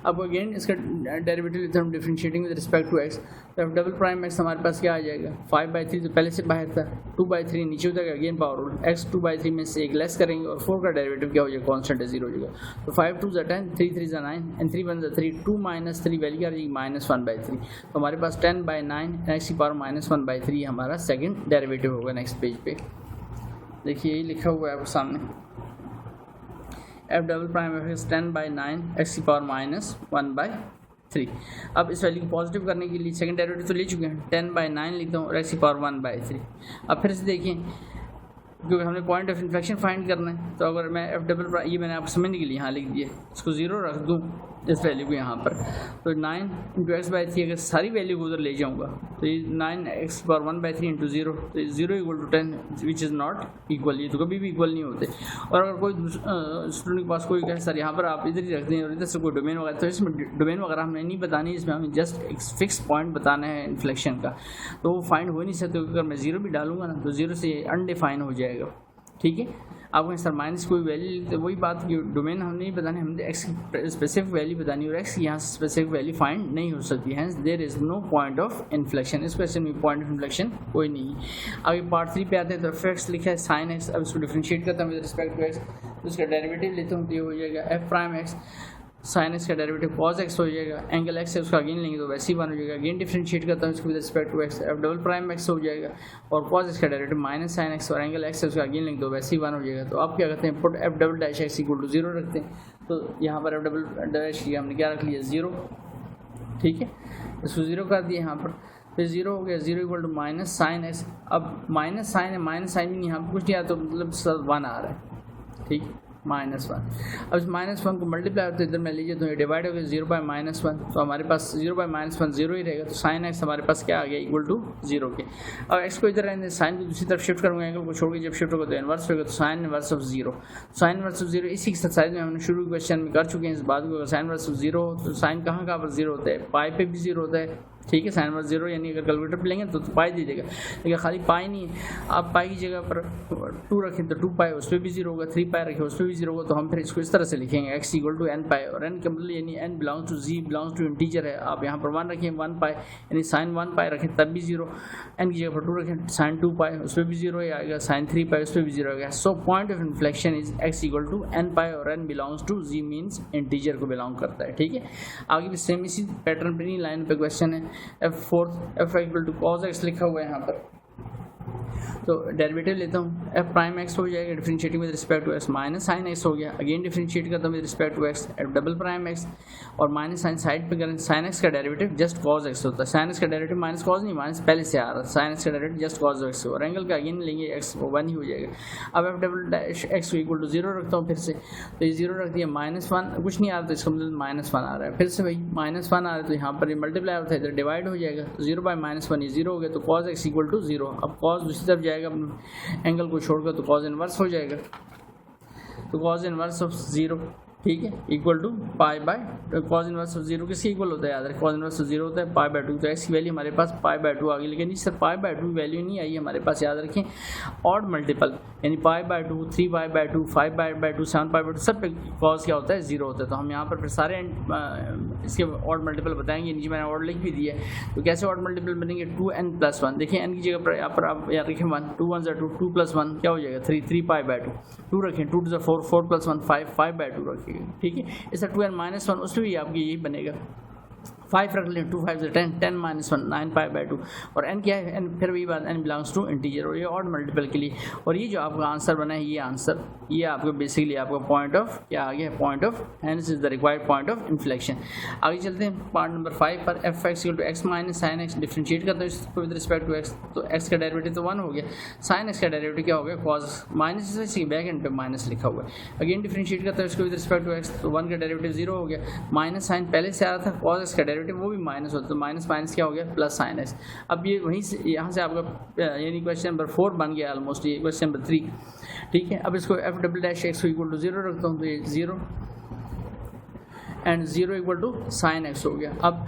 अब अगेन इसका डेरिवेटिव लेते हैं हम differentiating with respect to x, तो एफ डबल प्राइम एक्स हमारे पास क्या आ जाएगा 5/3 तो पहले से बाहर था 2/3 नीचे हो जाएगा अगेन पावर रूल एक्स 2/3 में से एक लेस करेंगे और 4 का डेरिवेटिव क्या हो जाएगा कॉन्स्टेंट है 0 हो जाएगा। तो 5 2 10, 3 3 9 एंड 3 1 3, 2 - 3 वैल्यू क्या आ जाएगी -1/3। तो हमारे पास 10/9 एक्स की पावर -1/3 हमारा सेकंड डेरिवेटिव होगा। नेक्स्ट पेज पे देखिए यही लिखा हुआ है आपके सामने F double prime F x 10/9 x की पावर -1/3। अब इस वैल्यू को पॉजिटिव करने के लिए सेकंड डेरिवेटिव तो ले चुके हैं 10/9 लिखता हूँ और एक्स की पावर 1/3। अब फिर से देखिए क्योंकि हमने पॉइंट ऑफ इन्फ्लेक्शन फाइंड करना है, तो अगर मैं एफ डबल प्राइम ये मैंने आपको समझने के लिए यहाँ लिख दिया इसको 0 रख दूँ इस वैल्यू को यहाँ पर, तो 9 × x/3 अगर सारी वैल्यू को उधर ले जाऊँगा तो ये 9x पावर 1/3 × 0 तो 0 = 10 विच इज़ नॉट इक्वल, ये तो कभी भी इक्वल नहीं होते। और अगर कोई स्टूडेंट के पास कोई कहे सर यहाँ पर आप इधर ही रख दें और इधर से कोई डोमेन वगैरह, तो इसमें डोमेन वगैरह हमें नहीं बतानी, इसमें हमें जस्ट एक फिक्स पॉइंट बताना है इन्फ्लेक्शन का, तो वो फाइंड हो नहीं सकते। अगर मैं 0 भी डालूंगा ना तो 0 से अनडिफाइन हो जाएगा। ठीक है, आपको सर माइनस कोई वैल्यू, तो वही बात कि डोमेन हम नहीं बताने, हमने एक्स की स्पेसिफिक वैल्यू बतानी और एक्स यहाँ से स्पेसिफिक वैल्यू फाइंड नहीं हो सकती, hence there is no point of inflection. इस क्वेश्चन में पॉइंट ऑफ इन्फ्लेक्शन कोई नहीं है। आगे पार्ट 3 पे आते हैं तो एफ एक्स लिखा है साइन एक्स, अब इसको डिफरेंशिएट करता हूँ विद रिस्पेक्ट टू एक्स, तो इसका डेरिवेटिव लेता हूँ तो ये हो जाएगा F prime x sign x का डेरिवेटिव कॉस एक्स हो जाएगा, एंगल एक्स है उसका अगेन लेंगे तो वैसे ही 1 हो जाएगा। अगेन डिफरेंशिएट करता हूँ इसको with respect to x, f double prime x हो जाएगा और कॉस एक्स का डेरिवेटिव माइनस साइन एक्स और एंगल एक्स है उसका अगेन लेंगे तो वैसे ही 1 हो जाएगा। तो आप क्या करते हैं put f double dash x equal to 0 रखते हैं, तो यहाँ पर एफ डबल डैश की हमने क्या रख लिया 0। ठीक है, इसको 0 कर दिया यहाँ पर, फिर 0 हो गया, 0 = माइनस साइन एक्स। अब माइनस साइन है, माइनस साइन भी यहाँ पर कुछ नहीं आता, तो मतलब सब 1 आ रहा है। ठीक है, -1। अब इस -1 को मल्टीप्लाई तो इधर मैं लीजिए तो ये डिवाइड हो गया 0/-1, तो हमारे पास 0/-1 0 ही रहेगा, तो साइन एक्स हमारे पास क्या आ गया इक्वल टू 0 के। अब एक्स को इधर रहने साइन को दूसरी तरफ शिफ्ट करूँगा, एंगल को छोड़ के जब शिफ्ट होगा तो इनवर्स होगा, तो sine inverse of 0। Sine inverse of 0 इसी एक्सरसाइज में हमने शुरू क्वेश्चन में कर चुके हैं इस बात को। साइन इनवर्स ऑफ 0 तो साइन कहाँ पर 0 होता है, पाई पे भी 0 होता है। ठीक है, साइन इनवर्स 0 यानी अगर कैलकुलेटर पे लेंगे तो पाई दीजिएगा, लेकिन खाली पाई नहीं है, आप पाई की जगह पर 2 रखें तो 2 पाई उस पर भी 0 होगा, 3 पाई रखें उस पर भी 0 होगा, तो हम फिर इसको इस तरह से लिखेंगे x = n पाई, और n का मतलब यानी n belongs to z belongs to integer है। आप यहाँ पर 1 रखें 1 पाई यानी साइन 1 पाई रखें तब भी 0, n की जगह पर 2 रखें साइन 2 पाई उस पर भी 0 ही आएगा, साइन 3 पाई उस पर भी 0 आएगा। So point of inflection is x = n pi और n belongs to z means integer को बिलोंग करता है। ठीक है, आगे भी सेम इसी पैटर्न पर नहीं लाइन पे क्वेश्चन है। f = cos x लिखा हुआ है यहाँ पर, तो डेरिवेटिव लेता हूँ एफ प्राइम एक्स हो जाएगा differentiating with respect to x, minus sine x हो गया, अगेन डिफरेंशिएट करता हूँ with respect to x f double prime x, और माइनस साइन साइड पे करें, साइन एक्स का डेरिवेटिव जस्ट कॉस एक्स होता है, साइन एक्स का डेरिवेटिव माइनस कॉस नहीं, माइनस पहले से आ रहा है, साइन एक्स का डेरिवेटिव जस्ट कॉस एक्स, और एंगल का अगेन लेंगे एक्स वो 1 ही हो जाएगा। अब f double dash x equal to 0 रखता हूँ फिर से, तो ये 0 रख दिया, -1 कुछ नहीं आ रहा तो इसका मतलब -1 आ रहा है, फिर से भाई -1 आ रहा है तो यहाँ पर मल्टीप्लाई होता है इधर डिवाइड हो जाएगा, 0/-1 ये 0 हो गया, तो कॉस एक्स इक्वल टू 0। अब कॉस दूसरी तरफ जाएगा एंगल को छोड़कर तो कॉस इनवर्स हो जाएगा, तो कॉस इनवर्स ऑफ 0 ठीक है equal to cos inverse of 0 किसके इक्वल होता है याद रखें, कॉस इनवर्स ऑफ 0 होता है π/2, तो एक्स की वैल्यू हमारे पास π/2 आ गई, लेकिन इस सर π/2 वैल्यू नहीं आई हमारे पास, याद रखें ऑड मल्टीपल यानी π/2 3π/2 5π/2 7π/2 सब पे कॉस क्या होता है 0 होता है। तो हम यहाँ पर फिर सारे इसके ऑड मल्टीपल बताएंगे, नीचे मैंने ऑड लिख भी दिया है, तो कैसे ऑड मल्टीपल बनेंगे 2n+1, देखिए n की जगह पर यहाँ पर आप याद रखें 1 2 1 2 2 + 1 क्या हो जाएगा 3 3π/2, 2 रखें 2 to 4 4 + 1 5 5/2 रखें, ठीक है। इस 2n-1 उसमें भी आपकी यही बनेगा, 5 रख लें 2 5 10 10-1 9π/2, और n क्या है n फिर वही बात n बिलोंग्स टू इंटीजर, और ये ऑड मल्टीपल के लिए, और ये जो आपका आंसर बना है ये आंसर ये आपको बेसिकली आपका पॉइंट ऑफ क्या आ गया, point of hence is the required point of inflection. आगे चलते हैं पार्ट नंबर 5 पर, f(x = x - sin x) differentiate करते हैं इसको विद रिस्पेक्ट टू x, तो x का डेरिवेटिव तो 1 हो गया, sin x का डेरिवेटिव क्या हो गया cos माइनस से बैक एंड पे माइनस लिखा हुआ है, अगेन डिफरेंशिएट करते हैं इसको विद रिस्पेक्ट टू x, तो 1 का डेरिवेटिव 0 हो गया, माइनस साइन पहले से आ रहा था, cos x का डेरिवेटिव वो भी माइनस होता है, तो माइनस माइनस क्या हो गया प्लस sin x। अब ये वहीं से यहाँ से आपका यानी क्वेश्चन नंबर 4 बन गया ऑलमोस्ट, ये क्वेश्चन नंबर 3, ठीक है। अब इसको f'(x) = 0 रखता हूँ, तो ये 0 एंड 0 = sin x हो गया। अब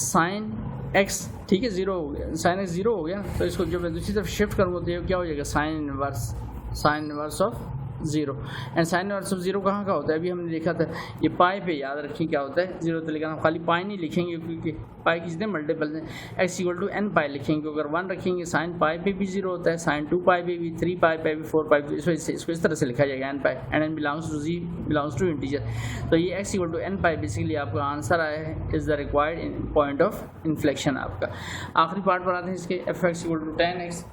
sin एक्स, ठीक है, जीरो हो गया, साइन एक्स जीरो हो गया, तो इसको जब मैं दूसरी तरफ शिफ्ट करूँगा तो ये क्या हो जाएगा, sine inverse of zero. And sine inverse of zero कहाँ का होता है, अभी हमने देखा था ये पाई पे, याद रखें क्या होता है जीरो, तो लेकिन हम खाली पाई नहीं लिखेंगे क्योंकि पाई की जितने मल्टीपल हैं, एक्स इक्वल टू एन पाई लिखेंगे, अगर 1 रखेंगे साइन पाई पे भी जीरो होता है, साइन 2 पाई पे भी, 3 पाई पे भी, 4 पाई पे, इसको इस तरह से लिखा जाएगा N pi, and N belongs to integer. तो ये X equal to N pi basically आपका आंसर आया है, is the required point of inflection आपका। आखिरी पार्ट पर आते हैं इसके, F x equal to tan x,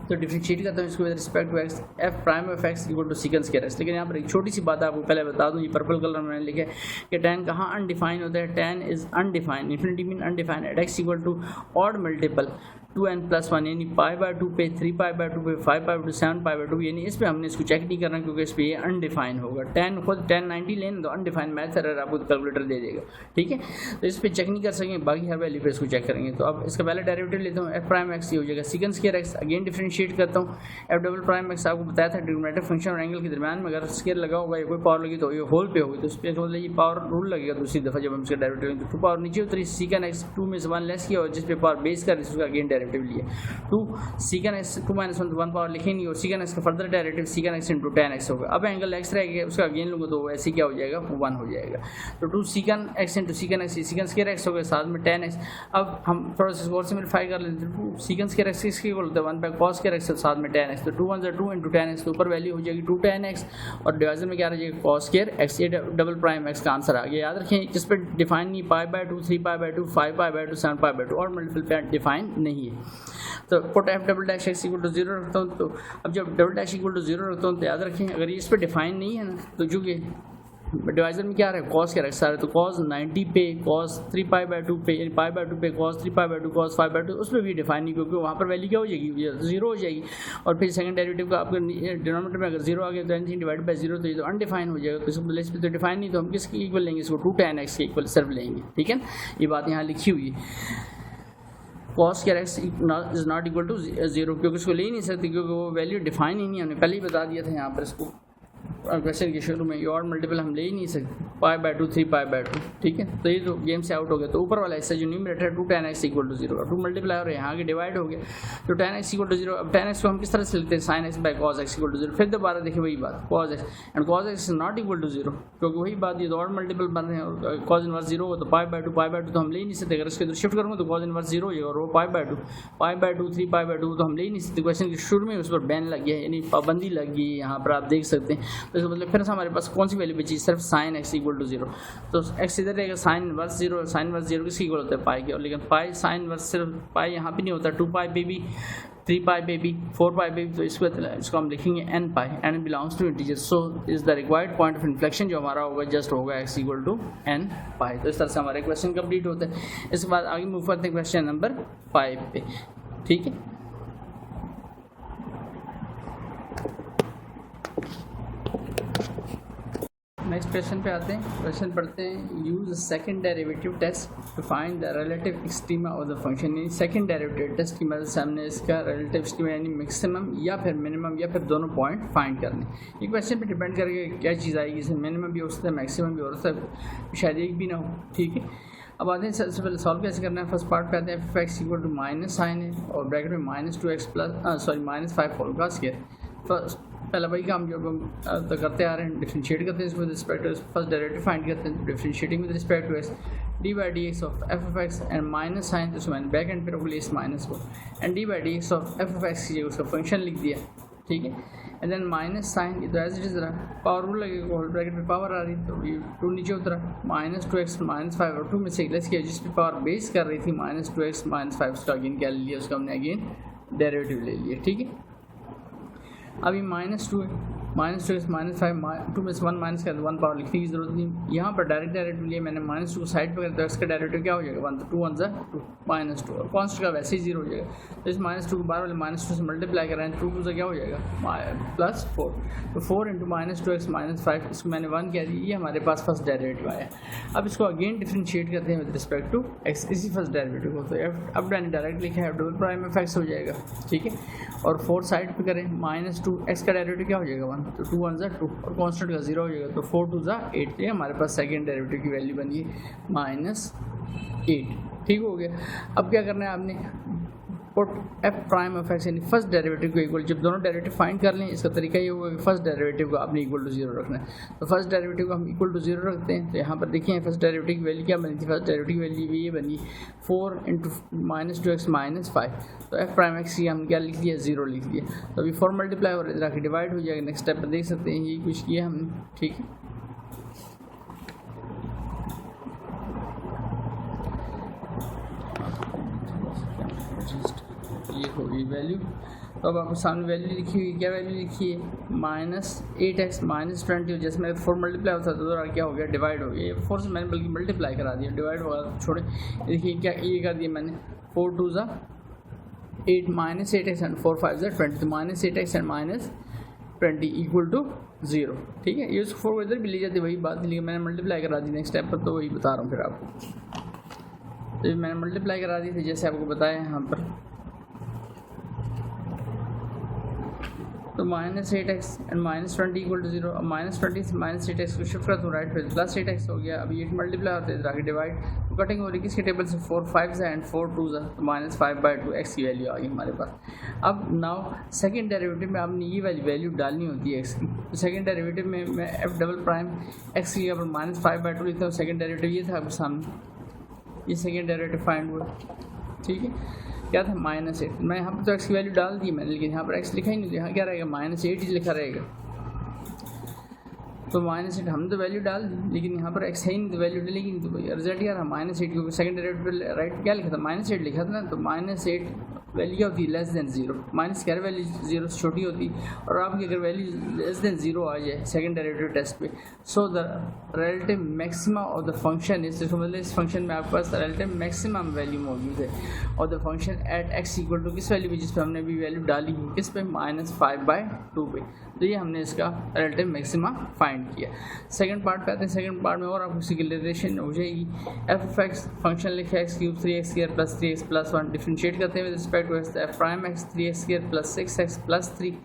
तो डिफरेंशिएट करता हूँ इसको with respect to x, F prime of x equal to secant square X. लेकिन यहाँ पर एक छोटी सी बात आपको पहले बता दूँ, ये पर्पल कलर में मैंने लिखा है कि tan कहाँ अनडिफाइन होता है, tan is undefined, infinity mean undefined, at x equal to odd multiple 2n+1, यानी π/2 पे, 3π/2 पे, 5π/2, 7π/2, यानी इस पे हमने इसको चेक नहीं करना क्योंकि इस पे ये अनडिफाइन होगा। tan खुद 1090 लेने तो अनडिफाइंड मैथ एरर आपको कैलकुलेटर दे देगा, ठीक है, तो इस पे चेक नहीं कर सकेंगे, बाकी हर वैल्यू पे इसको चेक करेंगे। तो अब इसका पहले डेरिवेटिव लेता हूँ, एफ प्राइम एक्स, ये हो जाएगा सीकेंस स्क्वायर एक्स, अगेन डिफरेंशिएट करता हूँ, एफ डबल प्राइम एक्स आपको बताया था ट्रिग्नोमेट्रिक फंक्शन और एंगल के दरमियान में अगर स्क्वायर लगा होगा या कोई पावर लगी तो ये होल पे होगी, तो इस पर मतलब ये पावर रूल लगेगा दूसरी दफ़ा जब हम इसका डेरिवेटिव लेंगे, तो 2 पावर नीचे उतरी, सीकेंड एक्स 2 में से 1 लेस किया और जिस पे पावर बेस कर उसका अगेन डेरिवेटिव लिया, 2 सीकेंड एक्स 2 - 1 तो 1 पावर लिखेंगे और सीकेंड एक्स का further derivative सीकेंड x into tan x होगा। अब एंगल x रहेगा उसका अगेन लूँगा तो ऐसे क्या हो जाएगा, 1 हो जाएगा, तो 2 सीकेंड x into सीकेंड x, secant square x हो गया, साथ में tan x। अब हम थोड़ा सा और सिम्प्लीफाई कर लेते हैं, 2 सीकेंड स्क्वायर एक्स किसके इक्वल होता है, 1 बाय cos स्क्वायर एक्स साथ में tan x, तो 2 1 2 इंटू tan x, तो ऊपर वैल्यू हो जाएगी 2 tan x और डिवाइजर में क्या रह जाएगा cos स्क्वायर x, ये डबल प्राइम x का आंसर आ गया। याद रखें जिस पर डिफाइन नहीं π/2, 3π/2, 5π/2, 7π/2 और मल्टीपल पे डिफाइन नहीं है। तो put f double dash x equal to 0 रखता हूँ, तो अब जब डबल डैश इक्वल टू 0 रखता हूँ तो याद रखें अगर ये इस पर डिफाइन नहीं है ना, तो चूँकि डिवाइजर में क्या रहा है cos क्या रखा सारे, तो cos 90 पे, cos 3π/2 पे, यानी π/2 पे cos 3π/2, cos 5/2, उसमें भी डिफाइन नहीं क्योंकि वहाँ पर वैल्यू क्या हो जाएगी, 0 हो जाएगी। और फिर सेकंड डेरिवेटिव का आपका डिनोमिनेटर में अगर 0 आ गया तो एनीथिंग डिवाइड बाय 0, तो ये तो अनडिफाइन हो जाएगा, तो इसको इस पर तो डिफाइन नहीं, तो हम किसके इक्वल लेंगे, इसको 2 tan x के इक्वल सिर्फ लेंगे, ठीक है, ये बात यहाँ लिखी हुई है। cos square x is not equal to 0 क्योंकि इसको ले ही नहीं सकते क्योंकि वो वैल्यू डिफाइन ही नहीं, हमने पहले ही बता दिया था यहाँ पर इसको क्वेश्चन के शुरू में, ये और मल्टीपल हम ले ही नहीं सकते, π/2, 3π/2, ठीक है, तो ये तो गेम से आउट हो गया। तो ऊपर वाला हिस्सा जो न्यूमरेटर है 2 tan x इक्वल टू 0 और 2 मल्टीप्लाई और यहाँ आगे डिवाइड हो गया, तो tan x इक्वल टू 0। अब tan x को हम किस तरह से लिखते हैं, sin x by cos x equal to 0। फिर दोबारा देखिए वही बात cos x and cos x is not equal to 0 क्योंकि वही बात, ये तो और मल्टीपल बन रहे हैं और cos इनवर्स 0 हो तो π/2 तो हम ले ही नहीं सकते, अगर इसके शिफ्ट करूँगा तो cos इनवर्स 0 हो जाएगा और वो π/2 3π/2 तो हम ले ही नहीं सकते। क्वेश्चन के शुरू में उस पर बैन लग गया, यानी पाबंदी लग गई, यहाँ पर आप देख सकते हैं। तो इसका मतलब फिर से हमारे पास कौन सी वैल्यू बची, सिर्फ sin x इक्वल टू 0, तो x इधर रहेगा sin इनवर्स 0, sin इनवर्स 0 किसकी इक्वल होता है पाई के, और लेकिन पाई sin इनवर्स सिर्फ पाई यहाँ पे नहीं होता, 2 पाई पे भी, 3 पाई पे भी, 4 पाई पे भी, तो इसको हम लिखेंगे n pi, n belongs to integer, so is the required point of inflection जो हमारा होगा जस्ट होगा x equal to n pi. तो इस तरह से हमारा क्वेश्चन कंप्लीट होता है। इसके बाद आगे मूव करते हैं क्वेश्चन नंबर 5 पे, ठीक है। नेक्स्ट क्वेश्चन पे आते हैं, क्वेश्चन पढ़ते हैं, use second derivative test to find the relative extrema of the function. यानी सेकंड डेरिवेटिव टेस्ट की मदद से हमने इसका रिलेटिव एक्सट्रीमा यानी मैक्सिमम या फिर मिनिमम या फिर दोनों पॉइंट फाइंड करने। ये क्वेश्चन पे डिपेंड करके क्या चीज़ आएगी, इसमें मिनिमम भी हो सकता है मैक्सिमम भी हो सकता है, शायद एक भी ना हो, ठीक है। अब आते हैं सबसे पहले सॉल्व कैसे करना है। फर्स्ट पार्ट पे आते हैं, f(x) equal to minus sign है और ब्रैकेट में -2x प्लस -5 होल का स्क्वायर। फर्स्ट पहला वही काम जो हम तो करते आ रहे हैं, डिफरेंशिएट करते हैं इसमें respect to first derivative find करते हैं, differentiating with respect to x d/dx of f(x) and minus sine, तो मैंने बैक एंड पे रख लिया इस माइनस को, एंड d/dx ऑफ f(x) की उसका फंक्शन लिख दिया, ठीक है, एंड देन माइनस साइन, ये तो एज इट इज रहा, पावर रूल लगेगा, होल ब्रैकेट में पावर आ रही तो ये 2 नीचे उतरा, -2x -5 और 2 में से लेस किया, जिस पे पावर बेस कर रही थी -2x -5, उसका अगेन क्या ले लिया, उसका हमने अगेन डेरिवेटिव ले लिया, ठीक है। अभी -2 है, -2x -5, 2 में से 1 माइनस कर 1 पावर लिखने की जरूरत नहीं, यहाँ पर डायरेक्ट डेरिवेटिव लिए मैंने -2 को साइड पर कर, तो x का डेरिवेटिव क्या हो जाएगा 1, तो 2 1 2 -2 और कॉन्स्ट का वैसे ही 0 हो जाएगा, तो इस -2 को बार वाले -2 से मल्टीप्लाई कर रहे हैं, 2 2 से क्या हो जाएगा +4, तो 4 × -2x -5, इसको मैंने 1 कह दी, ये हमारे पास फर्स्ट डेरिवेटिव आया। अब इसको अगेन डिफरेंशिएट करते हैं विद रिस्पेक्ट टू x, इसी फर्स्ट डेरिवेटिव को, तो अब मैंने डायरेक्ट लिखा है डबल प्राइम f(x) हो जाएगा, ठीक है, और 4 साइड पे करें, -2 x का डेरिवेटिव क्या हो जाएगा 1, तो 2 1 2 और कांस्टेंट का 0 हो जाएगा, तो 4 2 8, ये हमारे पास सेकंड डेरिवेटिव की वैल्यू बनी -8, ठीक हो गया। अब क्या करना है आपने, put f prime of x यानी फर्स्ट डेरिवेटिव को इक्वल, जब दोनों डेरिवेटिव फाइंड कर लें इसका तरीका ये होगा कि फर्स्ट डेरिवेटिव को आपने इक्वल टू 0 रखना है। तो फर्स्ट डेरिवेटिव को हम इक्वल टू 0 रखते हैं। तो यहाँ पर देखिए फर्स्ट डेरिवेटिव की वैल्यू क्या बनी थी, फर्स्ट डेरिवेटिव की वैल्यू ये बनी 4 × -2x - 5। तो एफ प्राइम एक्स की हम क्या लिख लिया, 0 लिख लिया। तो अभी 4 मल्टीप्लाई और इधर आके डिवाइड हो जाएगा। नेक्स्ट स्टेप पर देख सकते हैं ये कुछ किया हमने, ठीक है। ये होगी वैल्यू। तो अब आपको सामने वैल्यू लिखी हुई, क्या वैल्यू लिखी है, -8x - 20। जैसे मेरे 4 मल्टीप्लाई होता है तो क्या हो गया, डिवाइड हो गया। 4 से मैंने बल्कि मल्टीप्लाई करा दिया, डिवाइड होगा तो छोड़े। देखिए क्या ये कर दिया मैंने, 4 × 2 = 8 -8x एंड 4 × 5 = 20। तो -8x एंड -20 इक्वल टू 0, ठीक है। ये उसको 4 इधर भी ले जाती वही बात, लेकिन मैंने मल्टीप्लाई करा दी नेक्स्ट स्टेप पर, तो वही बता रहा हूँ फिर आपको। तो मैंने मल्टीप्लाई करा दी थी जैसे आपको बताया यहाँ पर। तो -8x एंड -20 इक्वल टू 0। अब -20 से -8x को शिफ्ट कर दूँ राइट पे, +8x हो गया। अभी 8 मल्टीप्लाई होते हैं, इधर आके डिवाइड, तो कटिंग हो रही किसके टेबल से, 4 5 एंड 4 2 तो -5/2 x की वैल्यू आ गई हमारे पास। अब नाउ सेकंड डेरिवेटिव में आपने ये वाली वैल्यू डालनी होती है x की। तो सेकंड डेरिवेटिव में मैं f डबल प्राइम x की जगह पर -5/2 लिखता हूँ। सेकंड डेरिवेटिव ये था आपके सामने, ये सेकंड डेरिवेटिव फाइंड हुआ, ठीक है। क्या था, -8। मैं यहाँ पर तो x की वैल्यू डाल दी मैंने, लेकिन यहाँ पर x लिखा ही नहीं, यहाँ क्या रहेगा, -8 ही लिखा रहेगा। तो -8 हमने तो वैल्यू डाल दी, लेकिन यहाँ पर x है ही नहीं तो वैल्यू डलेगी नहीं। तो भाई रिजल्ट क्या रहा, -8, क्योंकि सेकंड डेरिवेटिव राइट क्या लिखा था, -8 लिखा था ना। तो -8 वैल्यू क्या होती है, <0 माइनस क्या वैल्यू 0 से छोटी होती है। और आपकी अगर वैल्यू <0 आ जाए सेकंड डेरिवेटिव टेस्ट पे, सो the relative maxima of the function is, मतलब इस फंक्शन में आपके पास रिलेटिव मैक्सिमम वैल्यू मौजूद है और the function at x equal to किस वैल्यू पे, जिस पे हमने भी वैल्यू डाली है, किस पे, -5/2 पे। तो ये हमने इसका रिलेटिव मैक्सिमा फाइंड किया। सेकंड पार्ट पे आते हैं। सेकंड पार्ट में और आपको इसकी क्लियरेशन हो जाएगी। f(x) फंक्शन लिखे x³ 3x² + 3x + 1 डिफरेंशिएट करते हैं with respect to f prime x 3x² + 6x + 3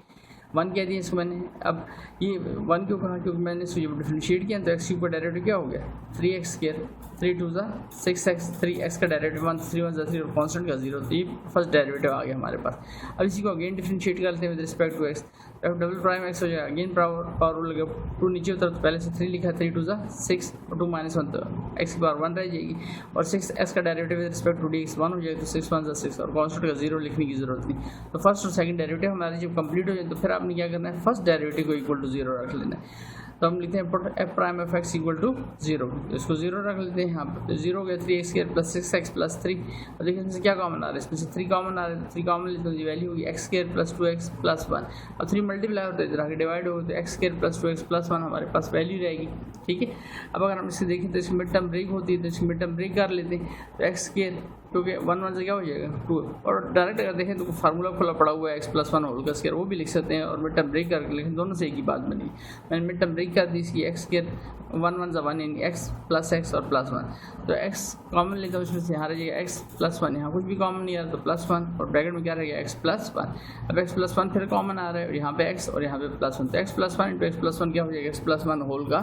1 कह दिया इसको मैंने। अब ये 1 क्यों कहा, क्योंकि मैंने इसको जब डिफरेंशिएट किया तो x³ का डेरिवेटिव क्या हो गया, 3x², 3 2 = 6x, 3x का डेरिवेटिव 1, 3 1 = 3 और कॉन्स्टेंट का 0। तो ये फर्स्ट डेरिवेटिव आ गया हमारे पास। अब इसी को अगेन डिफरेंशिएट करते हैं with respect to x। f double prime x हो जाएगा, अगेन पावर रूल लगे, 2 नीचे उतर तो पहले से 3 लिखा, 3 2 = 6 और 2 - 1 तो x की पावर 1 रह जाएगी। और 6x का derivative with respect to dx 1 हो जाएगा, तो 6 1 = 6 और कॉन्स्टेंट का 0 लिखने की जरूरत नहीं। तो फर्स्ट और सेकंड डेरिवेटिव हमारे जब कंप्लीट हो जाए तो फिर आपने क्या करना है, फर्स्ट डेरिवेटिव को इक्वल टू 0 रख लेना है। तो हम लिखते हैं put f prime of x equal to 0। तो इसको 0 रख लेते हैं यहाँ पर। तो 0 हो गया, 3x² + 6x + 3। और देखिए इसमें क्या कॉमन आ रहा है, इसमें से 3 कॉमन आ रहा है। 3 कॉमन लेते हैं, वैल्यू होगी x² + 2x + 1। अब 3 मल्टीप्लाई होता है, इधर आके डिवाइड होगा तो x² + 2x + 1 हमारे पास वैल्यू रहेगी, ठीक है। अब अगर हम इससे देखें तो इसकी मिड टर्म ब्रेक होती है, तो इसकी मिड टर्म ब्रेक कर लेते हैं। तो x² क्योंकि 1 1 से क्या हो जाएगा 2, और डायरेक्ट अगर देखें तो फार्मूला खुला पड़ा हुआ है x + 1 होल का स्क्वायर, वो भी लिख सकते हैं और मिड टर्म ब्रेक करके, लेकिन दोनों से एक ही बात बनी। मैंने मिड टर्म ब्रेक कर दी इसकी, x² 1 1 = 1 यानी x + x और +1। तो x कॉमन लेते हैं, उसमें से यहाँ रह जाएगा x + 1, यहाँ कुछ भी कॉमन नहीं आ रहा तो +1 और ब्रैकेट में क्या रहेगा x + 1। अब x + 1 फिर कॉमन आ रहा है, यहाँ पे x और यहाँ पे +1, तो x + 1 × x + 1 क्या हो जाएगा, x + 1 होल का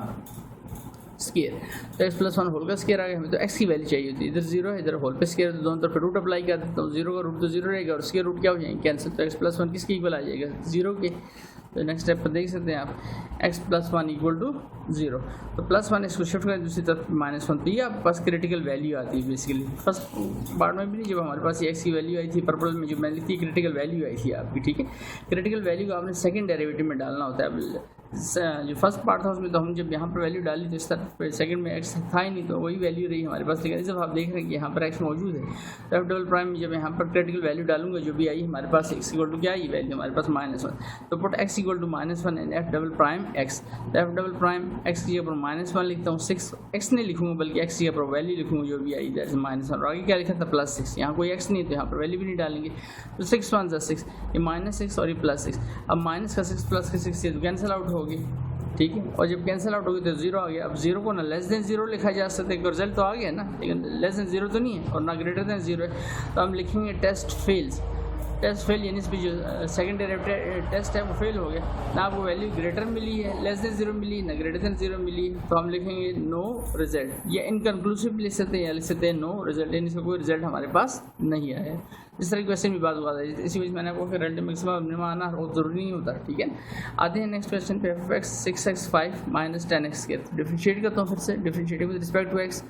स्केयर। तो x + 1 होल का स्केयर आ गया। हमें तो x की वैल्यू चाहिए होती है, इधर 0 है, इधर होल पे स्केयर, तो दोनों तरफ रूट अप्लाई कर देता हूँ। 0 का रूट तो 0 रहेगा और स्केयर रूट क्या हो जाएंगे, कैंसिल। तो x + 1 किसके इक्वल आ जाएगा, 0 के। तो नेक्स्ट स्टेप पर देख सकते हैं आप, x + 1 = 0। तो +1 इसको शिफ्ट करें दूसरी तरफ -1, तो ये आपके पास क्रिटिकल वैल्यू आती है बेसिकली। फर्स्ट पार्ट में भी नहीं, जब हमारे पास x की वैल्यू आई थी पर्पल में, जो मैंने लिखी क्रिटिकल वैल्यू आई थी आपकी, ठीक है। क्रिटिकल वैल्यू को आपने सेकंड डेरिवेटिव में डालना होता है। जो फर्स्ट पार्ट था उसमें तो हम जब यहाँ पर वैल्यू डाली तो इस तरफ सेकंड में x था ही नहीं, तो वही वैल्यू रही हमारे पास। लेकिन जब आप देख रहे हैं कि यहाँ पर x मौजूद है, तो f डबल प्राइम जब यहाँ पर क्रिटिकल वैल्यू डालूंगा जो भी आई हमारे पास x इक्वल टू क्या आई वैल्यू हमारे पास -1। तो put x equal to -1 and f double prime x। तो f डबल प्राइम x की जगह पर -1 लिखता हूँ, 6 x नहीं लिखूंगा बल्कि x की जगह पर वैल्यू लिखूंगा जो भी आई दैट -1। और आगे क्या लिखा था +6, यहाँ कोई x नहीं तो यहाँ पर वैल्यू भी नहीं डालेंगे। तो 6 1 = 6, ये -6 और ये +6। अब माइनस का 6 प्लस का 6 ये तो कैंसिल आउट होगी, ठीक है। और जब कैंसिल आउट होगी तो 0 आ गया। अब 0 को ना <0 लिखा जा सकता है, रिजल्ट तो आ गया ना, लेकिन <0 तो नहीं है और ना <0 है। तो हम लिखेंगे टेस्ट फेल्स। टेस्ट फेल, यानी इस पर जो सेकंड डेरिवेटिव टेस्ट है वो फेल हो गया, ना वो वैल्यू ग्रेटर मिली है, लेस देन 0 मिली, ना ग्रेटर देन 0 मिली, तो हम लिखेंगे नो रिजल्ट, या इनकन्क्लूसिव लिख सकते हैं, या लिख सकते हैं नो रिजल्ट, यानी इसका कोई रिजल्ट हमारे पास नहीं आया है। इस तरह की क्वेश्चन भी बात हुआ था, इसी वजह मैंने आपको रिजल्ट मैक्सिमम मिनिमम आना बहुत ज़रूरी नहीं होता, ठीक है। आते हैं नेक्स्ट क्वेश्चन पे, f(x) 6x5 - 10x², डिफरेंशिएट करता हूँ फिर से, differentiate with respect to x,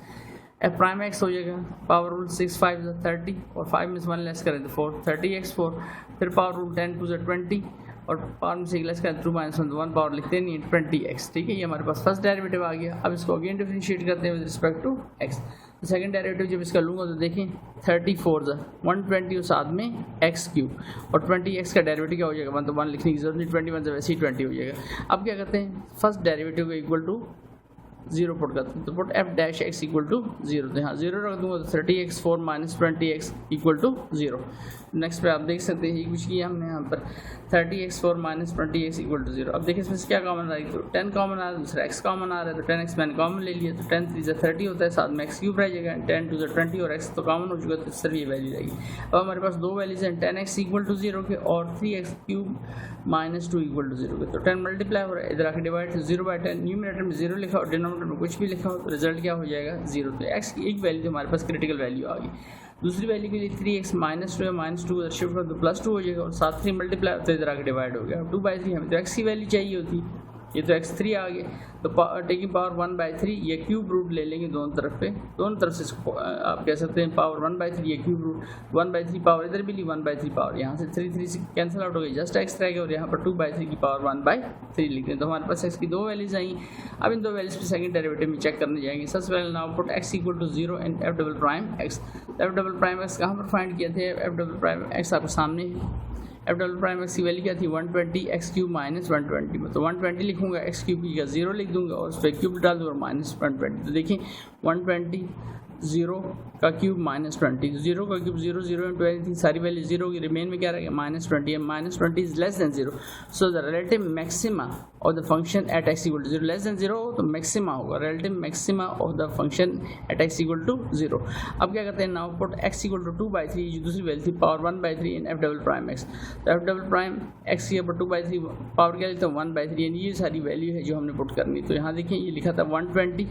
f prime x हो जाएगा, पावर रूल 6 5 30 और 5 में से 1 लेस करें तो 4 30x4, फिर पावर रूल 10 2 20 और पावर में से एक लेस करें 2 - 1 पावर लिखते नहीं 20x, ठीक है। ये हमारे पास फर्स्ट डेरिवेटिव आ गया। अब इसको अगेन डिफरेंशिएट करते हैं विद रिस्पेक्ट टू x, तो सेकंड डेरिवेटिव जब इसका लूँगा तो देखें 34 120 और साथ में x³ और 20x का डेरिवेटिव क्या हो जाएगा, 1 तो 1 लिखने की जरूरत नहीं, 21 से वैसे ही 20 हो जाएगा। अब क्या करते हैं, फर्स्ट डेरिवेटिव को इक्वल टू 0 पुट करते हैं, तो पुट f(x) इक्वल टू 0, तो यहाँ 0 रख दूँगा तो 30x4 - 20x equal to 0। Next पे आप देख सकते हैं कुछ किया हमने यहाँ पर 30x4 - 20x इक्वल टू 0। अब देखिए इसमें से क्या कॉमन आ रहा है, तो 10 कॉमन आ रहा है, दूसरा x कॉमन आ रहा है, तो 10x मैंने कॉमन ले लिया, तो 10 3 से 30 होता है, साथ में x³ रह जाएगा, 10 2 से 20 और x तो कॉमन हो चुका है, तो सिर्फ ये वैल्यू रहेगी। अब हमारे पास दो वैल्यूज हैं, 10x इक्वल टू 0 के और 3x³ - 2 इक्वल टू 0 के, तो 10 मल्टीप्लाई हो रहा है, इधर आके डिवाइड 0/10, न्यूमरेटर में 0 लिखा और डिनोमिनेटर में कुछ भी लिखा हो तो रिजल्ट क्या हो जाएगा 0। तो x की एक वैल्यू हमारे पास क्रिटिकल वैल्यू आ गई। दूसरी वैल्यू के लिए 3x - 2 या -2 उधर शिफ्ट कर दो +2 हो जाएगा और साथ 3 मल्टीप्लाई होता है, इधर आके डिवाइड हो गया। अब 2/3 हमें तो x की वैल्यू चाहिए होती, ये तो x3 आ गया, तो टेकिंग पावर 1/3 ये क्यूब रूट ले लेंगे दोनों तरफ पे, दोनों तरफ से इसको आप कह सकते हैं पावर 1/3 ये क्यूब रूट 1/3 पावर इधर भी ली 1/3 पावर यहाँ से 3 से कैंसिल आउट हो गई, जस्ट x रहेगा और यहाँ पर 2/3 की पावर 1/3 लिखते हैं। तो हमारे पास x की दो वैल्यूज आई। अब इन दो वैल्यूज पे सेकंड डेरिवेटिव में चेक करने जाएंगे। सबसे पहले now put x equal to 0 and f'(x). f'(x) कहाँ पर फाइंड किए थे, f'(x) आपके सामने है। f'(x) की वैल्यू क्या थी 120 x³ - 120 में, तो 120 लिखूंगा, x³ की 0 लिख दूंगा और उस पर क्यूब डाल दूंगा -120। तो देखिए 120 0 का क्यूब -20, 0 का क्यूब 0 0 एंड 20 सारी वैल्यू 0 की, रिमेन में क्या रहेगा -20 है, -20 is less than 0, so the relative maxima of the function at x equal to 0, less than 0 तो मैक्सिमा होगा, relative maxima of the function at x equal to 0। अब क्या करते हैं, now put x equal to 2/3, जो दूसरी वैल्यू थी पावर 1/3 इन f'(x), तो f'(x) के ऊपर 2/3 पावर क्या लेते हैं 1/3, यानी ये सारी वैल्यू है जो हमने पुट करनी। तो यहाँ देखिए ये लिखा था 120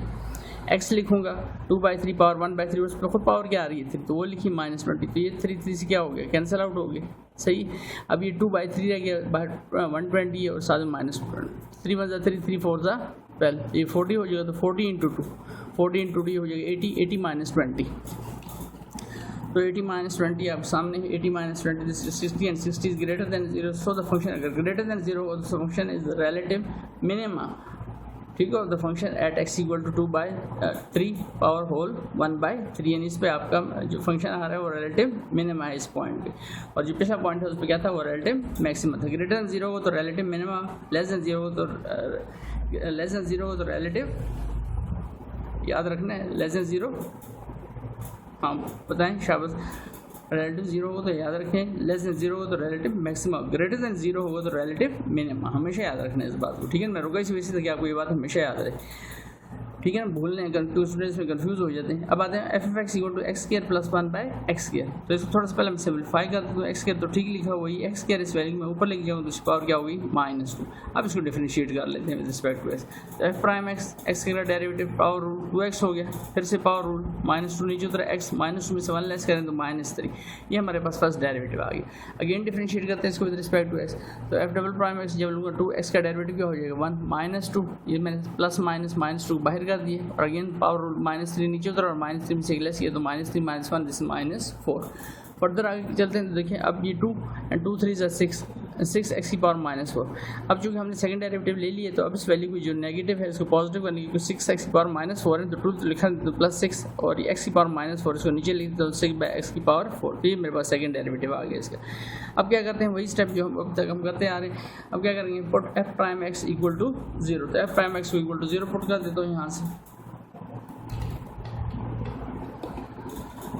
x लिखूंगा 2/3 पावर 1/3, उस पर खुद पावर क्या आ रही है 3, तो वो लिखी -20, तो ये 3 से क्या हो गया कैंसिल आउट हो गया, सही। अब ये 2/3 रह गया, बाहर 120 है और साथ में -3 1 जा 3 3 4 जा 12, ये 40 हो जाएगा, तो 40 × 2 40 × 2 हो जाएगा 80 80 -20, तो 80 -20 आप सामने 80 -20 this is 60 and 60 is greater than 0, so the function अगर ग्रेटर देन 0 हो तो फंक्शन इज रिलेटिव मिनिमा, ठीक है, the function at x equal to 2/3 power whole 1/3, यानी इस पे आपका जो फंक्शन आ रहा है वो रिलेटिव मिनिमा है इस पॉइंट पे, और जो पिछला पॉइंट है उस पर क्या था वो रिलेटिव मैक्सिमा था। ग्रेटर देन 0 हो तो रिलेटिव मिनिमा, लेस देन 0 हो तो रिलेटिव, याद रखना है लेस देन 0, हाँ बताएं शाबाश, रिलेटिव 0 हो तो याद रखें, लेस देन 0 हो तो रिलेटिव मैक्सिमम, ग्रेटर देन 0 होगा तो रिलेटिव मिनिमम, हमेशा याद रखना है इस बात को, ठीक है। मैं रुका इसी वजह से कि आपको ये बात हमेशा याद रहे, ठीक है ना, भूलने स्टूडेंट्स में कंफ्यूज हो जाते हैं। अब आते हैं f(x) equal to x² + 1/x², तो इसको थोड़ा सा पहले हम सिंपलीफाई कर देते हैं। x² तो ठीक लिखा हुआ है, x² इस वैल्यू में ऊपर लेके जाऊँगा तो इसकी पावर क्या होगी -2। अब इसको डिफरेंशिएट कर लेते हैं विद रिस्पेक्ट टू x, तो f'(x) x का डेरिवेटिव पावर रूल 2x हो गया, फिर से पावर रूल -2 नीचे उतरा, x -2 में से 1 लेस करें तो -3, ये हमारे पास फर्स्ट डेरिवेटिव आ गया। अगेन डिफरेंशिएट करते हैं इसको विद रिस्पेक्ट टू x, तो f'(x) जब लूँगा 2x का डेरिवेटिव क्या हो जाएगा 1 -2, ये मैंने प्लस -2 बाहर कर दिए और अगेन पावर रूल -3 नीचे उतर और -3 में से लेस किया तो -3 -1 दिस -4। फर्दर आगे चलते हैं तो देखिए अब ये 2 एंड 2 3 6 x की पावर -4। अब चूँकि हमने सेकंड डेरिवेटिव ले लिए तो अब इस वैल्यू को जो नेगेटिव है उसको पॉजिटिव करने की 6 x की पावर -4 है, तो 2 लिखा तो +6 और ये x की पावर -4 इसको नीचे लिख तो 6/x की पावर 4, तो ये मेरे पास सेकंड डेरिवेटिव आ गया इसका। अब क्या करते हैं वही स्टेप जो हम अब तक हम करते आ रहे हैं। अब क्या करेंगे, पुट f'(x) इक्वल टू 0, तो f'(x) को इक्वल टू 0 पुट कर देता हूँ यहाँ से,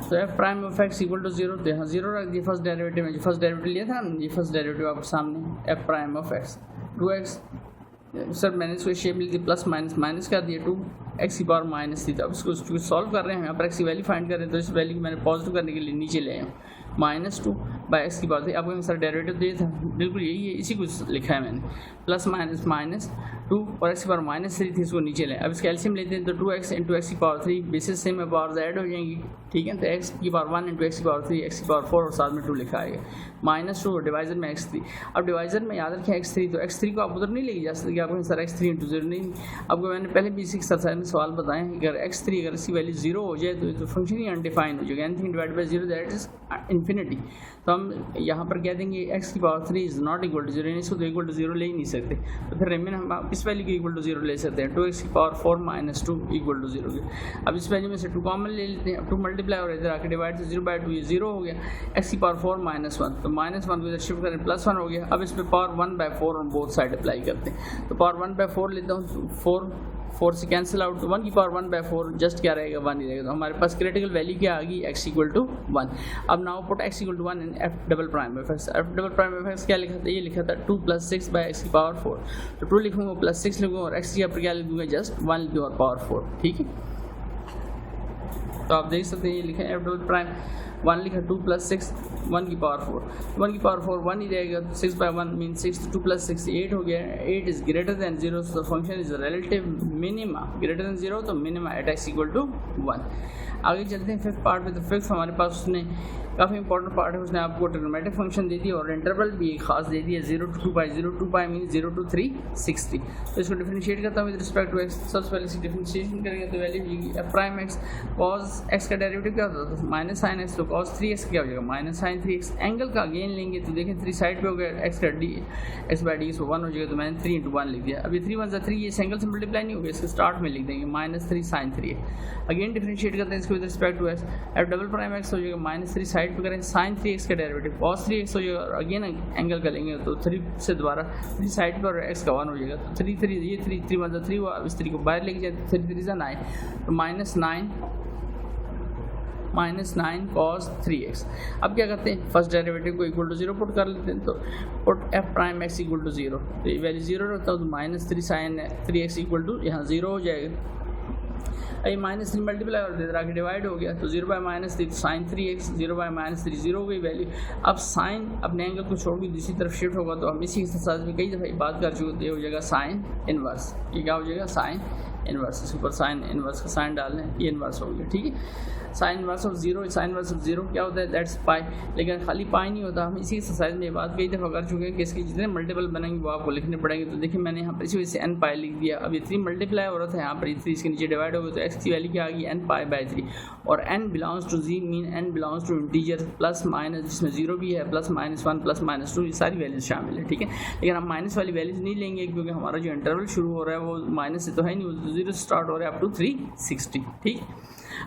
तो f'(x) इक्वल टू 0, तो यहाँ 0 रख दिया फर्स्ट डेरिवेटिव में, जो फर्स्ट डेरिवेटिव लिया था ये फर्स्ट डेरिवेटिव आपके सामने f'(x) 2x, सर मैंने इसको शेप ली थी प्लस माइनस कर दिया 2x की पावर -3, तो अब इसको सॉल्व कर रहे हैं, यहाँ पर x की वैल्यू फाइंड कर रहे हैं, तो इस वैल्यू को मैंने पॉजिटिव करने के लिए नीचे ले आया -2 बाय एक्स की पावर 3। आपको सर डेरिवेटिव दिया था, बिल्कुल यही है, इसी को लिखा है मैंने, प्लस माइनस माइनस 2 और एक्स की पावर -3 थी, इसको नीचे लें। अब इसका एलसीएम लेते हैं तो 2x इंटू एक्स की पावर 3, बेसिस सेम में पावर ऐड हो जाएंगी, ठीक है। तो एक्स की पावर 1 इंटू एक्स की पावर 3, एक्स की पावर 4 और साथ में 2 लिखा आएगा, -2 और डिवाइजर में x3। अब डिवाइजर में याद रखें x3, तो x3 को आप उधर नहीं लेके जा सकते कि आपको सर x3 इंटू 0 नहीं। आपको मैंने पहले भी इसी एक्सरसाइज में सवाल बताए हैं, अगर x3 अगर इसकी वैल्यू 0 हो जाए तो फंक्शन ही अनडिफाइंड हो जाएगा, anything divide by 0 that is infinity. तो हम यहाँ पर कह देंगे x की power 3 is not equal to 0, इसको तो इक्वल टू 0 ले ही नहीं सकते, तो फिर रिमेन हम इस वैल्यू को इक्वल टू 0 ले सकते हैं, 2x की पावर 4 माइनस 2 इक्वल टू 0 के। अब इस वैल्यू में से 2 कॉमन ले लेते हैं, अब 2 मल्टीप्लाई और इधर आके डिवाइड से 0/2 ये 0 हो गया, x की पावर 4 -1, तो -1 को इधर शिफ्ट करें +1 हो गया। अब इसमें power 1/4 on both side apply करते हैं, तो पावर 1/4 लेता हूँ, 4 से कैंसिल आउट, तो 1 की पावर 1/4 जस्ट क्या रहेगा, 1 ही रहेगा। तो हमारे पास क्रिटिकल वैल्यू क्या आ गई, x इक्वल टू 1। अब now put x equal to 1 in f double prime F x. f double prime F x क्या लिखा था, ये लिखा था 2 + 6 बाय x की पावर 4, तो 2 लिखूंगा +6 लिखूंगा और x की पर क्या लिख दूंगा, जस्ट 1 लिखूंगा और पावर 4, ठीक है। तो आप देख सकते हैं ये लिखा है f डबल प्राइम 1 लिखा, 2 + 6 1 की पावर 4, 1 की पावर 4 1 ही रहेगा, 6/1 मीन 6, 2 + 6 8 हो गया, 8 is greater than 0, so the function is relative minima greater than 0, तो minima at x equal to 1। आगे चलते हैं फिफ्थ पार्ट में। तो फिफ्थ हमारे पास उसने काफ़ी इंपॉर्टेंट पार्ट है, उसने आपको ट्रिग्नोमेट्रिक फंक्शन दे दिया और इंटरवल भी एक खास दे दिया, 0 to 2π, 0 to 2π मीन 0 to 360। तो इसको डिफरेंशिएट करता हूँ विद रिस्पेक्ट टू एक्स। सबसे पहले इसकी डिफरेंशिएशन करेंगे तो वैल्यू होगी f prime x, cos x का डेरिवेटिव क्या होता था, माइनस साइन एक्स, तो कॉस 3x क्या हो जाएगा, माइनस साइन 3x। एंगल का गेन लेंगे तो देखें 3 साइड पे हो गया, x का डी x/d इसको 1 हो जाएगा, तो मैंने 3 × 1 लिख दिया। अभी 3 1 3, ये एंगल से मल्टीप्लाई नहीं हो गया, इसके स्टार्ट में लिख देंगे -3 sin 3x। अगेन डिफरेंशिएट करते हैं इसको with respect to x, f double prime x हो जाएगा -3 साइड पे करें sin 3x का डेरिवेटिव cos 3x हो जाएगा, और अगेन एंगल का लेंगे तो 3 से दोबारा 3 साइड पर x का 1 हो जाएगा, तो 3 3 ये 3 3 1 3 हुआ। अब इस 3 को बाहर लेके जाए तो 3 3 9, तो -9 cos 3x। अब क्या करते हैं, फर्स्ट डेरिवेटिव को इक्वल टू 0 पुट कर लेते हैं, तो put f prime x equal to 0, तो ये वैल्यू 0 रखता हूँ, तो -3 sin 3x इक्वल टू यहाँ 0 हो जाएगा। ये -3 मल्टीप्लाई और इधर आके डिवाइड हो गया, तो 0/-3 sin 3x, 0/-3 0 हो गई वैल्यू। अब साइन अपने एंगल को छोड़ के दूसरी तरफ शिफ्ट होगा, तो हम इसी एक्सरसाइज में कई दफ़ा बात कर चुके, तो ये हो जाएगा साइन इनवर्स। ये क्या हो जाएगा, साइन इनवर्स। इसके ऊपर साइन इनवर्स का साइन डाल लें, ये इनवर्स हो गया, ठीक है। Sine inverse of 0, sine inverse of 0 क्या होता है, दैट्स पाई। लेकिन खाली पाई नहीं होता, हम इसी एक्सरसाइज में ये बात कई दफ़ा कर चुके हैं कि इसके जितने मल्टीपल बनेंगे वो आपको लिखने पड़ेंगे। तो देखिए मैंने यहाँ पर इसी वजह से n पाई लिख दिया। अब ये 3 मल्टीप्लाई हो रहा था, यहाँ पर 3 इसके नीचे डिवाइड हो गया, तो x की वैल्यू क्या आ गई, n π/3, और n belongs to z mean n belongs to integer plus minus, जिसमें 0 भी है, +-1 +-2, ये सारी वैल्यूज शामिल है, ठीक है। लेकिन हम माइनस वाली वैल्यूज नहीं लेंगे, क्योंकि हमारा जो इंटरवल शुरू हो रहा है वो माइनस से तो है नहीं, वो 0 से स्टार्ट हो रहा है अप टू 360, ठीक।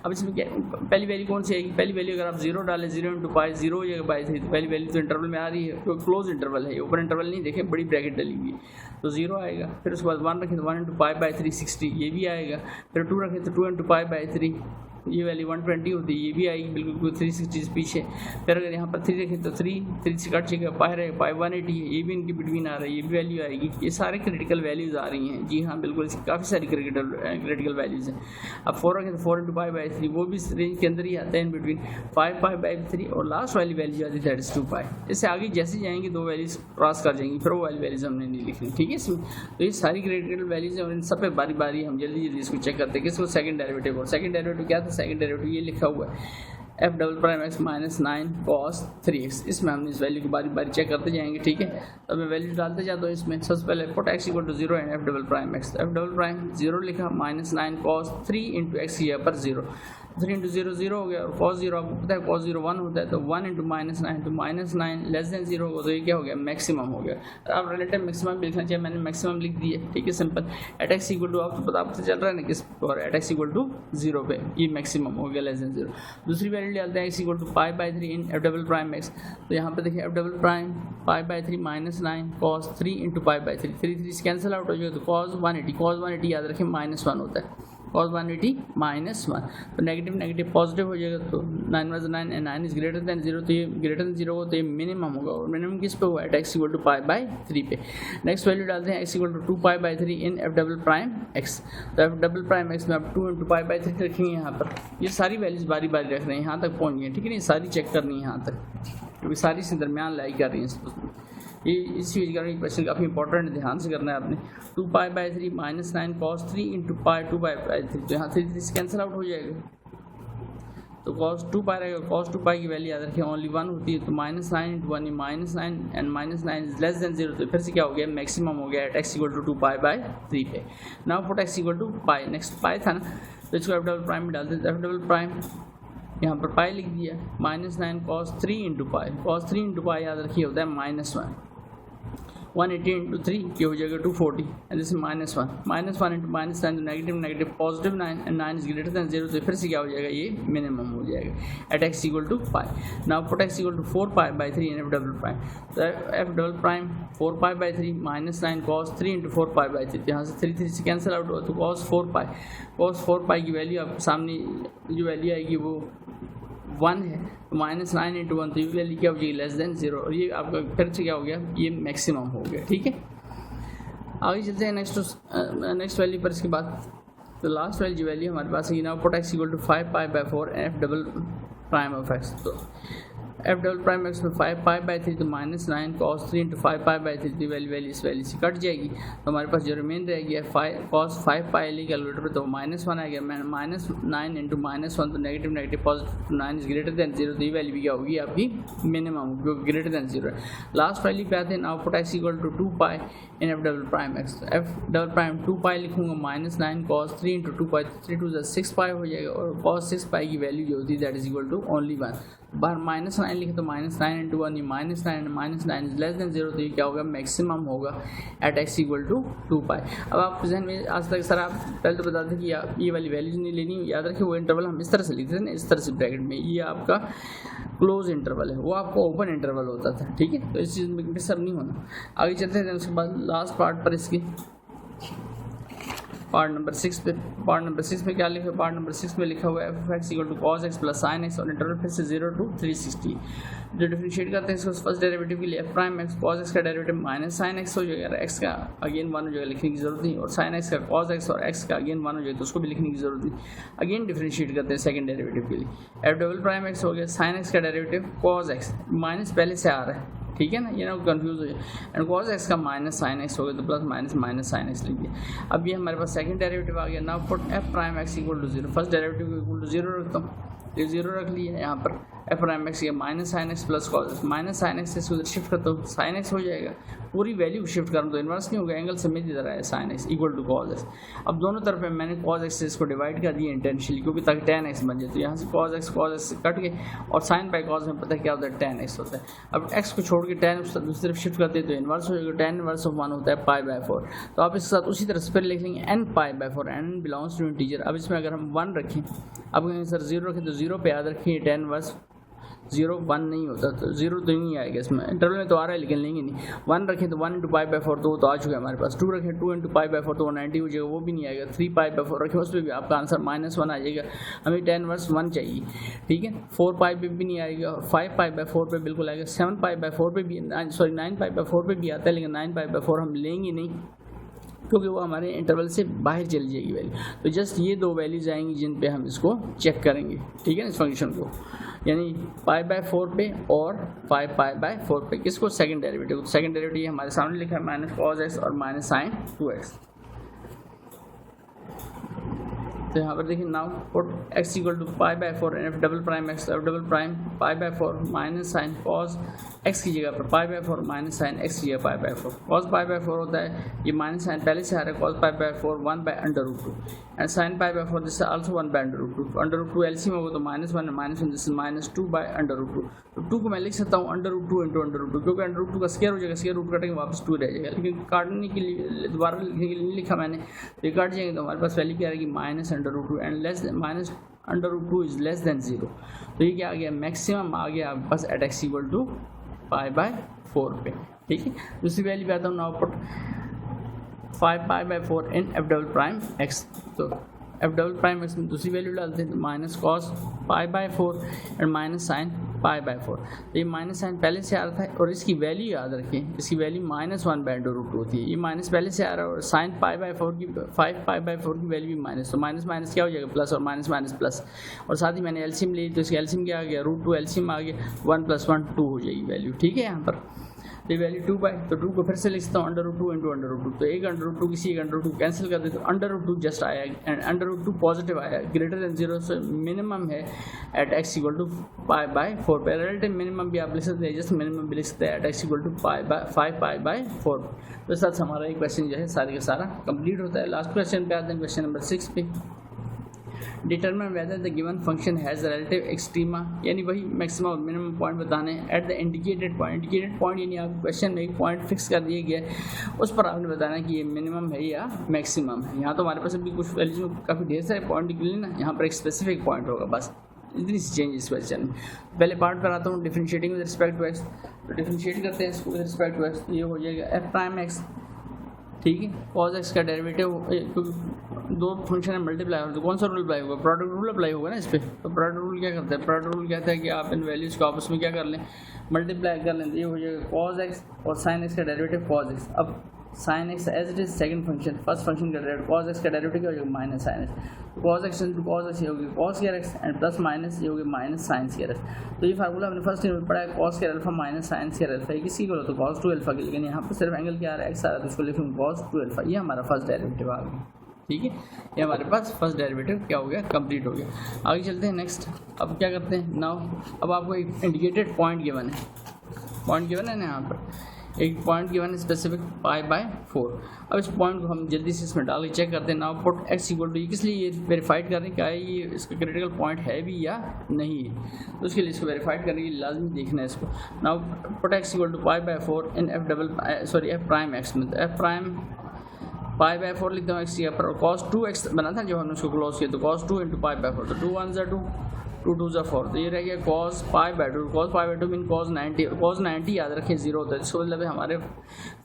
अब इसमें क्या पहली वैल्यू कौन सी आएगी, पहली वैल्यू अगर आप 0 डालें, 0 × π 0 हो जाएगा /3, तो पहली वैल्यू तो इंटरवल में आ रही है, तो क्लोज इंटरवल है, ऊपर इंटरवल नहीं, देखें बड़ी ब्रैकेट डली हुई, तो 0 आएगा। फिर उसके बाद 1 रखें तो 1 × π/3 60, ये भी आएगा। फिर 2 रखें तो 2 × π/3, ये वैल्यू 120 होती है, ये भी आएगी बिल्कुल 360 से पीछे। फिर अगर यहाँ पर 3 रखें तो 3 से कट जाएगा, पाई रहेगा, पाई 180 है, ये भी इनके बिटवीन आ रहा है, ये भी वैल्यू आएगी। ये सारे क्रिटिकल वैल्यूज़ आ रही हैं, जी हाँ बिल्कुल, इसकी काफ़ी सारी क्रिटिकल वैल्यूज़ हैं। अब 4 रखें तो 4 × π/3, वो भी इस रेंज के अंदर ही आता है, इन बिटवीन 5 π/3, और लास्ट वाली वैल्यू आती है दैट इज़ 2π। इससे आगे जैसे जाएंगे 2 वैल्यूज़ क्रॉस कर जाएंगी, फिर वो वाली वैल्यूज़ हमने नहीं लिखनी, ठीक है। इसमें तो ये सारी क्रिटिकल वैल्यूज़ हैं, और इन सब पे बारी बारी हम जल्दी जल्दी इसको चेक करते हैं। किसको, सेकंड डेरिवेटिव, और सेकंड डेरिवेटिव क्या था, सेकंड डेरिवेटिव ये लिखा हुआ है f double prime x -9 cos 3x। इसमें हम इस वैल्यू को बारी बारी चेक करते जाएंगे, ठीक है। तो मैं वैल्यू डालते जाता हूँ इसमें। सबसे पहले put x equal to 0 and f double prime x, f double prime 0 लिखा, -9 cos 3 × x यहाँ पर 0, 3 × 0 0 हो गया, और cos 0 आपको पता है cos 0 1 होता है, तो 1 × -9, तो -9 लेस देन 0 होगा, तो ये क्या हो गया, मैक्सिमम हो गया। आप रिलेटिव मैक्सिमम भी लिखना चाहिए, मैंने मैक्सिमम लिख दिया, ठीक है, simple. At x equal to आपको पता चल रहा है ना किस, और एट x इक्वल टू 0 पे ये मैक्सिमम हो गया, लेस देन 0। दूसरी वैल्यू डालते हैं x equal to π/3 in f double prime x, तो यहाँ पे देखिए f डबल प्राइम π/3 -9 cos 3 × π/3, 3 3 कैंसिल आउट हो जाएगा, तो cos 180 याद रखें -1 होता है, cos 180 -1, तो नेगेटिव नेगेटिव पॉजिटिव हो जाएगा, तो 9 + 9 एंड 9 इज ग्रेटर देन 0, तो ये ग्रेटर देन 0 हो तो ये मिनिमम होगा, और मिनिमम किस पे हुआ है, x = π/3 पे। नेक्स्ट वैल्यू डालते हैं x = 2π/3 इन f'(x), तो f'(x) में आप 2 × π/3 रखेंगे यहाँ पर। ये सारी वैल्यूज बारी बारी रख रहे हैं, यहाँ तक पहुँच गए, ठीक है ना, ये सारी चेक करनी है यहाँ तक, क्योंकि सारी इसी दरमियान लाई कर रही हैं। ये इस चीज़ का क्वेश्चन काफ़ी इंपॉर्टेंट है, ध्यान से करना है आपने। 2π/3 -9 cos 3 × π 2π/3, तो यहाँ 3 से कैंसिल आउट हो जाएगा, तो cos 2π रहेगा। cos 2π की वैल्यू याद रखें ओनली 1 होती है, तो -9 × 1 -9 एंड -9 इज लेस देन 0, तो फिर से क्या हो गया, मैक्सिमम हो गया एट x = 2π/3 पे। नाउ पुट x = π, नेक्स्ट पाई था ना, तो इसको f'' में डाल देते हैं, f'' यहाँ पर पाई लिख दिया, -9 cos 3 × π, cos 3 × π याद रखिए होता है -1, 180 × 3 ये हो जाएगा 240, एंड दिस -1 -1 × -9, तो negative negative positive 9 and 9 is greater than 0, तो फिर से क्या हो जाएगा, ये मिनिमम हो जाएगा at x = π। Now put x = 4π/3 in f'', तो f'' 4π/3 -9 cos 3 × 4π/3, तो यहाँ से 3 से कैंसिल आउट हुआ, तो cos 4π की वैल्यू आप सामने जो वैल्यू आएगी वो 1 है, तो -9 × 1, तो ये वैल्यू क्या हो जाएगी, लेस देन 0, और ये आपका फिर से क्या हो गया, ये मैक्सिमम हो गया, ठीक है। आगे चलते हैं नेक्स्ट वैल्यू पर। इसके बाद तो लास्ट वैल्यू हमारे पास है, नाउ पुट x = 5π/4 f''x, तो f''x में 5π/3, तो -9 cos 3 × 5π/3, तो वैल्यू इस वैल्यू से कट जाएगी, तो हमारे पास जो रिमेन रहेगी 5 cos 5π ली कैलकुलेटर पे, तो -1 आ गया, -9 × -1, तो negative negative positive 9 is greater than 0, तो ये वैल्यू भी क्या होगी आपकी, मिनिमम, क्योंकि ग्रेटर देन 0 है। लास्ट वैल्यू पे आते हैं, नाउ पुट x = 2π इन f''x, f'' 2π लिखूंगा, -9 cos 3 × 2π, 3 × 2 = 6π हो जाएगा, और cos 6π की वैल्यू जो होती है that is equal to only 1, बाहर -9 लिखे तो -9 × 1, ये -9 इज लेस देन 0, तो ये क्या होगा, मैक्सिमम होगा एट x = 2π। अब आप जहन में आज तक सर आप पहले तो बताते कि ये वाली वैल्यूज नहीं लेनी, याद रखिए वो इंटरवल हम इस तरह से लिखते थे ना, इस तरह से ब्रैकेट में, ये आपका क्लोज इंटरवल है, वो आपका ओपन इंटरवल होता था, ठीक है, तो इस चीज़ में डिस्टर्ब नहीं होना। आगे चलते हैं, उसके बाद लास्ट पार्ट पर इसके पार्ट नंबर 6 पे क्या लिखा है, पार्ट नंबर 6 में लिखा हुआ है f'(x = cos x + sin x, और इंटरवल फिर से 0 to 360। जो डिफरेंशिएट करते हैं इसको फर्स्ट डेरिवेटिव के लिए f'(x) cos x का डेरिवेटिव -sin x हो जाएगा, x का अगेन 1 हो जाएगा, लिखने की जरूरत नहीं, और sin x का cos x और x का अगेन 1 हो जाएगा, तो उसको भी लिखने की जरूरत नहीं। अगेन डिफरेंशिएट करते हैं सेकंड डेरिवेटिव के लिए, f'(x) हो गया sin x का डेरिवेटिव cos x, माइनस पहले से आ रहा है, ठीक है ना, ये ना कंफ्यूज हो जाए, एंड cos x का -sin x हो गया, तो प्लस -sin x लिख दिया। अब ये हमारे पास सेकंड डेरिवेटिव आ गया, now put f'(x = 0, first derivative को = 0 रखता हूँ, ये 0 रख लिया यहाँ पर, f'(x) या -sin x plus cos x, -sin x से उधर शिफ्ट करता हूँ, sin x हो जाएगा, पूरी वैल्यू शिफ्ट करूँ तो इन्वर्स नहीं होगा, एंगल समेत इधर आया sin x = cos x। अब दोनों तरफ में मैंने cos x से इसको डिवाइड कर दिया इंटेंशनली, क्योंकि ताकि tan x बन जाए, तो यहाँ से cos x से कट गए, और sin by cos में पता है क्या होता है, tan x होता है। अब x को छोड़ के tan दूसरी तरफ शिफ्ट करते हैं तो इन्वर्स हो जाएगा, tan इनवर्स ऑफ 1 होता है π/4, तो आप इसके साथ उसी तरह से फिर लिख लेंगे n π/4, n belongs to integer. अब इसमें अगर हम 1 रखें, अब सर 0 रखें, तो 0 पे याद रखिए tan इनवर्स 0 1 नहीं होता, तो 0 तो नहीं आएगा, इसमें इंटरवल में तो आ रहा है लेकिन लेंगे नहीं। 1 रखें तो 1 × π/4, तो वो तो आ चुका है हमारे पास। 2 रखें 2 × π/4, तो 190 हो जाएगा, वो भी नहीं आएगा। 3 π/4 रखें, उस पर भी आपका आंसर -1 आ जाएगा, हमें tan इनवर्स 1 चाहिए, ठीक है। 4 π पे भी नहीं आएगा, 5 π/4 पे बिल्कुल आएगा, 7 π/4 पे भी, सॉरी 9 π/4 पे भी आता है, लेकिन 9 π/4 हम लेंगे नहीं, क्योंकि वो हमारे इंटरवल से बाहर चली जाएगी वैल्यू। तो जस्ट ये दो वैल्यूज आएंगी जिन पे हम इसको चेक करेंगे, ठीक है ना, इस फंक्शन को, यानी π/4 पे और 5 π/4 पे। किसको, सेकंड डेरिवेटिव। सेकंड डेरिवेटिव हमारे सामने लिखा है -cos x और -sin 2x। तो यहाँ पर देखिए, now put x = π/4 and f'(x), f'(π/4 -sin cos x की जगह पर π/4 -sin x की जगह π/4। cos π/4 होता है, ये -sin पहले से आ रहा है, cos π/4 1/√2 and sin π/4 this also 1/√2। √2 LCM होगा तो -1 दिस इज -2/√2। तो 2 को मैं लिख सकता हूँ √2 × √2, क्योंकि √2 का स्क्वायर हो जाएगा, स्क्वायर रूट कटेंगे वापस 2 रह जाएगा, लेकिन काटने के लिए दोबारा लिखने के लिए नहीं लिखा मैंने, तो ये काट जाएंगे, तो हमारे पास वैल्यू क्या आएगी, -√2 and less -√2 is less than 0। तो ये क्या आ गया, मैक्सिमम आ गया आपके पास एट x = π/4 पे, ठीक है। दूसरी वैल्यू पे आता हूँ, नाउ पुट 5 π/4 इन f'(x), तो एफ डबल प्राइम एक्स में दूसरी वैल्यू डालते हैं तो minus cos pi by 4 and minus sine pi by 4। तो ये माइनस साइन पहले से आ रहा था और इसकी वैल्यू याद रखें, इसकी वैल्यू -1/√2 होती है। ये माइनस पहले से आ रहा है और साइन पाई बाय 4 की 5 पाई बाय 4 की वैल्यू भी माइनस, तो माइनस माइनस क्या हो जाएगा प्लस और माइनस माइनस प्लस। और साथ ही मैंने एलसीएम ली तो इसका एलसीएम क्या आ गया √2, एलसीएम आ गया 1 + 1 2 हो जाएगी वैल्यू। ठीक है, यहाँ पर ये वैल्यू 2 बाई, तो 2 को फिर से लिखता हूँ √2 × √2, तो एक √2 किसी एक √2 कैंसिल कर दे तो √2 जस्ट आया एंड √2 पॉजिटिव आया, ग्रेटर देन 0 से मिनिमम है एट x = π/4 पे। रिलेटिव मिनिमम भी आप लिख सकते हैं, जस्ट मिनिमम भी लिख सकते हैं एट x = 5π/4। तो साथ हमारा ये क्वेश्चन जो है सारे का सारा कंप्लीट होता है। लास्ट क्वेश्चन पे आते हैं, क्वेश्चन नंबर 6 पे। Determine whether the given function has relative extrema, यानी वही मैक्सिमम और मिनिमम पॉइंट बताने at the indicated point. Indicated point यानी आपको क्वेश्चन में एक पॉइंट फिक्स कर दिया गया है, उस पर आपने बताना कि ये मिनिमम है या मैक्सिमम है। यहाँ तो हमारे पास अभी कुछ वैल्यूज में काफ़ी ढेर सारे पॉइंट निकले ना, यहाँ पर एक स्पेसिफिक पॉइंट होगा, बस इतनी सी चेंज इस क्वेश्चन में। पहले पार्ट पर आता हूँ, differentiating with respect to x. तो डिफरेंशिएट करते हैं इसको विद रिस्पेक्ट टू एक्स, तो ये हो जाएगा एफ प्राइम एक्स। ठीक है, कॉज एक्स का डेरिवेटिव, क्योंकि दो फंक्शन है मल्टीप्लाई हो तो कौन सा रूल अप्लाई होगा, प्रोडक्ट रूल अप्लाई होगा ना इस पर। तो प्रोडक्ट रूल क्या करता है, प्रोडक्ट रूल कहता है कि आप इन वैल्यूज़ को आपस में क्या कर लें, मल्टीप्लाई कर लें। तो ये हो जाएगा कॉज एक्स और साइन एक्स का डेरिवेटिव कॉज एक्स। अब sine x as it is second function, first function का डेरिवेटिव कॉज एक्स का डेरिवेटिव क्या हो जाएगा minus sine x. Cos x into cos x ये होगी cos square x and plus minus ये होगी माइनस साइन स्क्वायर एक्स। तो ये फार्मूला हमने फर्स्ट ईयर में पढ़ा है, cos square alpha minus sine square alpha. ये किसी को तो कॉस 2 अल्फा की, लेकिन यहाँ पर सिर्फ एंगल क्या आ रहा है एक्स आ रहा है, तो इसको लिखूँगा कॉस 2 अल्फा। ये हमारा फर्स्ट डेरिवेटिव आ गया। ठीक है, ये हमारे पास फर्स्ट डेरिवेटिव क्या हो गया, कंप्लीट हो गया। आगे चलते हैं नेक्स्ट। अब क्या करते हैं नाउ, अब आपको एक इंडिकेटेड पॉइंट गिवन है, पॉइंट गिवन है ना यहाँ पर एक पॉइंट गिवन है स्पेसिफिक π/4। अब इस पॉइंट को हम जल्दी से इसमें डाल के चेक करते हैं। नाउ पुट x = ये किस लिए ये वेरीफाइड कर रहे हैं क्या ये इसका क्रिटिकल पॉइंट है भी या नहीं है, तो उसके लिए इसको वेरीफाइड करने के लिए लाजमी देखना है इसको। नाउ पुट x = π/4 इन f प्राइम x में, तो f प्राइम π/4 लिखता हूँ x की पर, cos 2x बना था जो हमने उसको क्लोज किया, तो cos 2 × π/4, तो 2 1 2 2 2 4, तो ये रह गया cos π/2। cos π/2 mean cos 90, cos 90 याद रखें 0 होता है, इसका मतलब है हमारे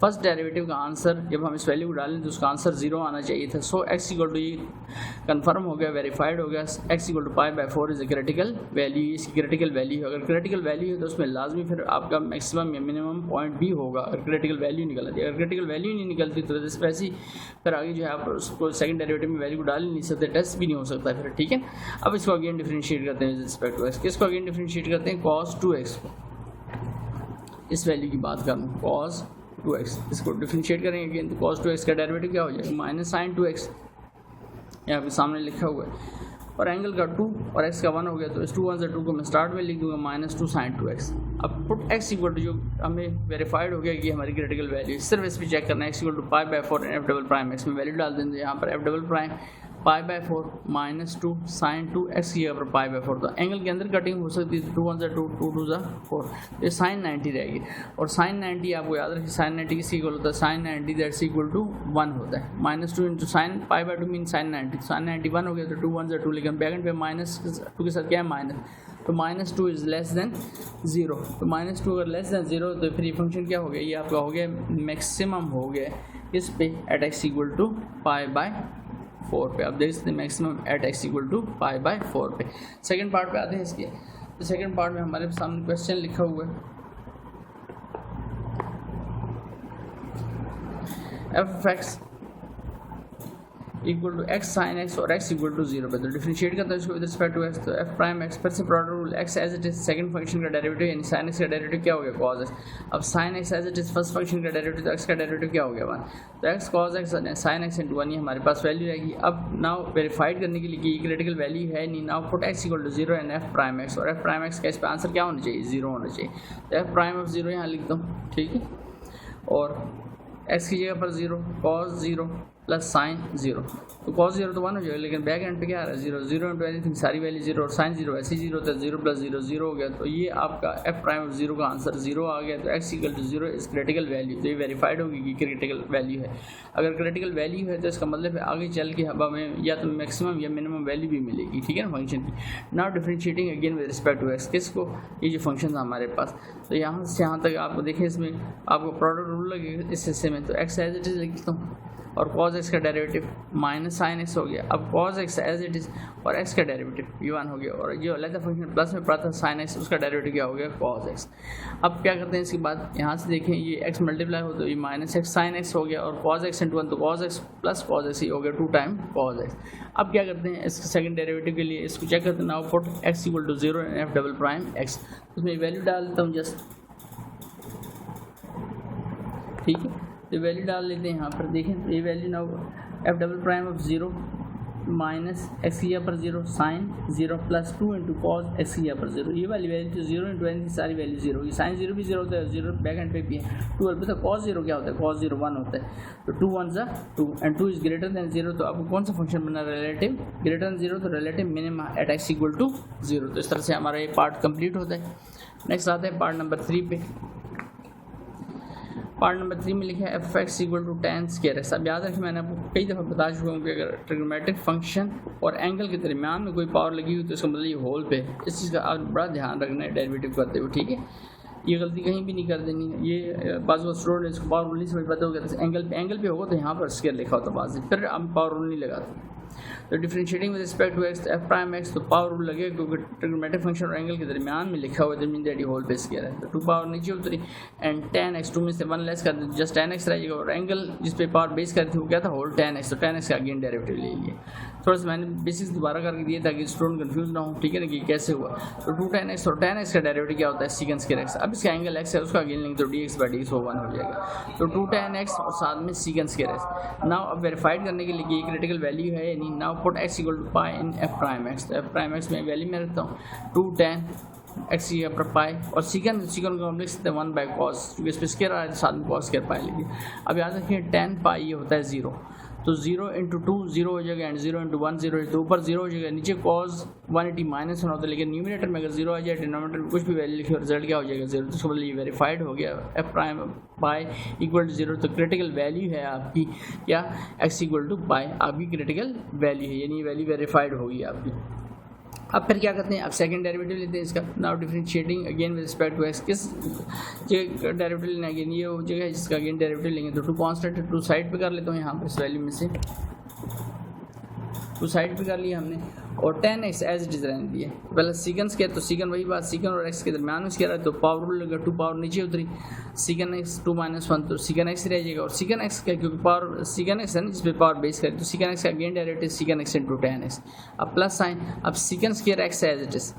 फर्स्ट डेरिवेटिव का आंसर जब हम इस वैल्यू को डालें तो उसका आंसर 0 आना चाहिए था। सो x = ये कंफर्म हो गया, वेरीफाइड हो गया, x = π/4 is a critical value. इसकी क्रिटिकल वैल्यू है, अगर क्रिटिकल वैल्यू है तो उसमें लाजमी फिर आपका मैक्सिमम या मिनिमम पॉइंट भी होगा, अगर क्रिटिकल वैल्यू निकल आती है। अगर क्रिटिकल वैल्यू नहीं निकलती तो वैसे ही फिर आगे जो है आप उसको सेकंड डेरिवेटिव में वैल्यू को डाल नहीं सकते, टेस्ट भी नहीं हो सकता फिर। ठीक है, अब इसको अगेन डिफरेंशिएट करते हैं विद रिस्पेक्ट टू एक्स। किसको अगेन डिफरेंशिएट करते हैं, cos 2x को, इस वैल्यू की बात करूँ cos 2x, इसको डिफरेंशिएट करेंगे अगेन, तो cos 2x का डेरिवेटिव क्या हो जाएगा माइनस साइन 2x, यहाँ पे सामने लिखा हुआ है, और एंगल का 2 और x का 1 हो गया, तो इस 2 1 से 2 को मैं स्टार्ट में लिख दूंगा -2 sin 2x। अब पुट x = जो हमें वेरीफाइड हो गया कि हमारी क्रिटिकल वैल्यू, सिर्फ इस पर चेक करना है, x = π/4 and f double prime x में वैल्यू डाल देंगे। यहाँ पर f double prime π/4 -2 sin 2x की पर π/4, तो एंगल के अंदर कटिंग हो सकती है, 2 1 2 2 2 4, ये sin 90 रहेगी। और sin 90 आपको याद रखिए, sin 90 किसी इक्वल होता है sin 90 दैट्स इक्वल टू 1 होता है। -2 × sin π/2 मीन sin 90, sin 90 1 हो गया, तो 2 1 2, लेकिन बैकेंड पे -2 के साथ क्या है माइनस, तो -2 इज़ लेस देन 0, तो -2 अगर लेस देन 0 तो फिर ये फंक्शन क्या हो गया, ये आपका हो गया मैक्सिमम हो गया इस पे एट x = π/4 पे। आप देख सकते हैं मैक्सिमम एट x = π/4 पे। सेकंड पार्ट पे आते हैं इसके, तो सेकंड पार्ट में हमारे सामने क्वेश्चन लिखा हुआ है f(x) = x sin x और x = 0 पे। तो डिफरेंशिएट करता है इसको विद रिस्पेक्ट टू x, तो f प्राइम x फिर से product rule, x as it is second function का डेरिवेटिव यानी sin x का डेरिवेटिव क्या हो गया cos x। अब sin x as it is first function का डेरिवेटिव, तो x का डेरिवेटिव क्या हो गया 1, तो x cos x sin x × 1 ये हमारे पास वैल्यू रहेगी। अब नाउ वेरीफाइड करने के लिए कि क्रिटिकल वैल्यू है नहीं, now put x = 0 and f prime x, और f प्राइम x का इस पर आंसर क्या होना चाहिए 0 होना चाहिए, तो f प्राइम ऑफ 0 यहाँ लिख दो। ठीक है, और x की जगह पर 0 cos 0 प्लस साइन 0, तो cos 0 तो 1 हो जाएगा, लेकिन बैक एंड पे क्या आ रहा है 0 0 इंटू एनीथिंग सारी वैल्यू 0, और साइन 0 ऐसी 0 होता है, 0 + 0 0 हो गया, तो ये आपका f प्राइम ऑफ 0 का आंसर 0 आ गया। तो x = 0 इस क्रिटिकल वैल्यू, तो ये वेरीफाइड होगी कि क्रिटिकल वैल्यू है। अगर क्रिटिकल वैल्यू है तो इसका मतलब है आगे चल के हमें या तो मैक्सिमम या मिनिमम वैल्यू भी मिलेगी। ठीक है ना फंक्शन की। Now differentiating again with respect to x, किसको, ये जो फंक्शन था हमारे पास, तो यहाँ से यहाँ तक आपको देखें इसमें आपको प्रोडक्ट रूल लगेगा इस हिस्से में, तो x एज इट इज लिखता हूँ, और cos x का डेरिवेटिव माइनस साइन x हो गया। अब cos x as it is और x का डेरिवेटिव v1 हो गया, और जो अलग फंक्शन प्लस में पड़ा था sin x उसका डेरिवेटिव क्या हो गया cos x। अब क्या करते हैं इसके बाद यहाँ से देखें ये x मल्टीप्लाई हो तो ये माइनस x sin x हो गया, और cos x इंटू 1 तो cos x plus cos x ही हो गया 2 टाइम cos x। अब क्या करते हैं इसके सेकंड डेरिवेटिव के लिए इसको चेक करते हैं। Now put x equal to 0 and f double prime x, उसमें वैल्यू डाल देता हूँ जस्ट, ठीक है। तो वैल्यू डाल लेते हैं यहाँ पर, देखें तो ये value now f double prime of 0 minus x यहाँ पर 0 sine 0 plus 2 into cos x यहाँ पर 0, ये वाली वैल्यू 0 इंटू एन की सारी वैल्यू 0 होगी। साइन 0 भी 0 होता है, 0 बैक एंड पे भी है 2, अलबत्ता कॉस 0 क्या होता है, कॉस 0 1 होता है, तो 2 1 ज़ा 2 एंड 2 इज ग्रेटर दैन 0। तो आपको कौन सा फंक्शन बना रिलेटिव ग्रेटर दैन 0, तो relative minima at x equal to 0। तो इस तरह से हमारा ये पार्ट कंप्लीट होता है। नेक्स्ट आता है पार्ट नंबर 3 पे। पार्ट नंबर 3 में लिखा है F x equal to tan square x. अब याद रखें मैंने आपको कई दफ़ा बता चुका हूँ कि अगर ट्रिग्नोमेट्रिक फंक्शन और एंगल के दरमियान में कोई पावर लगी हुई तो इसका मतलब ये होल पे, इस चीज़ का आप बड़ा ध्यान रखना है डेरिवेटिव करते हुए, ठीक है। ये गलती कहीं भी नहीं कर देनी है। ये बाज़ स्टूडेंट इसको पावर रूल नहीं समझ पाते, हो एंगल पे होगा तो यहाँ पर स्क्वायर लिखा होता बाज़, फिर हम पावर रूल नहीं लगाते। तो differentiating with respect to x F prime x, तो पावर रूल लगेगा क्योंकि ट्रिग्नोमेट्रिक फंक्शन और एंगल के दरमियान में लिखा हुआ है, मीन दैट होल पे स्क्वायर है। तो 2 पावर नीचे उतरी एंड tan x 2 में से 1 लेस कर दे जस्ट tan x रहेगा, और एंगल जिस पे पावर बेस कर थी वो क्या था होल tan x, तो tan x का अगेन डेरिवेटिव ले लिए। थोड़ा सा मैंने बेसिक्स दोबारा करके दिया ताकि स्टूडेंट कंफ्यूज ना हो, ठीक है ना, कि कैसे हुआ। तो 2 tan x और tan x का डेरिवेटिव क्या होता है secant स्क्वायर x। अब इसका एंगल x है उसका अगेन लेंगे तो dx/dx वो 1 हो जाएगा। तो 2 tan x और साथ में secant स्क्वायर x। नाउ अब वेरीफाइड करने के लिए ये क्रिटिकल वैल्यू है या नहीं। Now put x equal to pi in f prime x, तो f प्राइम x में वैल्यू मैं रखता हूँ 2 tan x की पर पाई, और secant को हम लिख सकते हैं 1 बाई cos, क्योंकि इस पर स्क्वायर आ रहा है साथ में cos स्क्वायर पाई लीजिए। अब याद रखिए tan पाई ये होता है 0, तो 0 इंटू 2 0 हो जाएगा एंड 0 इंटू 1 0, तो ऊपर 0 हो जाएगा, नीचे cos 180 माइनस 1 होता है, लेकिन न्यूमिनेटर में अगर 0 आ जाए डिनोमिनेटर में कुछ भी वैल्यू लिखी रिजल्ट क्या हो जाएगा 0। तो इसको ये वेरीफाइड हो गया f prime pi equal to 0। तो क्रिटिकल वैल्यू है आपकी क्या x इक्वल टू पाई आपकी क्रिटिकल वैल्यू है, यानी वैल्यू वेरीफाइड होगी आपकी। अब फिर क्या करते हैं, अब सेकंड डेरिवेटिव लेते हैं इसका। Now differentiating again with respect to x, किस जगह डेरिवेटिव लेना है, अगेन ये वो जगह है जिसका अगेन डेरिवेटिव लेंगे। तो 2 कांस्टेंट 2 साइड पे कर लेता हूँ, यहाँ पर इस वैल्यू में से 2 साइड पे कर लिया हमने, और tan x as it is रहने दिया। पहले secant स्क्वायर, तो secant वही बात, secant और x के दरमियान में स्क्वायर है तो पावर रूल लगा, 2 पावर नीचे उतरी, secant x 2 माइनस 1 तो secant x रह जाएगा, और secant x का क्योंकि पावर secant x है ना जिस पे पावर बेस करे, तो secant x का again derivative secant x into tan x। अब प्लस साइन, अब secant square x as it is,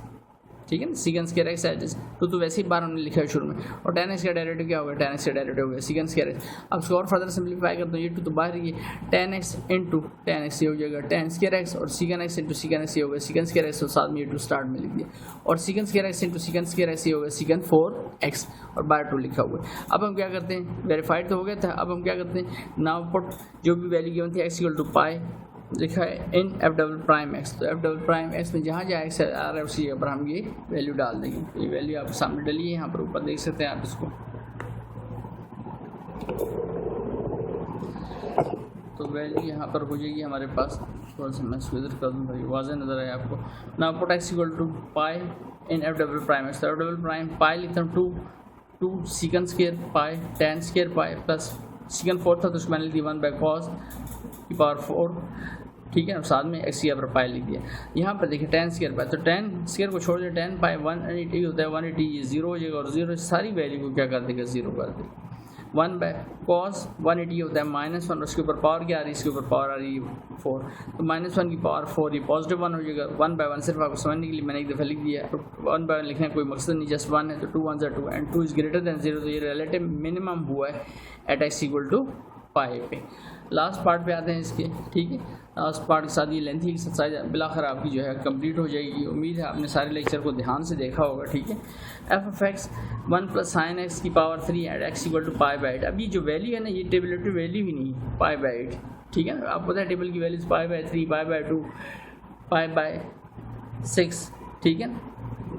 ठीक है ना, secant square x as it is, तो वैसे ही बार हमने लिखा है शुरू में, और tan x का डेरिवेटिव क्या होगा, tan x का डेरिवेटिव हो गया secant स्क्वायर x। अब इसको और फर्दर सिंप्लीफाई करते हैं, ये 2 तो बाहर ही है, tan x into tan x ये हो जाएगा tan स्क्वायर x, और secant x into secant x ये हो गया secant स्क्वायर x, और साथ में ये 2 स्टार्ट में लिख दिया, और secant square x into secant square x ये हो गया secant 4x, और बाहर 2 लिखा हुआ है। अब हम क्या करते हैं, वेरीफाइड तो हो गया था, अब हम क्या करते हैं, नाउ पुट जो भी वैल्यू गिवन थी x इक्वल टू पाई लिखा है इन f डबल प्राइम x, तो f डबल प्राइम x में जहाँ जहाँ x आ रहा है उसी जगह पर हम ये वैल्यू डाल देंगे। तो ये वैल्यू आप सामने डलिए, यहाँ पर ऊपर देख सकते हैं आप इसको। तो वैल्यू यहाँ पर हो जाएगी हमारे पास, थोड़ा सा मैं इसको इधर कर दूँ भाई वाज़ह नज़र आए आपको। ना put x equal to pi in f double prime x, तो f डबल प्राइम पाई लिखता हूँ 2 secant square pi tan square pi plus secant 4 था तो उसको मैंने लिख दिया 1 बाई cos की पावर 4, ठीक है, और साथ में एक्स पर पाई लिख दिया। यहाँ पर देखिए tan स्क्वायर पाई, तो tan स्क्वायर को छोड़ दिया, tan पाई 180 होता है, 180 ये 0 हो जाएगा, और 0 सारी वैल्यू को क्या कर देगा 0 कर देगा। 1 बाय cos 180 होता है माइनस 1, उसके ऊपर पावर क्या आ रही है, इसके ऊपर पावर आ रही है 4, तो -1 की पावर 4 ये पॉजिटिव 1 हो जाएगा। 1 बाय 1 सिर्फ आपको समझने के लिए मैंने एक दफ़ा लिख दिया, तो 1 बाय 1 लिखने का कोई मकसद नहीं, जस्ट 1 है, तो 2 1 2 एंड 2 इज़ ग्रेटर दैन 0, तो ये रिलेटिव मिनिमम हुआ है एट x इक्वल टू पाई पे। लास्ट पार्ट पे आते हैं इसके, ठीक है, लास्ट पार्ट के साथ ये लेंथी एक्सरसाइज बिलाखिर आपकी जो है कंप्लीट हो जाएगी। उम्मीद है आपने सारे लेक्चर को ध्यान से देखा होगा, ठीक है। f(x) 1 प्लस साइन एक्स की power 3 at x equal to pi by 8। अब ये जो वैल्यू है ना ये टेबलेटिव वैल्यू ही नहीं, पाई बाई 8, ठीक है ना। आपको पता है टेबल की values pi by 3, pi by 2, pi by 6, ठीक है ना,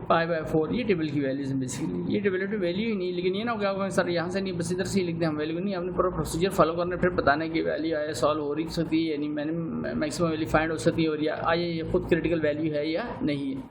पाई बाई 4, ये टेबल की वैल्यूज हैं बेसिकली, ये टेबलेटिव वैल्यू ही नहीं। लेकिन ये ना हो क्या होगा सर यहाँ से नहीं बस इधर से ही लिखते हैं हम वैल्यू नहीं, आपने पूरा प्रोसीजर फॉलो करना है, फिर बताना कि वैल्यू आया सॉल्व हो रही सकती है, यानी मैंने मैक्सिमम वैल्यू फाइंड हो सकती है, और या आया ये खुद क्रिटिकल वैल्यू है या नहीं है।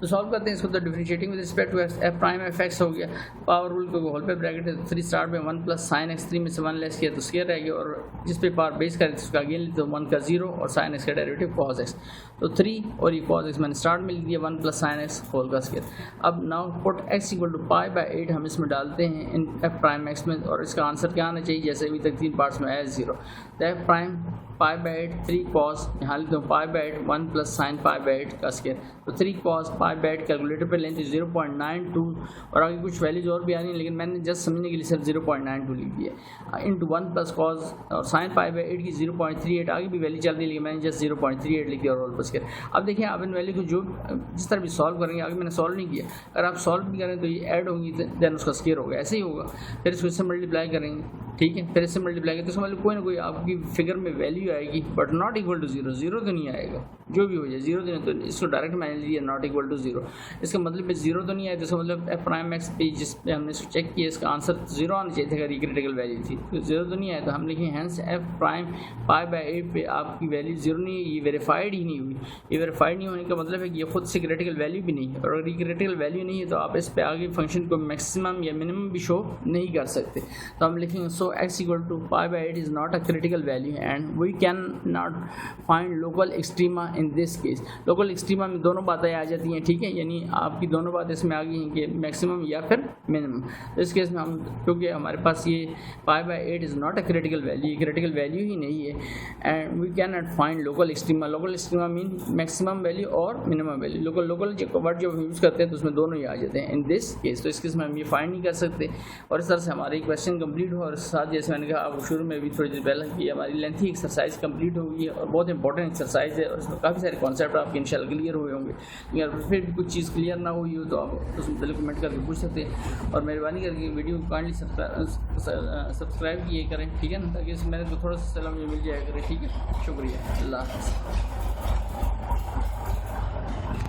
तो सॉल्व करते हैं इसको। तो differentiating with respect to x, F prime F x हो गया, पावर रूल को होल पे ब्रैकेट है, 3 स्टार्ट में 1 प्लस साइन एक्स, 3 में से 1 लेस किया तो स्क्वायर रह गया, और जिस पे पावर बेस करें तो उसका अगेन लेते तो 1 का 0 और साइन एक्स का डेरिवेटिव कॉस एक्स, तो 3 और ये कॉस एक्स मैंने स्टार्ट में लिख दिया 1 प्लस साइन एक्स होल का स्क्वायर। अब now put x equal to pi by 8 हम इसमें डालते हैं इन एफ प्राइम एक्स में, और इसका आंसर क्या आना चाहिए, जैसे अभी तक 3 पार्ट्स में है 0, तो F prime pi by 8 3 cos, यहाँ लिखते हो पाई by 8 1 plus sine pi by 8 का स्क्वायर, तो 3 कॉस पाई बाई 8 कैलकुलेटर पे लेंथ 0.92, और आगे कुछ वैल्यूज और भी आ रही हैं लेकिन मैंने जस्ट समझने के लिए सिर्फ 0.92 लिख दिया, इंटू 1 प्लस कॉस और साइन पाई बाई 8 की 0.38, आगे भी वैल्यू चल रही है लेकिन मैंने जस्ट 0.38 लिख दिया और ऑल प्लस स्क्वायर। अब देखिए आप इन वैल्यू को जो जिस तरह भी सॉल्व करेंगे, आगे मैंने सॉल्व नहीं किया, अगर आप सॉल्व भी करें तो ये ऐड होंगी देन उसका स्क्वायर होगा, ऐसे ही होगा, फिर इसको इससे मल्टीप्लाई करेंगे, ठीक है, फिर इससे मल्टीप्लाई करें तो इसका मतलब कोई ना कोई आपकी फिगर में वैल्यू आएगी, बट नॉट इक्वल टू 0, 0 तो नहीं आएगा, जो भी हो जाए 0 तो नहीं, तो इसको डायरेक्ट मैंने लिया नॉट इक्वल टू 0, इसका मतलब 0 तो नहीं आया, तो इसका मतलब एफ प्राइम एक्स पे जिस पे हमने इसको चेक किया इसका आंसर 0 आना चाहिए था अगर ये क्रिटिकल वैल्यू थी, तो 0 तो नहीं आया, तो हम लिखें hence f prime pi by 8 पे आपकी वैल्यू 0 नहीं है, ये वेरीफाइड ही नहीं हुई, ये वेरीफाइड नहीं होने का मतलब है कि ये खुद से क्रिटिकल वैल्यू भी नहीं है, और अगर ये क्रिटिकल वैल्यू नहीं है तो आप इस पे आगे फंक्शन को मैक्सिमम या मिनिमम भी शो नहीं कर सकते, तो हम लिखेंगे so x equal to pi by 8 is not a critical value and we can not find local extrema in this case. Local extrema में दोनों बातें आ जाती हैं, ठीक है, यानी आपकी दोनों बातें इसमें आ गई हैं कि मैक्सिमम या फिर मिनिमम, तो इस केस में हम क्योंकि हमारे पास ये pi by 8 is not a critical value, ये क्रिटिकल वैल्यू ही नहीं है, and we can not find local extrema. Local extrema mean maximum value और मिनिमम वैल्यू, लोकल जो वर्ड जो हम यूज़ करते हैं तो उसमें दोनों ही आ जाते हैं इन दिस केस, तो इस केस में हम ये फाइंड नहीं कर सकते, और इस तरह से हमारी क्वेश्चन कंप्लीट हो, और साथ जैसे मैंने कहा आपको शुरू में भी थोड़ी देर पहले कि हमारी लेंथी एक्सरसाइज कंप्लीट हो गई है, और बहुत इंपॉर्टेंट एक्सरसाइज है, और इसमें काफ़ी सारे कॉन्सेप्ट आपके इंशाल्लाह क्लियर हुए होंगे, अगर फिर भी कुछ चीज़ क्लियर ना हुई हो तो आप उसमें पहले कमेंट करके पूछ सकते हैं, और मेहरबानी करके वीडियो को काइंडली सब्सक्राइब किए करें, ठीक है ना, ताकि इसमें मेरे को थोड़ा सा सलाह मुझे मिल जाया करें, ठीक है, शुक्रिया, अल्लाह हाफ़िज़।